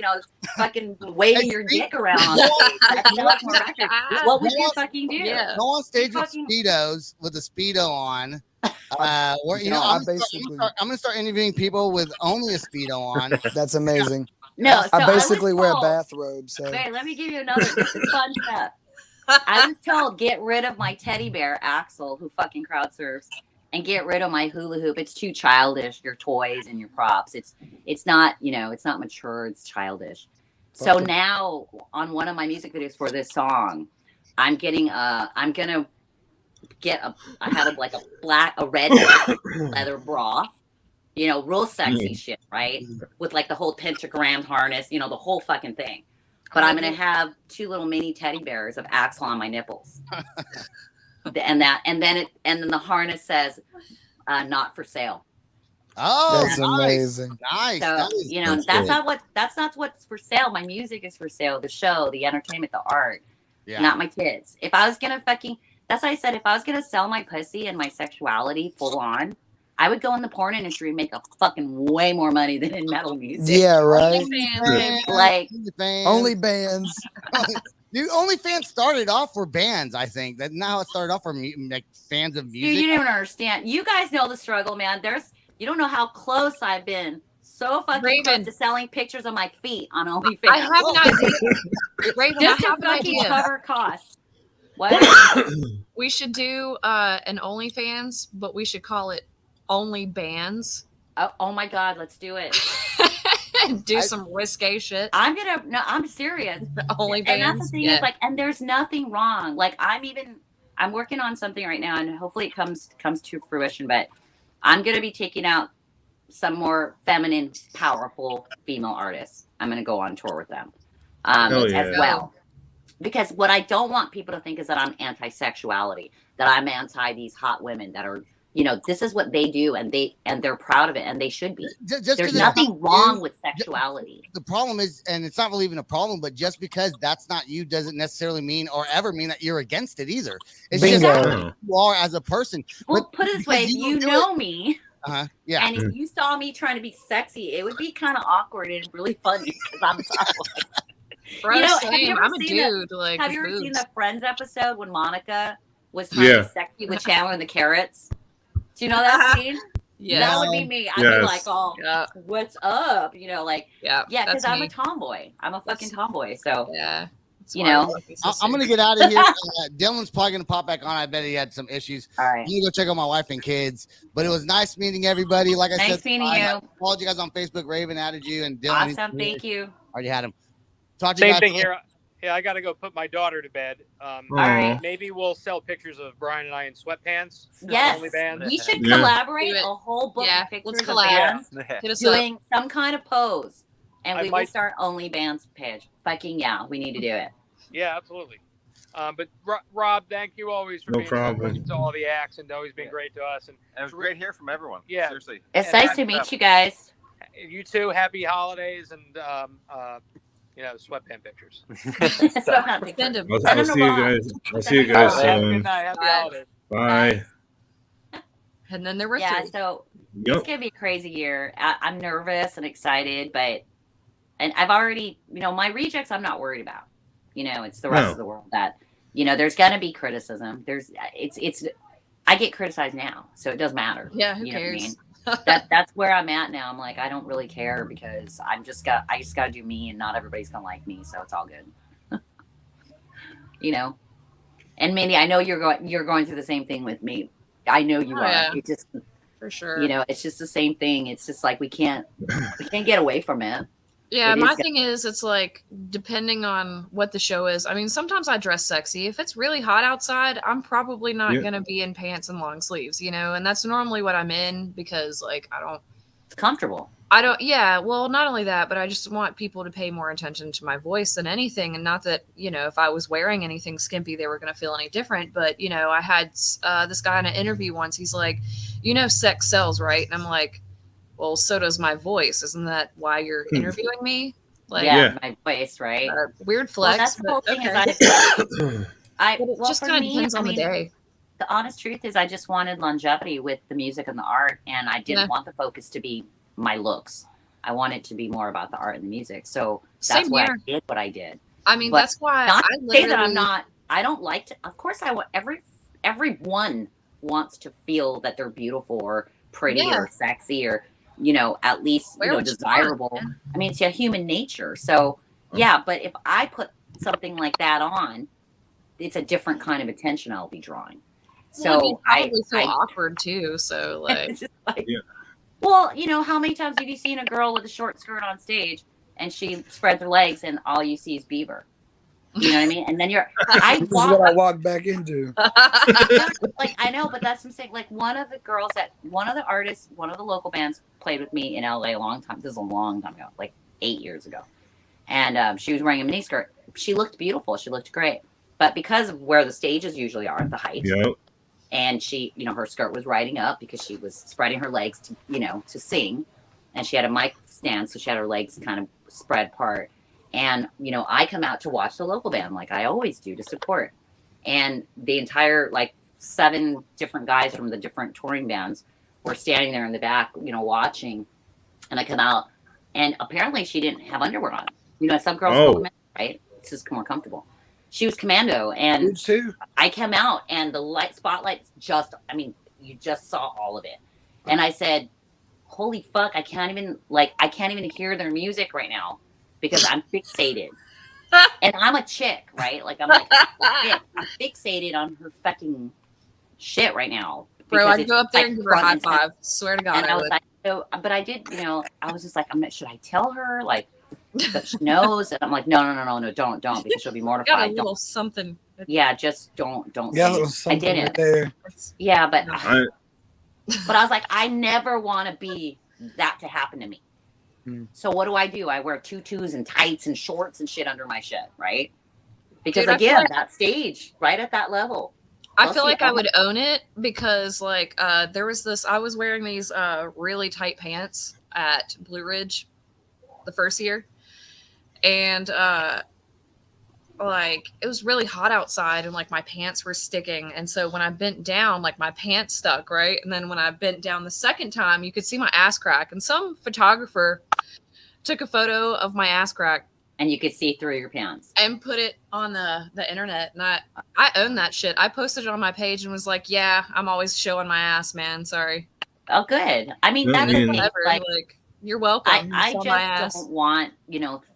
Speaker 5: fucking waving your dick around on stage. That's not my record. What would you fucking do?
Speaker 18: Yeah.
Speaker 7: Go on stage with
Speaker 5: Fucking-
Speaker 7: speedos with a speedo on. Where,
Speaker 10: No,
Speaker 7: I'm
Speaker 10: basically-
Speaker 7: gonna start interviewing people with only a speedo on.
Speaker 10: That's amazing.
Speaker 5: No, so
Speaker 10: I basically
Speaker 5: was
Speaker 10: wear a
Speaker 5: told-
Speaker 10: bathrobe. So
Speaker 5: Wait, let me give you another. This is fun stuff. I was told get rid of my teddy bear, Axel, who fucking crowd surfs, and get rid of my hula hoop. It's too childish. Your toys and your props. It's not it's not mature. It's childish. So
Speaker 10: Fuck it.
Speaker 5: now on one of my music videos for this song, I'm gonna get I have a red leather bra. Real sexy shit, right? With like the whole pentagram harness, the whole fucking thing. But I'm gonna have 2 little mini teddy bears of Axel on my nipples. And then the harness says, not for sale.
Speaker 7: Oh,
Speaker 10: that's amazing.
Speaker 7: Nice.
Speaker 5: So,
Speaker 7: That is-
Speaker 5: that's not what's for sale. My music is for sale, the show, the entertainment, the art,
Speaker 7: Yeah.
Speaker 5: not my kids. If I was gonna that's why I said if I was gonna sell my pussy and my sexuality full on, I would go in the porn industry and make a fucking way more money than in metal music.
Speaker 10: Yeah, right.
Speaker 5: Like
Speaker 10: Only bands.
Speaker 7: Dude, OnlyFans started off for bands, I think. That now it started off for like fans of
Speaker 5: dude,
Speaker 7: music.
Speaker 5: you don't understand. You guys know the struggle, man. You don't know how close I've been. So fucking close to selling pictures of my feet on OnlyFans.
Speaker 18: I have an idea. Raven,
Speaker 5: Just
Speaker 18: I
Speaker 5: to
Speaker 18: have an
Speaker 5: fucking
Speaker 18: idea.
Speaker 5: cover costs. What?
Speaker 18: We should do an OnlyFans, but we should call it Only Bands.
Speaker 5: Oh my God, let's do it.
Speaker 18: Do some risque shit.
Speaker 5: I'm serious.
Speaker 18: Only
Speaker 5: And that's the
Speaker 18: Bands.
Speaker 5: thing
Speaker 18: Yeah.
Speaker 5: is and there's nothing wrong. Like I'm working on something right now and hopefully it comes to fruition, but I'm going to be taking out some more feminine, powerful female artists. I'm going to go on tour with them as well. Because what I don't want people to think is that I'm anti-sexuality, that I'm anti these hot women that are, this is what they do and they're proud of it and they should be. There's nothing wrong with sexuality.
Speaker 7: The problem is, and it's not really even a problem, but just because that's not you doesn't necessarily mean or ever mean that you're against it either. It's just who you are as a person.
Speaker 5: Well,
Speaker 7: But
Speaker 5: put it this way, if
Speaker 7: because
Speaker 5: you
Speaker 7: don't do
Speaker 5: know
Speaker 7: it-
Speaker 5: me,
Speaker 7: yeah.
Speaker 5: and if you saw me trying to be sexy, it would be kind of awkward and really funny because I'm tough.
Speaker 18: Bro,
Speaker 5: have
Speaker 18: same.
Speaker 5: you ever
Speaker 18: I'm a
Speaker 5: seen
Speaker 18: dude.
Speaker 5: have you ever seen the Friends episode when Monica was trying
Speaker 2: Yeah.
Speaker 5: to be sexy with Chandler and the carrots? Do you know that scene?
Speaker 18: Yeah.
Speaker 5: That would be me. I'd be
Speaker 2: Yes.
Speaker 5: like, oh, what's up?
Speaker 18: Yeah,
Speaker 5: because
Speaker 18: that's
Speaker 5: I'm
Speaker 18: me.
Speaker 5: a tomboy. I'm a fucking tomboy. So,
Speaker 18: yeah.
Speaker 7: I'm gonna get out of here. Dylan's probably gonna pop back on. I bet he had some issues.
Speaker 5: All right.
Speaker 7: I'm gonna go check on my wife and kids. But it was nice meeting everybody. Like I
Speaker 5: Nice
Speaker 7: said,
Speaker 5: meeting
Speaker 7: I
Speaker 5: you.
Speaker 7: followed you guys on Facebook. Raven added you, and Dylan.
Speaker 5: awesome. Thank you.
Speaker 7: Already had him. Talk to you
Speaker 17: Same
Speaker 7: guys
Speaker 17: thing
Speaker 7: later.
Speaker 17: here. Yeah, I got to go put my daughter to bed.
Speaker 2: right.
Speaker 17: Maybe we'll sell pictures of Brian and I in sweatpants.
Speaker 5: Yes,
Speaker 17: OnlyFans.
Speaker 5: we should
Speaker 2: Yeah.
Speaker 5: collaborate
Speaker 18: Do it.
Speaker 5: a whole book
Speaker 18: Yeah,
Speaker 5: of pictures
Speaker 18: let's
Speaker 5: of
Speaker 18: collab.
Speaker 5: bands
Speaker 18: Hit us up.
Speaker 5: doing some kind of pose, and
Speaker 17: I
Speaker 5: we will
Speaker 17: might-
Speaker 5: start OnlyFans page. Fucking yeah, we need to do it.
Speaker 17: Yeah, absolutely. But Rob, thank you always for
Speaker 2: No
Speaker 17: being so
Speaker 2: problem.
Speaker 17: good to all the acts and always been great to us. And
Speaker 19: And it was great hearing from everyone.
Speaker 17: Yeah.
Speaker 19: Seriously.
Speaker 5: It's
Speaker 17: And
Speaker 5: nice to meet you guys.
Speaker 17: you too. Happy holidays and sweatpant pictures.
Speaker 5: Sweatpant pictures.
Speaker 18: Send 'em.
Speaker 2: I'll see you guys. I'll see you guys
Speaker 17: Have a
Speaker 2: soon.
Speaker 17: good night. Happy
Speaker 18: Bye.
Speaker 17: holidays.
Speaker 2: Bye.
Speaker 18: And then there were
Speaker 5: Yeah,
Speaker 18: three.
Speaker 5: so
Speaker 2: Yep.
Speaker 5: it's gonna be a crazy year. I'm nervous and excited, and I've already, my rejects I'm not worried about. It's the rest
Speaker 2: No.
Speaker 5: of the world that, there's gonna be criticism. I get criticized now, so it doesn't matter.
Speaker 18: Yeah, who
Speaker 5: You know what I
Speaker 18: cares?
Speaker 5: mean? That's where I'm at now. I'm like, I don't really care because I just gotta do me, and not everybody's gonna like me, so it's all good. And Mindy, I know you're going through the same thing with me. I know you
Speaker 18: Oh,
Speaker 5: are.
Speaker 18: yeah.
Speaker 5: It just,
Speaker 18: For sure.
Speaker 5: it's just the same thing. It's just like we can't get away from it.
Speaker 18: Yeah,
Speaker 5: It
Speaker 18: my
Speaker 5: is-
Speaker 18: thing is, it's like, depending on what the show is. I mean, sometimes I dress sexy. If it's really hot outside, I'm probably not
Speaker 2: Yeah.
Speaker 18: going to be in pants and long sleeves, and that's normally what I'm in because, like,
Speaker 5: It's comfortable.
Speaker 18: yeah, well, not only that, but I just want people to pay more attention to my voice than anything. And not that, if I was wearing anything skimpy, they were going to feel any different. But, I had this guy in an interview once. He's like, sex sells, right? And I'm like, well, so does my voice. Isn't that why you're interviewing me? Like,
Speaker 5: Yeah, my voice, right?
Speaker 18: Weird
Speaker 5: Well,
Speaker 18: flex.
Speaker 5: that's the whole
Speaker 18: but
Speaker 5: thing.
Speaker 18: okay.
Speaker 5: Well,
Speaker 18: just
Speaker 5: for
Speaker 18: kind of
Speaker 5: me,
Speaker 18: depends
Speaker 5: I
Speaker 18: on the
Speaker 5: mean,
Speaker 18: day.
Speaker 5: The honest truth is, I just wanted longevity with the music and the art, and I didn't
Speaker 18: Yeah.
Speaker 5: want the focus to be my looks. I want it to be more about the art and the music. So that's
Speaker 18: Same
Speaker 5: why
Speaker 18: here.
Speaker 5: I did what I did.
Speaker 18: I mean,
Speaker 5: But
Speaker 18: that's why
Speaker 5: not
Speaker 18: I
Speaker 5: to say that I'm
Speaker 18: literally-
Speaker 5: not. I don't like to. Of course, I want everyone wants to feel that they're beautiful or pretty
Speaker 18: Yeah.
Speaker 5: or sexy or at least
Speaker 18: Wear what you want,
Speaker 5: desirable.
Speaker 18: man.
Speaker 5: I mean, it's a human nature. So yeah, but if I put something like that on, it's a different kind of attention I'll be drawing. So
Speaker 18: Well, you
Speaker 5: I
Speaker 18: probably feel awkward too. So like,
Speaker 5: it's just like, well, how many times have you seen a girl with a short skirt on stage and she spreads her legs and all you see is beaver? You know what I mean? And then I
Speaker 10: This is what I walked back into.
Speaker 5: like, I know, but that's what I'm saying. Like, one of the artists, one of the local bands played with me in LA a long time. This is a long time ago, like 8 years ago. And she was wearing a mini skirt. She looked beautiful. She looked great. But because of where the stages usually are, the height,
Speaker 2: Yep.
Speaker 5: and she, her skirt was riding up because she was spreading her legs to, to sing. And she had a mic stand, so she had her legs kind of spread apart. And, I come out to watch the local band like I always do to support. And the entire, 7 different guys from the different touring bands were standing there in the back, watching. And I come out, and apparently she didn't have underwear on. Some girls
Speaker 2: Oh.
Speaker 5: go, right? It's just more comfortable. She was commando, and I came out, and the spotlights you just saw all of it. And I said, holy fuck, I can't even hear their music right now because I'm fixated. And I'm a chick, right? Like, I'm fixated on her fucking shit right now.
Speaker 18: bro,
Speaker 5: because
Speaker 18: I'd
Speaker 5: it's,
Speaker 18: go up there and give her a
Speaker 5: front
Speaker 18: high
Speaker 5: and center.
Speaker 18: five. Swear to God,
Speaker 5: And
Speaker 18: I
Speaker 5: I was
Speaker 18: would.
Speaker 5: like, but I did, I was just like, should I tell her? Like, that she knows? And I'm like, no, don't, because she'll be
Speaker 18: Got a
Speaker 5: mortified.
Speaker 18: little
Speaker 5: Don't.
Speaker 18: something.
Speaker 5: Yeah, just don't.
Speaker 10: Yeah,
Speaker 5: say
Speaker 10: a little
Speaker 5: it. I
Speaker 10: something
Speaker 5: didn't.
Speaker 10: right there.
Speaker 5: Yeah, but
Speaker 2: I,
Speaker 5: but I was like, I never want to be that to happen to me. So what do? I wear tutus and tights and shorts and shit under my shit, right? Because
Speaker 18: Dude, I feel
Speaker 5: again,
Speaker 18: like-
Speaker 5: that stage, right at that level.
Speaker 18: I
Speaker 5: I'll
Speaker 18: feel
Speaker 5: see
Speaker 18: like
Speaker 5: it
Speaker 18: I
Speaker 5: on
Speaker 18: would own it because there was this, I was wearing these really tight pants at Blue Ridge the first year. And it was really hot outside and my pants were sticking. And so when I bent down, my pants stuck, right? And then when I bent down the second time, you could see my ass crack. And some photographer took a photo of my ass crack.
Speaker 5: And you could see through your pants.
Speaker 18: And put it on the internet. And I own that shit. I posted it on my page and was like, yeah, I'm always showing my ass, man. Sorry.
Speaker 5: Oh, good. I mean,
Speaker 2: I
Speaker 5: that's the
Speaker 2: mean-
Speaker 5: thing.
Speaker 18: Whatever. You're welcome.
Speaker 5: I
Speaker 18: It's on my ass.
Speaker 5: just don't want,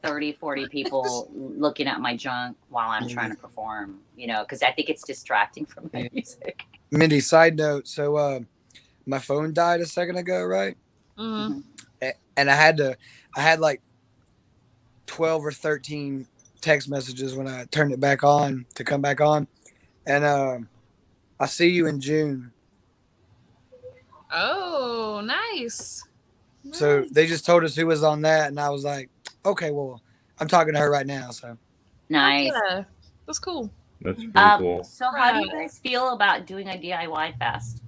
Speaker 5: 30, 40 people looking at my junk while I'm trying to perform, because I think it's distracting from my music.
Speaker 10: Mindy, side note. So, my phone died a second ago, right?
Speaker 18: Mhm.
Speaker 10: And I had 12 or 13 text messages when I turned it back on to come back on, and I see you in June.
Speaker 18: Oh, nice.
Speaker 10: So they just told us who was on that, and I was like, okay, well, I'm talking to her right now. So
Speaker 5: Nice.
Speaker 18: Yeah, that's cool.
Speaker 2: That's pretty cool.
Speaker 5: So how do you guys feel about doing a DIY fest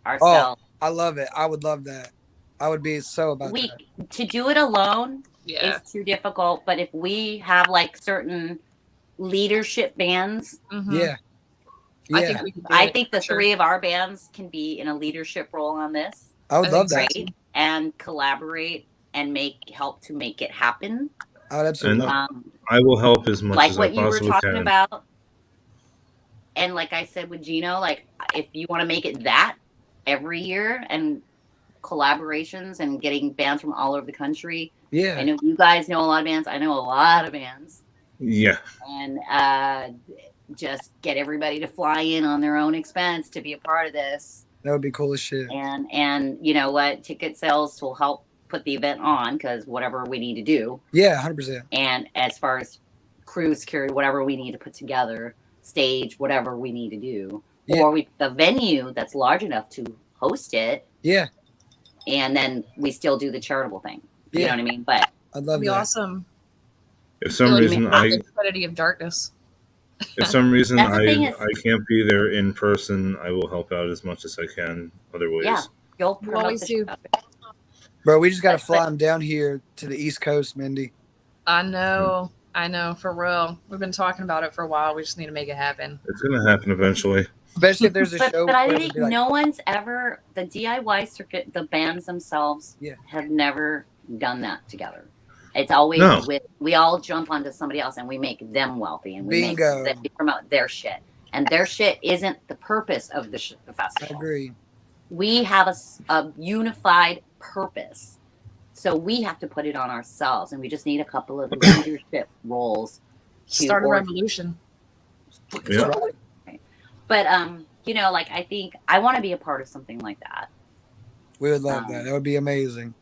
Speaker 10: Oh,
Speaker 5: ourselves?
Speaker 10: I love it. I would love that. I would be so about
Speaker 5: We
Speaker 10: that.
Speaker 5: to do it alone
Speaker 18: Yeah.
Speaker 5: is too difficult, but if we have like certain leadership bands,
Speaker 10: Yeah.
Speaker 18: I
Speaker 10: Yeah.
Speaker 18: think we can do
Speaker 5: I
Speaker 18: it,
Speaker 5: think the
Speaker 18: sure.
Speaker 5: three of our bands can be in a leadership role on this.
Speaker 10: I would love that.
Speaker 5: Right? And collaborate and help to make it happen.
Speaker 10: I would absolutely
Speaker 2: And
Speaker 10: love
Speaker 2: I will help as much
Speaker 5: Like
Speaker 2: as I
Speaker 5: what you were
Speaker 2: possibly
Speaker 5: talking
Speaker 2: can.
Speaker 5: about. And like I said with Gino, like if you want to make it that every year and collaborations and getting bands from all over the country.
Speaker 10: Yeah.
Speaker 5: I know you guys know a lot of bands. I know a lot of bands.
Speaker 2: Yeah.
Speaker 5: And just get everybody to fly in on their own expense to be a part of this.
Speaker 10: That would be cool as shit.
Speaker 5: And you know what? Ticket sales will help put the event on because whatever we need to do.
Speaker 10: Yeah, 100%.
Speaker 5: And as far as crew security, whatever we need to put together, stage, whatever we need to do,
Speaker 10: Yeah.
Speaker 5: or the venue that's large enough to host it,
Speaker 10: Yeah.
Speaker 5: and then we still do the charitable thing. You
Speaker 10: Yeah.
Speaker 5: know what I mean? But
Speaker 10: I'd love
Speaker 18: That'd be
Speaker 10: that.
Speaker 18: awesome.
Speaker 2: If some
Speaker 18: Like,
Speaker 2: reason
Speaker 18: not
Speaker 2: I
Speaker 18: the Trinity of Darkness.
Speaker 2: if some reason
Speaker 5: That's the
Speaker 2: I
Speaker 5: thing is-
Speaker 2: I can't be there in person, I will help out as much as I can other ways.
Speaker 5: yeah, you'll
Speaker 18: You
Speaker 5: promote
Speaker 18: always
Speaker 5: the
Speaker 18: do.
Speaker 5: show.
Speaker 10: Bro, we just got to
Speaker 5: That's
Speaker 10: fly
Speaker 5: it.
Speaker 10: them down here to the East Coast, Mindy.
Speaker 18: I know. I know, for real. We've been talking about it for a while. We just need to make it happen.
Speaker 2: It's gonna happen eventually.
Speaker 10: Especially if there's a
Speaker 5: But,
Speaker 10: show.
Speaker 5: but I
Speaker 10: where
Speaker 5: think
Speaker 10: it'd be like,
Speaker 5: no one's ever, the DIY circuit, the bands themselves
Speaker 10: Yeah.
Speaker 5: have never done that together. It's always
Speaker 2: No.
Speaker 5: we all jump onto somebody else and we make them wealthy and we
Speaker 10: Bingo.
Speaker 5: we promote their shit. And their shit isn't the purpose of the
Speaker 10: I
Speaker 5: festival.
Speaker 10: agree.
Speaker 5: We have a unified purpose. So we have to put it on ourselves and we just need a couple of leadership roles to
Speaker 18: Start a
Speaker 5: or-
Speaker 18: revolution.
Speaker 2: Yeah.
Speaker 5: But you know, like I think I want to be a part of something like that.
Speaker 10: We would love that. That would be amazing.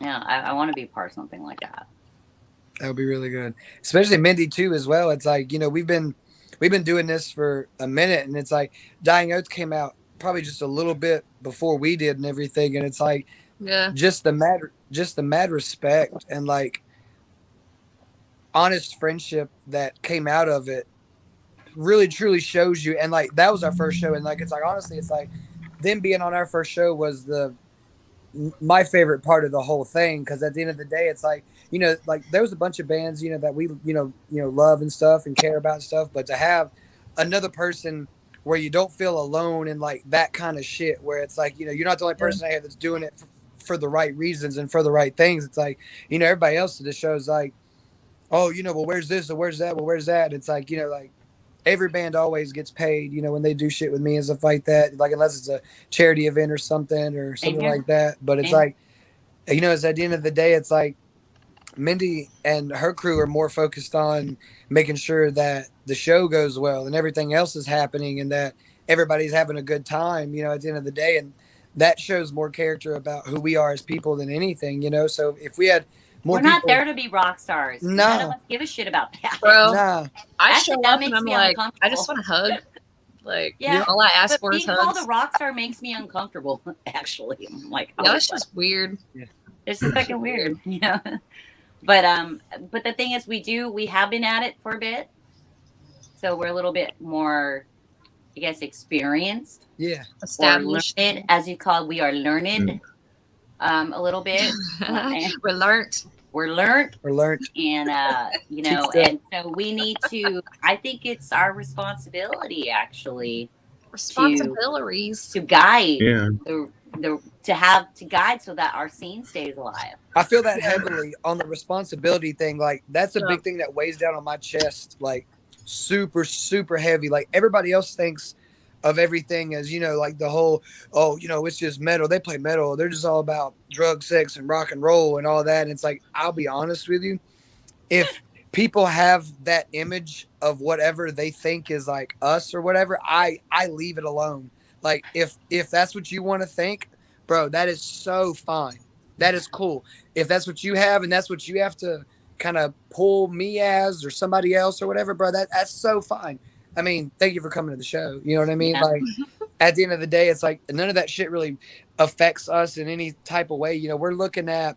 Speaker 5: Yeah, I want to be a part of something like that.
Speaker 10: That would be really good. Especially Mindy too, as well. It's like, you know, we've been doing this for a minute, and it's like Dying Oath came out probably just a little bit before we did and everything, and it's like
Speaker 18: Yeah.
Speaker 10: just the mad respect and like honest friendship that came out of it really truly shows you. And like that was our first show, and like it's like honestly, it's like them being on our first show was my favorite part of the whole thing, because at the end of the day, it's like, you know, like there was a bunch of bands, you know, that we you know love and stuff and care about stuff, but to have another person where you don't feel alone and like that kind of shit, where it's like, you know, you're not the only person out here that's doing it for the right reasons and for the right things. It's like, you know, everybody else at the show is like, oh, you know, well, where's this or where's that? Well, where's that? It's like, you know, like every band always gets paid, you know, when they do shit with me and stuff like that. Like, unless it's a charity event or something
Speaker 5: Amen.
Speaker 10: like that. But it's
Speaker 5: Amen.
Speaker 10: like, you know, it's at the end of the day, it's like Mindy and her crew are more focused on making sure that the show goes well and everything else is happening and that everybody's having a good time, you know, at the end of the day. And that shows more character about who we are as people than anything, you know. So if we had more
Speaker 5: We're not
Speaker 10: people-
Speaker 5: there to be rock stars.
Speaker 10: No.
Speaker 5: None of us give a shit about that.
Speaker 18: Bro,
Speaker 10: Nah.
Speaker 18: I
Speaker 5: Actually,
Speaker 18: show
Speaker 5: that
Speaker 18: up
Speaker 5: makes
Speaker 18: and I'm
Speaker 5: me
Speaker 18: like, I
Speaker 5: uncomfortable.
Speaker 18: just want to hug. Like,
Speaker 5: Yeah.
Speaker 18: all I ask
Speaker 5: But
Speaker 18: for is
Speaker 5: being called
Speaker 18: hugs.
Speaker 5: a rock star makes me uncomfortable, actually. I'm like,
Speaker 18: Yeah,
Speaker 5: oh,
Speaker 18: that's just weird.
Speaker 5: it's just fucking weird, you know. But the thing is, we have been at it for a bit, so we're a little bit more, I guess, experienced.
Speaker 10: Yeah.
Speaker 5: Or
Speaker 18: Established.
Speaker 5: learned, as you call it. We are learned a little bit.
Speaker 18: We're learned.
Speaker 5: We're learned.
Speaker 10: We're learned.
Speaker 5: And you know,
Speaker 10: Teach
Speaker 5: and so we need to. I think it's our responsibility, actually,
Speaker 18: Responsibilities.
Speaker 5: to guide
Speaker 2: Yeah.
Speaker 5: to guide so that our scene stays alive.
Speaker 10: I feel that heavily on the responsibility thing. Like that's a big thing that weighs down on my chest, like super, super heavy. Like everybody else thinks of everything as, you know, like the whole, oh, you know, it's just metal. They play metal. They're just all about drugs, sex, and rock and roll and all that. And it's like, I'll be honest with you. If people have that image of whatever they think is like us or whatever, I leave it alone. Like if that's what you want to think, bro, that is so fine. That is cool. If that's what you have and that's what you have to kind of pull me as or somebody else or whatever, bro, that's so fine. I mean, thank you for coming to the show. You know what I mean?
Speaker 5: Yeah.
Speaker 10: Like at the end of the day, it's like none of that shit really affects us in any type of way. You know, we're looking at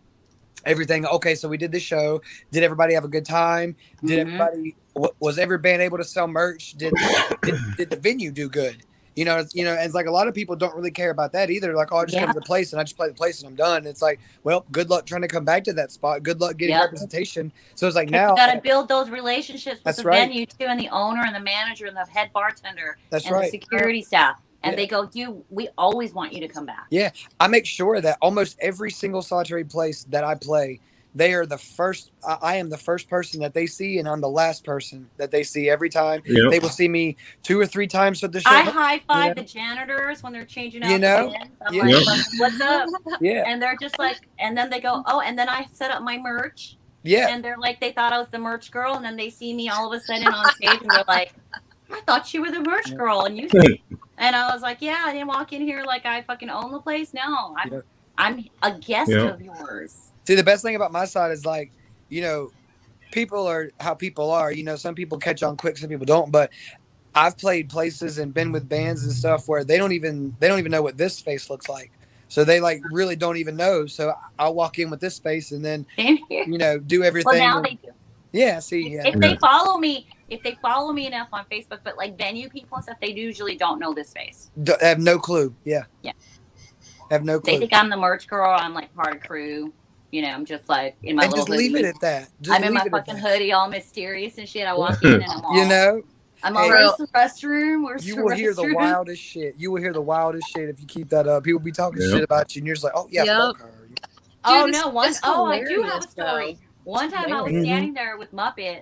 Speaker 10: everything. Okay, so we did the show. Did everybody have a good time? Did everybody was every band able to sell merch? Did the venue do good? You know, and it's like a lot of people don't really care about that either. Like, oh, I just come to the place and I just play the place and I'm done. It's like, well, good luck trying to come back to that spot. Good luck getting representation. So it's like now
Speaker 5: you got to build those relationships with
Speaker 10: That's
Speaker 5: the
Speaker 10: right.
Speaker 5: venue too, and the owner and the manager and the head bartender
Speaker 10: That's
Speaker 5: and
Speaker 10: right.
Speaker 5: the security staff. And
Speaker 10: Yeah.
Speaker 5: they go, dude, we always want you to come back.
Speaker 10: Yeah, I make sure that almost every single solitary place that I play, they are the first. I am the first person that they see, and I'm the last person that they see every time.
Speaker 2: Yep.
Speaker 10: They will see me 2 or 3 times for the show.
Speaker 5: I high five
Speaker 10: you know?
Speaker 5: the janitors when they're changing out
Speaker 10: You know?
Speaker 5: the bins. I'm
Speaker 10: Yeah.
Speaker 5: like,
Speaker 10: Yep.
Speaker 5: what's up?
Speaker 10: Yeah.
Speaker 5: And they're just like, and then they go, oh, and then I set up my merch.
Speaker 10: Yeah.
Speaker 5: And they're like, they thought I was the merch girl, and then they see me all of a sudden on stage, and they're like, I thought you were the merch girl, and you. And I was like, yeah, I didn't walk in here like I fucking own the place. No, I'm a guest
Speaker 10: Yeah.
Speaker 5: of yours.
Speaker 10: See, the best thing about my side is like, you know, people are how people are. You know, some people catch on quick, some people don't. But I've played places and been with bands and stuff where they don't even know what this face looks like. So they like really don't even know. So I'll walk in with this face and then you know do everything.
Speaker 5: Well, now they do.
Speaker 10: Yeah. See. Yeah.
Speaker 5: If they follow me enough on Facebook, but like venue people and stuff, they usually don't know this face.
Speaker 10: Have no clue. Yeah.
Speaker 5: Yeah.
Speaker 10: Have no clue.
Speaker 5: They think I'm the merch girl. I'm like part of crew. You know, I'm just like in my
Speaker 10: And
Speaker 5: little
Speaker 10: just leave
Speaker 5: hoodie.
Speaker 10: it at that. Just
Speaker 5: I'm in my
Speaker 10: leave it at
Speaker 5: fucking
Speaker 10: that.
Speaker 5: hoodie, all mysterious and shit. I walk in and I'm all,
Speaker 10: You know.
Speaker 5: I'm all,
Speaker 10: Hey,
Speaker 5: where's the restroom? Where's
Speaker 10: You
Speaker 5: the
Speaker 10: will hear the
Speaker 5: restroom?
Speaker 10: wildest shit. You will hear the wildest shit if you keep that up. People be talking
Speaker 2: Yep.
Speaker 10: shit about you, and you're just like, oh yeah, fuck her.
Speaker 5: Oh
Speaker 18: Dude,
Speaker 5: no!
Speaker 18: it's
Speaker 5: I do have
Speaker 18: hilarious,
Speaker 5: a story.
Speaker 18: though.
Speaker 5: One time I was
Speaker 10: Mhm.
Speaker 5: standing there with Muppet.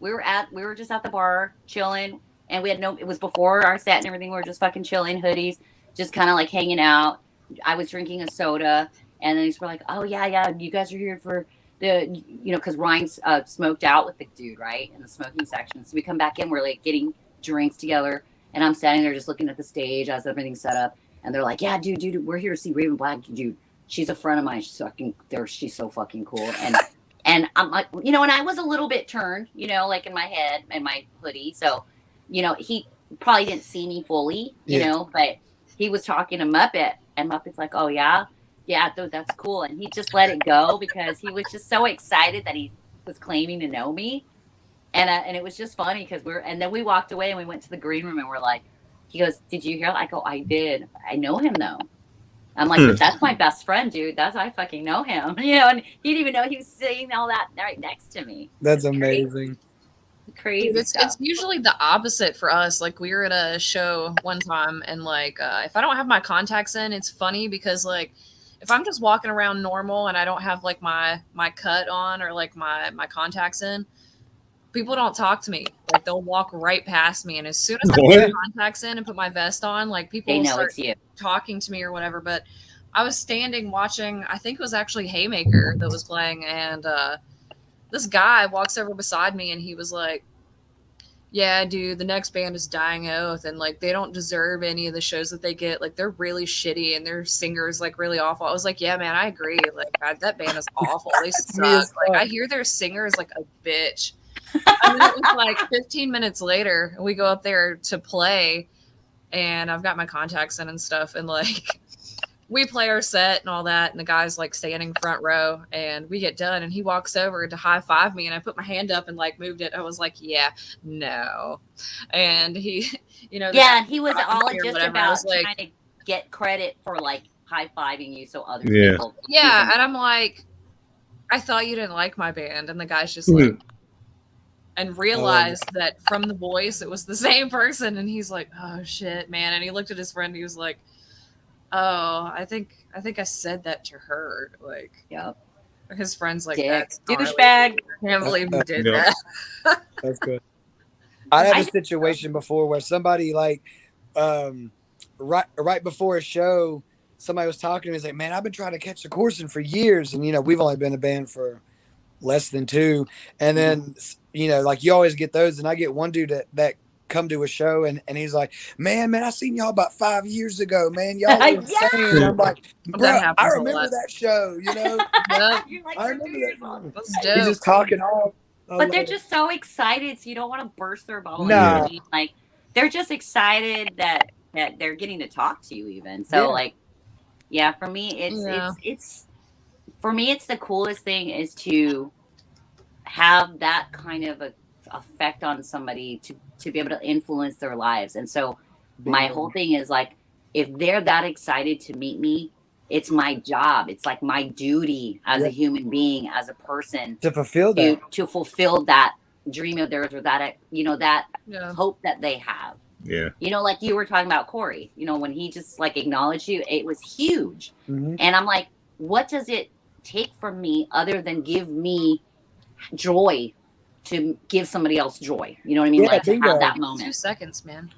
Speaker 5: We were just at the bar chilling, and we had it was before our set and everything. We were just fucking chilling, hoodies, just kind of like hanging out. I was drinking a soda, and then he's like, "Oh yeah, you guys are here for the, because Ryan's smoked out with the dude, right, in the smoking section." So we come back in, we're like getting drinks together, and I'm standing there just looking at the stage as everything's set up, and they're like, "Yeah, dude, we're here to see Raven Black, dude. She's a friend of mine. She's so fucking cool." And I'm like, and I was a little bit turned, like in my head and my hoodie. So, he probably didn't see me fully, but he was talking to Muppet, and Muppet's like, "Oh yeah, dude, that's cool." And he just let it go because he was just so excited that he was claiming to know me. And it was just funny because and then we walked away and we went to the green room and we're like, he goes, "Did you hear?" I go, "I did. I know him though." I'm like, "But that's my best friend, dude. I fucking know him." And he didn't even know he was saying all that right next to me.
Speaker 10: That's amazing.
Speaker 5: Crazy
Speaker 18: Dude,
Speaker 5: stuff.
Speaker 18: it's usually the opposite for us. Like we were at a show one time, and like if I don't have my contacts in, it's funny because like if I'm just walking around normal and I don't have like my cut on or like my contacts in, people don't talk to me. Like they'll walk right past me, and as soon as I put my
Speaker 2: What?
Speaker 18: contacts in and put my vest on, like people
Speaker 5: They
Speaker 18: will
Speaker 5: know
Speaker 18: start
Speaker 5: it's you.
Speaker 18: talking to me or whatever. But I was standing watching, I think it was actually Haymaker that was playing, and this guy walks over beside me and he was like, "Yeah, dude, the next band is Dying Oath, and like they don't deserve any of the shows that they get. Like they're really shitty and their singers like really awful." I was like, "Yeah, man, I agree. Like that band is awful. They
Speaker 10: me
Speaker 18: suck.
Speaker 10: as
Speaker 18: Like
Speaker 10: fuck.
Speaker 18: I hear their singer is like a bitch." And then it was like 15 minutes later, we go up there to play, and I've got my contacts in and stuff, and like we play our set and all that, and the guy's like standing front row, and we get done, and he walks over to high five me, and I put my hand up and like moved it. I was like, "Yeah, no," and he, the
Speaker 5: Yeah,
Speaker 18: guy
Speaker 5: he was
Speaker 18: talking
Speaker 5: all
Speaker 18: to me or
Speaker 5: just
Speaker 18: whatever, I
Speaker 5: about
Speaker 18: was like,
Speaker 5: trying to get credit for like high fiving you so other
Speaker 2: Yeah.
Speaker 5: people.
Speaker 18: "Yeah," and I'm like, "I thought you didn't like my band," and the guy's just
Speaker 2: Hmm.
Speaker 18: like, and realized that from the voice it was the same person, and he's like, "Oh shit, man," and he looked at his friend, he was like, "Oh, I think I said that to her." Like,
Speaker 5: yep.
Speaker 18: His friend's like,
Speaker 5: Dick.
Speaker 18: "That's gnarly.
Speaker 5: Douchebag.
Speaker 18: I can't believe you did
Speaker 2: Yeah.
Speaker 18: that."
Speaker 10: That's good. I had a situation before where somebody like right before a show, somebody was talking to me. He's like, "Man, I've been trying to catch the Corson for years, and we've only been a band for less than 2." And then like you always get those, and I get one dude that come to a show, and he's like, man, I seen y'all about 5 years ago, man. Y'all were insane. And I'm like, bro, I remember that show, you know?
Speaker 5: You're like,
Speaker 10: I remember that.
Speaker 18: That's
Speaker 10: He's
Speaker 18: dope.
Speaker 10: just talking all.
Speaker 5: But they're just so excited, so you don't want to burst their bubble.
Speaker 10: No.
Speaker 5: Like they're just excited that they're getting to talk to you even. So like, yeah, for me it's for me it's the coolest thing is to have that kind of a effect on somebody to be able to influence their lives. And so my whole thing is like, if they're that excited to meet me, it's my job. It's like my duty as a human being, as a person,
Speaker 10: to fulfill that,
Speaker 5: to fulfill that dream of theirs, or that, you know, that hope that they have.
Speaker 2: Yeah.
Speaker 5: You know, like you were talking about Corey, you know, when he just like acknowledged you, it was huge. And I'm like, what does it take from me other than give me joy to give somebody else joy? You know what I mean? Like to have that moment.
Speaker 18: 2 seconds, man.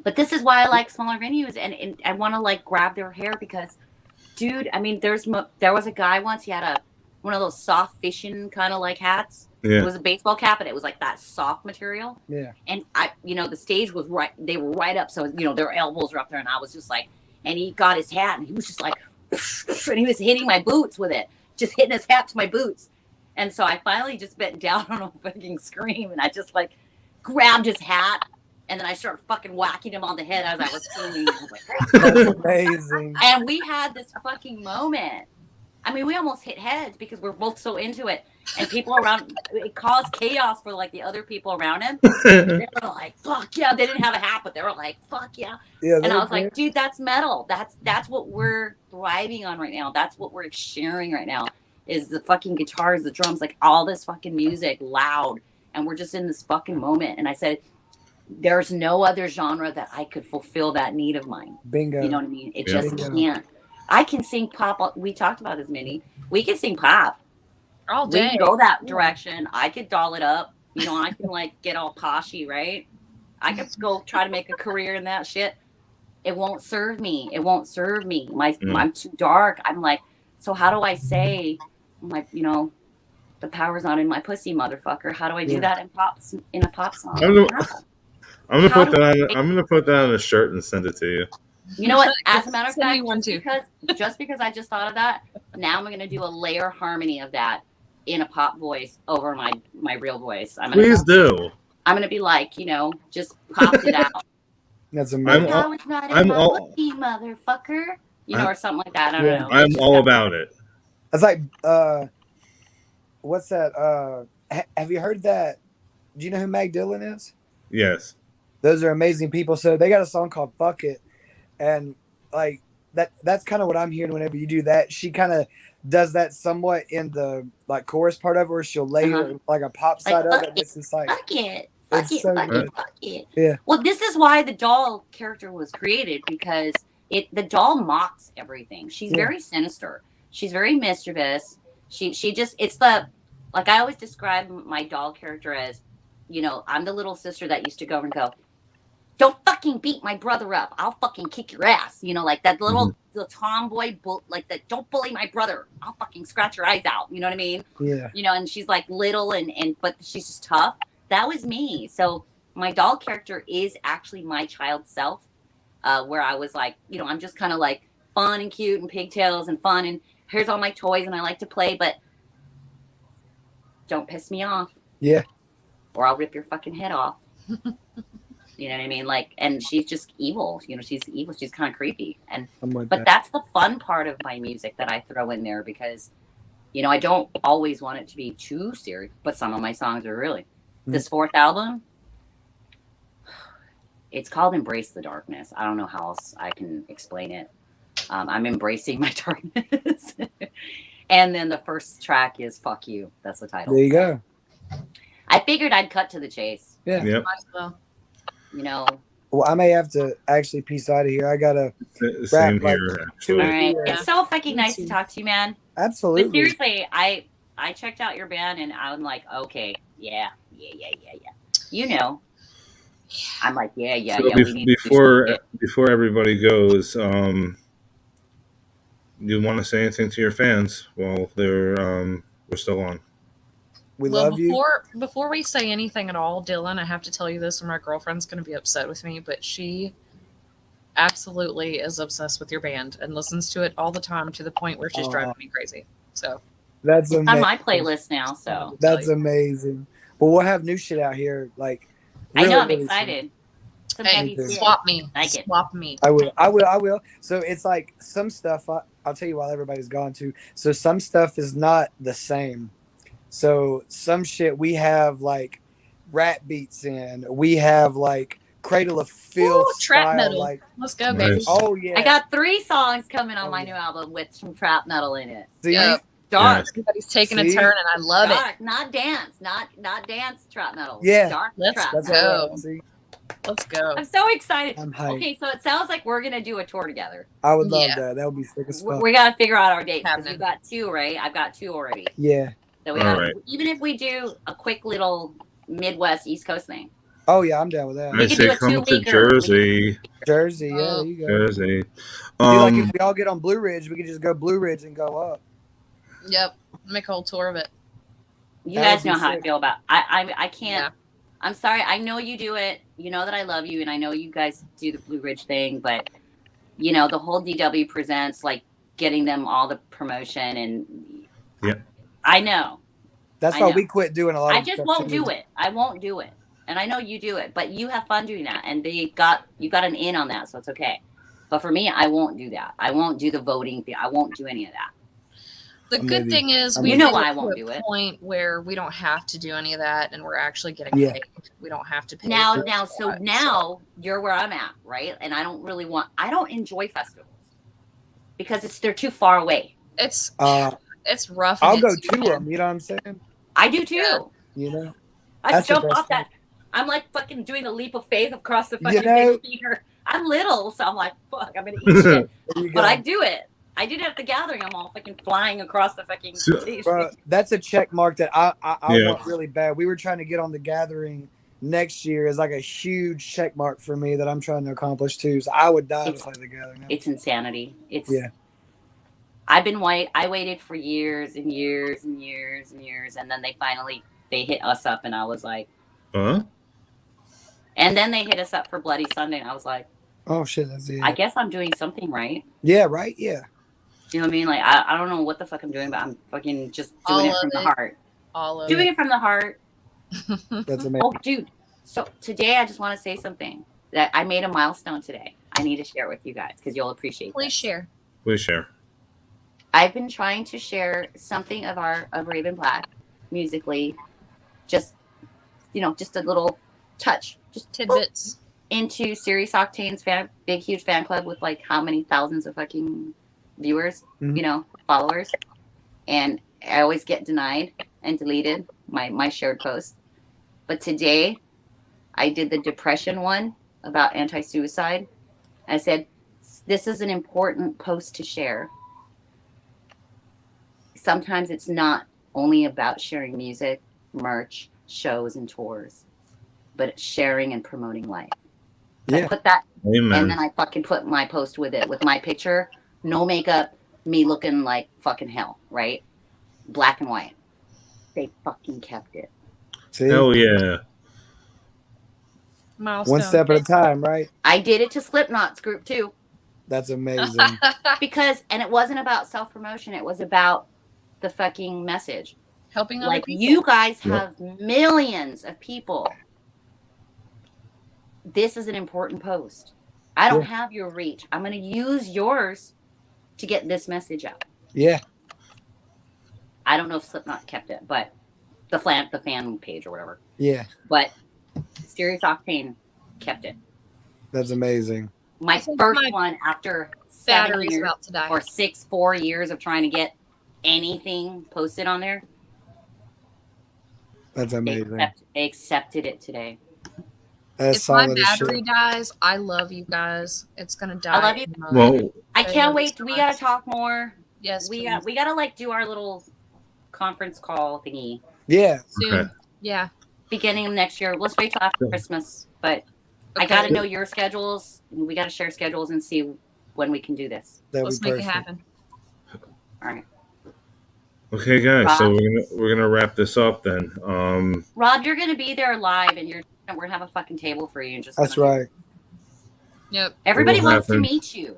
Speaker 5: But this is why I like smaller venues, and I want to like grab their hair because, dude, I mean, there was a guy once, he had one of those soft fishing kind of like hats.
Speaker 2: Yeah.
Speaker 5: It was a baseball cap, and it was like that soft material.
Speaker 10: Yeah.
Speaker 5: And the stage was right, they were right up, so you know their elbows were up there, and I was just like, and he got his hat, and he was just like, and he was hitting my boots with it, just hitting his hat to my boots. And so I finally just bent down on a fucking scream, and I just like grabbed his hat. And then I started fucking whacking him on the head as I was screaming. I was like,
Speaker 10: that's amazing.
Speaker 5: And we had this fucking moment. I mean, we almost hit heads because we're both so into it. And people around, it caused chaos for like the other people around him. They were like, fuck yeah. They didn't have a hat, but they were like, fuck yeah. And I was like, dude, that's metal. That's what we're thriving on right now. That's what we're sharing right now is the fucking guitars, the drums, like all this fucking music loud. And we're just in this fucking moment. And I said, there's no other genre that I could fulfill that need of mine.
Speaker 10: Bingo.
Speaker 5: You know what I mean? It just can't. I can sing pop. We talked about this, Minnie. We can sing pop.
Speaker 18: All day.
Speaker 5: We can go that direction. I could doll it up. You know, I can like get all poshy, right? I could go try to make a career in that shit. It won't serve me. It won't serve me. I'm too dark. I'm like, so how do I say, like, you know, the power's not in my pussy, motherfucker? How do I do that in a pop song?
Speaker 2: I'm gonna put that on a shirt and send it to you.
Speaker 5: You know what? As a matter of fact, just because I just thought of that, now I'm gonna do a layer harmony of that in a pop voice over my real voice.
Speaker 2: Please do.
Speaker 5: I'm gonna be like, you know, just popped it out.
Speaker 10: That's amazing.
Speaker 2: I'm all
Speaker 5: motherfucker. You know, or something like that. I don't know.
Speaker 2: I'm all about it.
Speaker 10: It's like, what's that? Have you heard that? Do you know who Mag Dillon is?
Speaker 2: Yes.
Speaker 10: Those are amazing people. So they got a song called "Fuck It," and like that's kind of what I'm hearing whenever you do that. She kind of does that somewhat in the like chorus part of it, where she'll layer like a pop side of it. This is like
Speaker 5: fuck it, fuck it,
Speaker 10: so
Speaker 5: fuck
Speaker 10: good.
Speaker 5: it, fuck it.
Speaker 10: Yeah.
Speaker 5: Well, this is why the doll character was created, because the doll mocks everything. She's very sinister. She's very mischievous. She just, it's the, like I always describe my doll character as, you know, I'm the little sister that used to go and go, don't fucking beat my brother up. I'll fucking kick your ass. You know, like that little the tomboy, like that. Don't bully my brother. I'll fucking scratch your eyes out. You know what I mean?
Speaker 10: Yeah.
Speaker 5: You know, and she's like little but she's just tough. That was me. So my doll character is actually my child self, where I was like, you know, I'm just kind of like fun and cute and pigtails and fun and here's all my toys and I like to play, but don't piss me off.
Speaker 10: Yeah.
Speaker 5: Or I'll rip your fucking head off. You know what I mean? Like, and she's just evil. You know, she's evil. She's kind of creepy. And but that's the fun part of my music that I throw in there because, you know, I don't always want it to be too serious, but some of my songs are really. This fourth album, it's called Embrace the Darkness. I don't know how else I can explain it. I'm embracing my darkness. And then the first track is Fuck You. That's the title.
Speaker 10: There you go.
Speaker 5: I figured I'd cut to the chase.
Speaker 10: Yeah.
Speaker 2: Yep.
Speaker 5: You know.
Speaker 10: Well, I may have to actually piece out of here. I gotta
Speaker 2: Same
Speaker 10: wrap,
Speaker 2: here.
Speaker 10: like, 2 or
Speaker 5: All
Speaker 10: 3
Speaker 5: right.
Speaker 10: hours.
Speaker 5: It's so fucking nice to talk to you, man.
Speaker 10: Absolutely.
Speaker 5: But seriously, I checked out your band and I'm like, okay, yeah. You know. I'm like, yeah.
Speaker 2: So
Speaker 5: we need to do something.
Speaker 2: before everybody goes, you want to say anything to your fans while we're still on?
Speaker 10: We
Speaker 18: Well,
Speaker 10: love you.
Speaker 18: before we say anything at all, Dylan, I have to tell you this, and my girlfriend's going to be upset with me, but she absolutely is obsessed with your band and listens to it all the time to the point where she's driving me crazy. So
Speaker 10: That's
Speaker 5: It's
Speaker 10: amazing.
Speaker 5: on my playlist now, so
Speaker 10: That's amazing. Well, we'll have new shit out here. Like,
Speaker 5: I know
Speaker 10: really,
Speaker 5: I'm
Speaker 10: really
Speaker 5: excited. Some
Speaker 18: Hey,
Speaker 5: heavy
Speaker 10: too.
Speaker 5: shit.
Speaker 18: swap me.
Speaker 5: Like it.
Speaker 18: Swap me.
Speaker 10: I will. So it's like some stuff. I'll tell you while everybody's gone to. So some stuff is not the same. So some shit we have like rap beats in. We have like Cradle of Filth
Speaker 18: trap
Speaker 10: style,
Speaker 18: metal.
Speaker 10: like
Speaker 18: Let's go, baby.
Speaker 2: Nice.
Speaker 10: oh yeah.
Speaker 5: I got 3 songs coming on my new album with some trap metal in it.
Speaker 10: See?
Speaker 18: Yep.
Speaker 5: Dark.
Speaker 2: Yes.
Speaker 18: Everybody's taking
Speaker 10: See?
Speaker 18: a turn, and I love it.
Speaker 5: Dark, not dance, not dance trap metal.
Speaker 10: Yeah.
Speaker 5: Dark
Speaker 18: Let's
Speaker 5: trap
Speaker 10: That's
Speaker 5: metal.
Speaker 18: go.
Speaker 10: what I see.
Speaker 18: Let's go.
Speaker 5: I'm so excited.
Speaker 10: I'm hyped.
Speaker 5: Okay, so it sounds like we're gonna do a tour together.
Speaker 10: I would love
Speaker 18: Yeah.
Speaker 10: that. That would be sick as fuck.
Speaker 5: We gotta figure out our dates because
Speaker 18: Happening.
Speaker 5: you've got 2, right? I've got 2 already.
Speaker 10: Yeah.
Speaker 5: So we
Speaker 2: All
Speaker 5: gotta,
Speaker 2: right.
Speaker 5: even if we do a quick little Midwest East Coast thing.
Speaker 10: Oh yeah, I'm down with that.
Speaker 2: I
Speaker 5: could do
Speaker 2: say
Speaker 5: a
Speaker 2: come to
Speaker 5: 2-weeker.
Speaker 2: Jersey.
Speaker 10: Jersey, yeah, there you go.
Speaker 2: Jersey.
Speaker 10: Do like if
Speaker 2: Um,
Speaker 10: we all get on Blue Ridge, we could just go Blue Ridge and go up.
Speaker 18: Yep. Make a whole tour of it.
Speaker 5: You
Speaker 10: That
Speaker 5: guys
Speaker 10: would be
Speaker 5: know how I
Speaker 10: sick.
Speaker 5: feel about. I can't.
Speaker 18: Yeah.
Speaker 5: I'm sorry. I know you do it. You know that I love you, and I know you guys do the Blue Ridge thing. But you know the whole DW presents, like getting them all the promotion, and
Speaker 2: Yeah.
Speaker 5: I know.
Speaker 10: That's
Speaker 5: I
Speaker 10: why
Speaker 5: know.
Speaker 10: we quit doing a lot
Speaker 5: I
Speaker 10: of
Speaker 5: just
Speaker 10: stuff
Speaker 5: won't
Speaker 10: too.
Speaker 5: do it. I won't do it, and I know you do it. But you have fun doing that, and you got an in on that, so it's okay. But for me, I won't do that. I won't do the voting thing. I won't do any of that.
Speaker 18: The
Speaker 10: I'm
Speaker 18: good
Speaker 10: with
Speaker 18: thing is,
Speaker 10: I'm
Speaker 18: we
Speaker 5: with you. You know
Speaker 18: made
Speaker 5: why I
Speaker 18: it
Speaker 5: won't
Speaker 18: to
Speaker 5: do
Speaker 18: a
Speaker 5: it.
Speaker 18: point where we don't have to do any of that, and we're actually getting
Speaker 10: Yeah.
Speaker 18: paid. We don't have to pay.
Speaker 5: Now,
Speaker 18: for
Speaker 5: now,
Speaker 18: it.
Speaker 5: so now you're where I'm at, right? And I don't really want. I don't enjoy festivals because they're too far away.
Speaker 18: it's rough.
Speaker 10: I'll
Speaker 18: and
Speaker 10: go
Speaker 18: it's
Speaker 10: to them. You know what I'm saying?
Speaker 5: I do too.
Speaker 18: Yeah.
Speaker 10: You know.
Speaker 5: I
Speaker 10: That's the
Speaker 5: jump
Speaker 10: best
Speaker 5: off that. I'm like fucking doing a leap of faith across the
Speaker 10: You
Speaker 5: fucking
Speaker 10: know-
Speaker 5: big speaker. I'm little, so I'm like, fuck, I'm gonna eat shit.
Speaker 10: There you
Speaker 5: But
Speaker 10: go.
Speaker 5: I do it. I did it at the gathering. I'm all fucking flying across the fucking stage.
Speaker 10: Bro, that's a check mark that I
Speaker 2: Yeah.
Speaker 10: want really bad. We were trying to get on the gathering next year is like a huge check mark for me that I'm trying to accomplish too. So I would die to play the gathering.
Speaker 5: It's insanity. It's
Speaker 10: Yeah.
Speaker 5: I've been I waited for years and years and years and years, and then they hit us up, and I was like,
Speaker 2: huh?
Speaker 5: and then they hit us up for Bloody Sunday, and I was like,
Speaker 10: Oh shit, that's it.
Speaker 5: I guess I'm doing something right.
Speaker 10: Yeah, right? Yeah.
Speaker 5: You know what I mean? Like I don't know what the fuck I'm doing, but I'm fucking just doing
Speaker 18: All
Speaker 5: it from
Speaker 18: of
Speaker 5: the
Speaker 18: it.
Speaker 5: heart.
Speaker 18: all of
Speaker 5: Doing
Speaker 18: it.
Speaker 5: it from the heart.
Speaker 10: That's amazing.
Speaker 5: Oh, dude. So today I just want to say something that I made a milestone today. I need to share with you guys because you'll appreciate
Speaker 18: Please
Speaker 5: this.
Speaker 18: share.
Speaker 2: Please share.
Speaker 5: I've been trying to share something of Raven Black musically, just just a little touch, just
Speaker 18: Tidbits.
Speaker 5: into Sirius Octane's big huge fan club with like how many thousands of fucking viewers,
Speaker 10: Mhm.
Speaker 5: followers, and I always get denied and deleted my shared post. But today, I did the depression one about anti-suicide. I said, this is an important post to share. Sometimes it's not only about sharing music, merch, shows, and tours, but it's sharing and promoting life. I
Speaker 10: Yeah.
Speaker 5: put that,
Speaker 2: Amen.
Speaker 5: and then I fucking put my post with it, with my picture, no makeup, me looking like fucking hell, right? Black and white. They fucking kept it.
Speaker 10: See?
Speaker 2: Hell yeah.
Speaker 18: Milestone.
Speaker 10: One step at a time, right?
Speaker 5: I did it to Slipknot's group too.
Speaker 10: That's amazing.
Speaker 5: Because, and it wasn't about self-promotion, it was about the fucking message.
Speaker 18: Helping other
Speaker 5: Like,
Speaker 18: people.
Speaker 5: you guys
Speaker 2: Yep.
Speaker 5: have millions of people. This is an important post. I don't
Speaker 10: Yeah.
Speaker 5: have your reach. I'm going to use yours to get this message out.
Speaker 10: Yeah.
Speaker 5: I don't know if Slipknot kept it, but the fan page or whatever.
Speaker 10: Yeah.
Speaker 5: But Sirius Octane kept it.
Speaker 10: That's amazing.
Speaker 5: My
Speaker 18: I think
Speaker 5: first
Speaker 18: my
Speaker 5: one after 7
Speaker 18: Battery's
Speaker 5: years
Speaker 18: about to die.
Speaker 5: or 4 years of trying to get anything posted on there.
Speaker 10: That's amazing.
Speaker 5: They accepted it today.
Speaker 10: That's
Speaker 18: If my
Speaker 10: solid as
Speaker 18: battery
Speaker 10: shit.
Speaker 18: dies, I love you guys. It's gonna die.
Speaker 5: I love you.
Speaker 18: in a moment.
Speaker 2: Well,
Speaker 5: I
Speaker 18: I
Speaker 5: can't
Speaker 18: love you
Speaker 5: wait.
Speaker 18: so
Speaker 5: We
Speaker 18: much.
Speaker 5: gotta talk more.
Speaker 18: Yes,
Speaker 5: We
Speaker 18: please.
Speaker 5: gotta like do our little conference call thingy
Speaker 10: Yeah.
Speaker 18: Soon.
Speaker 2: Okay.
Speaker 18: Yeah.
Speaker 5: beginning of next year. Let's wait till after Christmas. But I
Speaker 18: Okay.
Speaker 5: gotta know your schedules. And we gotta share schedules and see when we can do this.
Speaker 10: That'd
Speaker 18: Let's
Speaker 10: be
Speaker 18: make it
Speaker 10: perfect.
Speaker 18: happen.
Speaker 5: All right.
Speaker 2: Okay, guys. So
Speaker 5: Rob?
Speaker 2: we're gonna wrap this up then.
Speaker 5: Rob, you're gonna be there live, and we're gonna have a fucking table for you. And just
Speaker 10: That's
Speaker 5: gonna-
Speaker 10: right.
Speaker 18: Yep.
Speaker 5: Everybody
Speaker 2: It will
Speaker 5: wants to
Speaker 2: happen.
Speaker 5: meet you,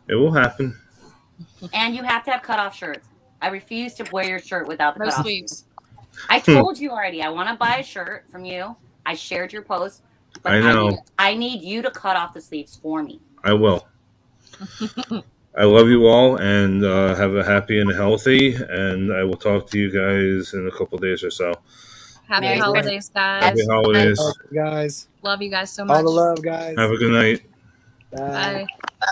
Speaker 2: It will happen.
Speaker 5: and you have to have cutoff shirts. I refuse to wear your shirt without the
Speaker 18: No
Speaker 5: cutoff.
Speaker 18: sleeves.
Speaker 5: I told you already. I want to buy a shirt from you. I shared your post, but
Speaker 2: I know.
Speaker 5: I need you to cut off the sleeves for me.
Speaker 2: I will. I love you all, and have a happy and healthy. And I will talk to you guys in a couple days or so.
Speaker 18: Happy
Speaker 5: Merry
Speaker 18: holidays, guys.
Speaker 2: Happy holidays.
Speaker 10: Guys,
Speaker 18: Love you guys so much.
Speaker 10: all the love, guys.
Speaker 2: Have a good night.
Speaker 10: Bye.
Speaker 18: Bye.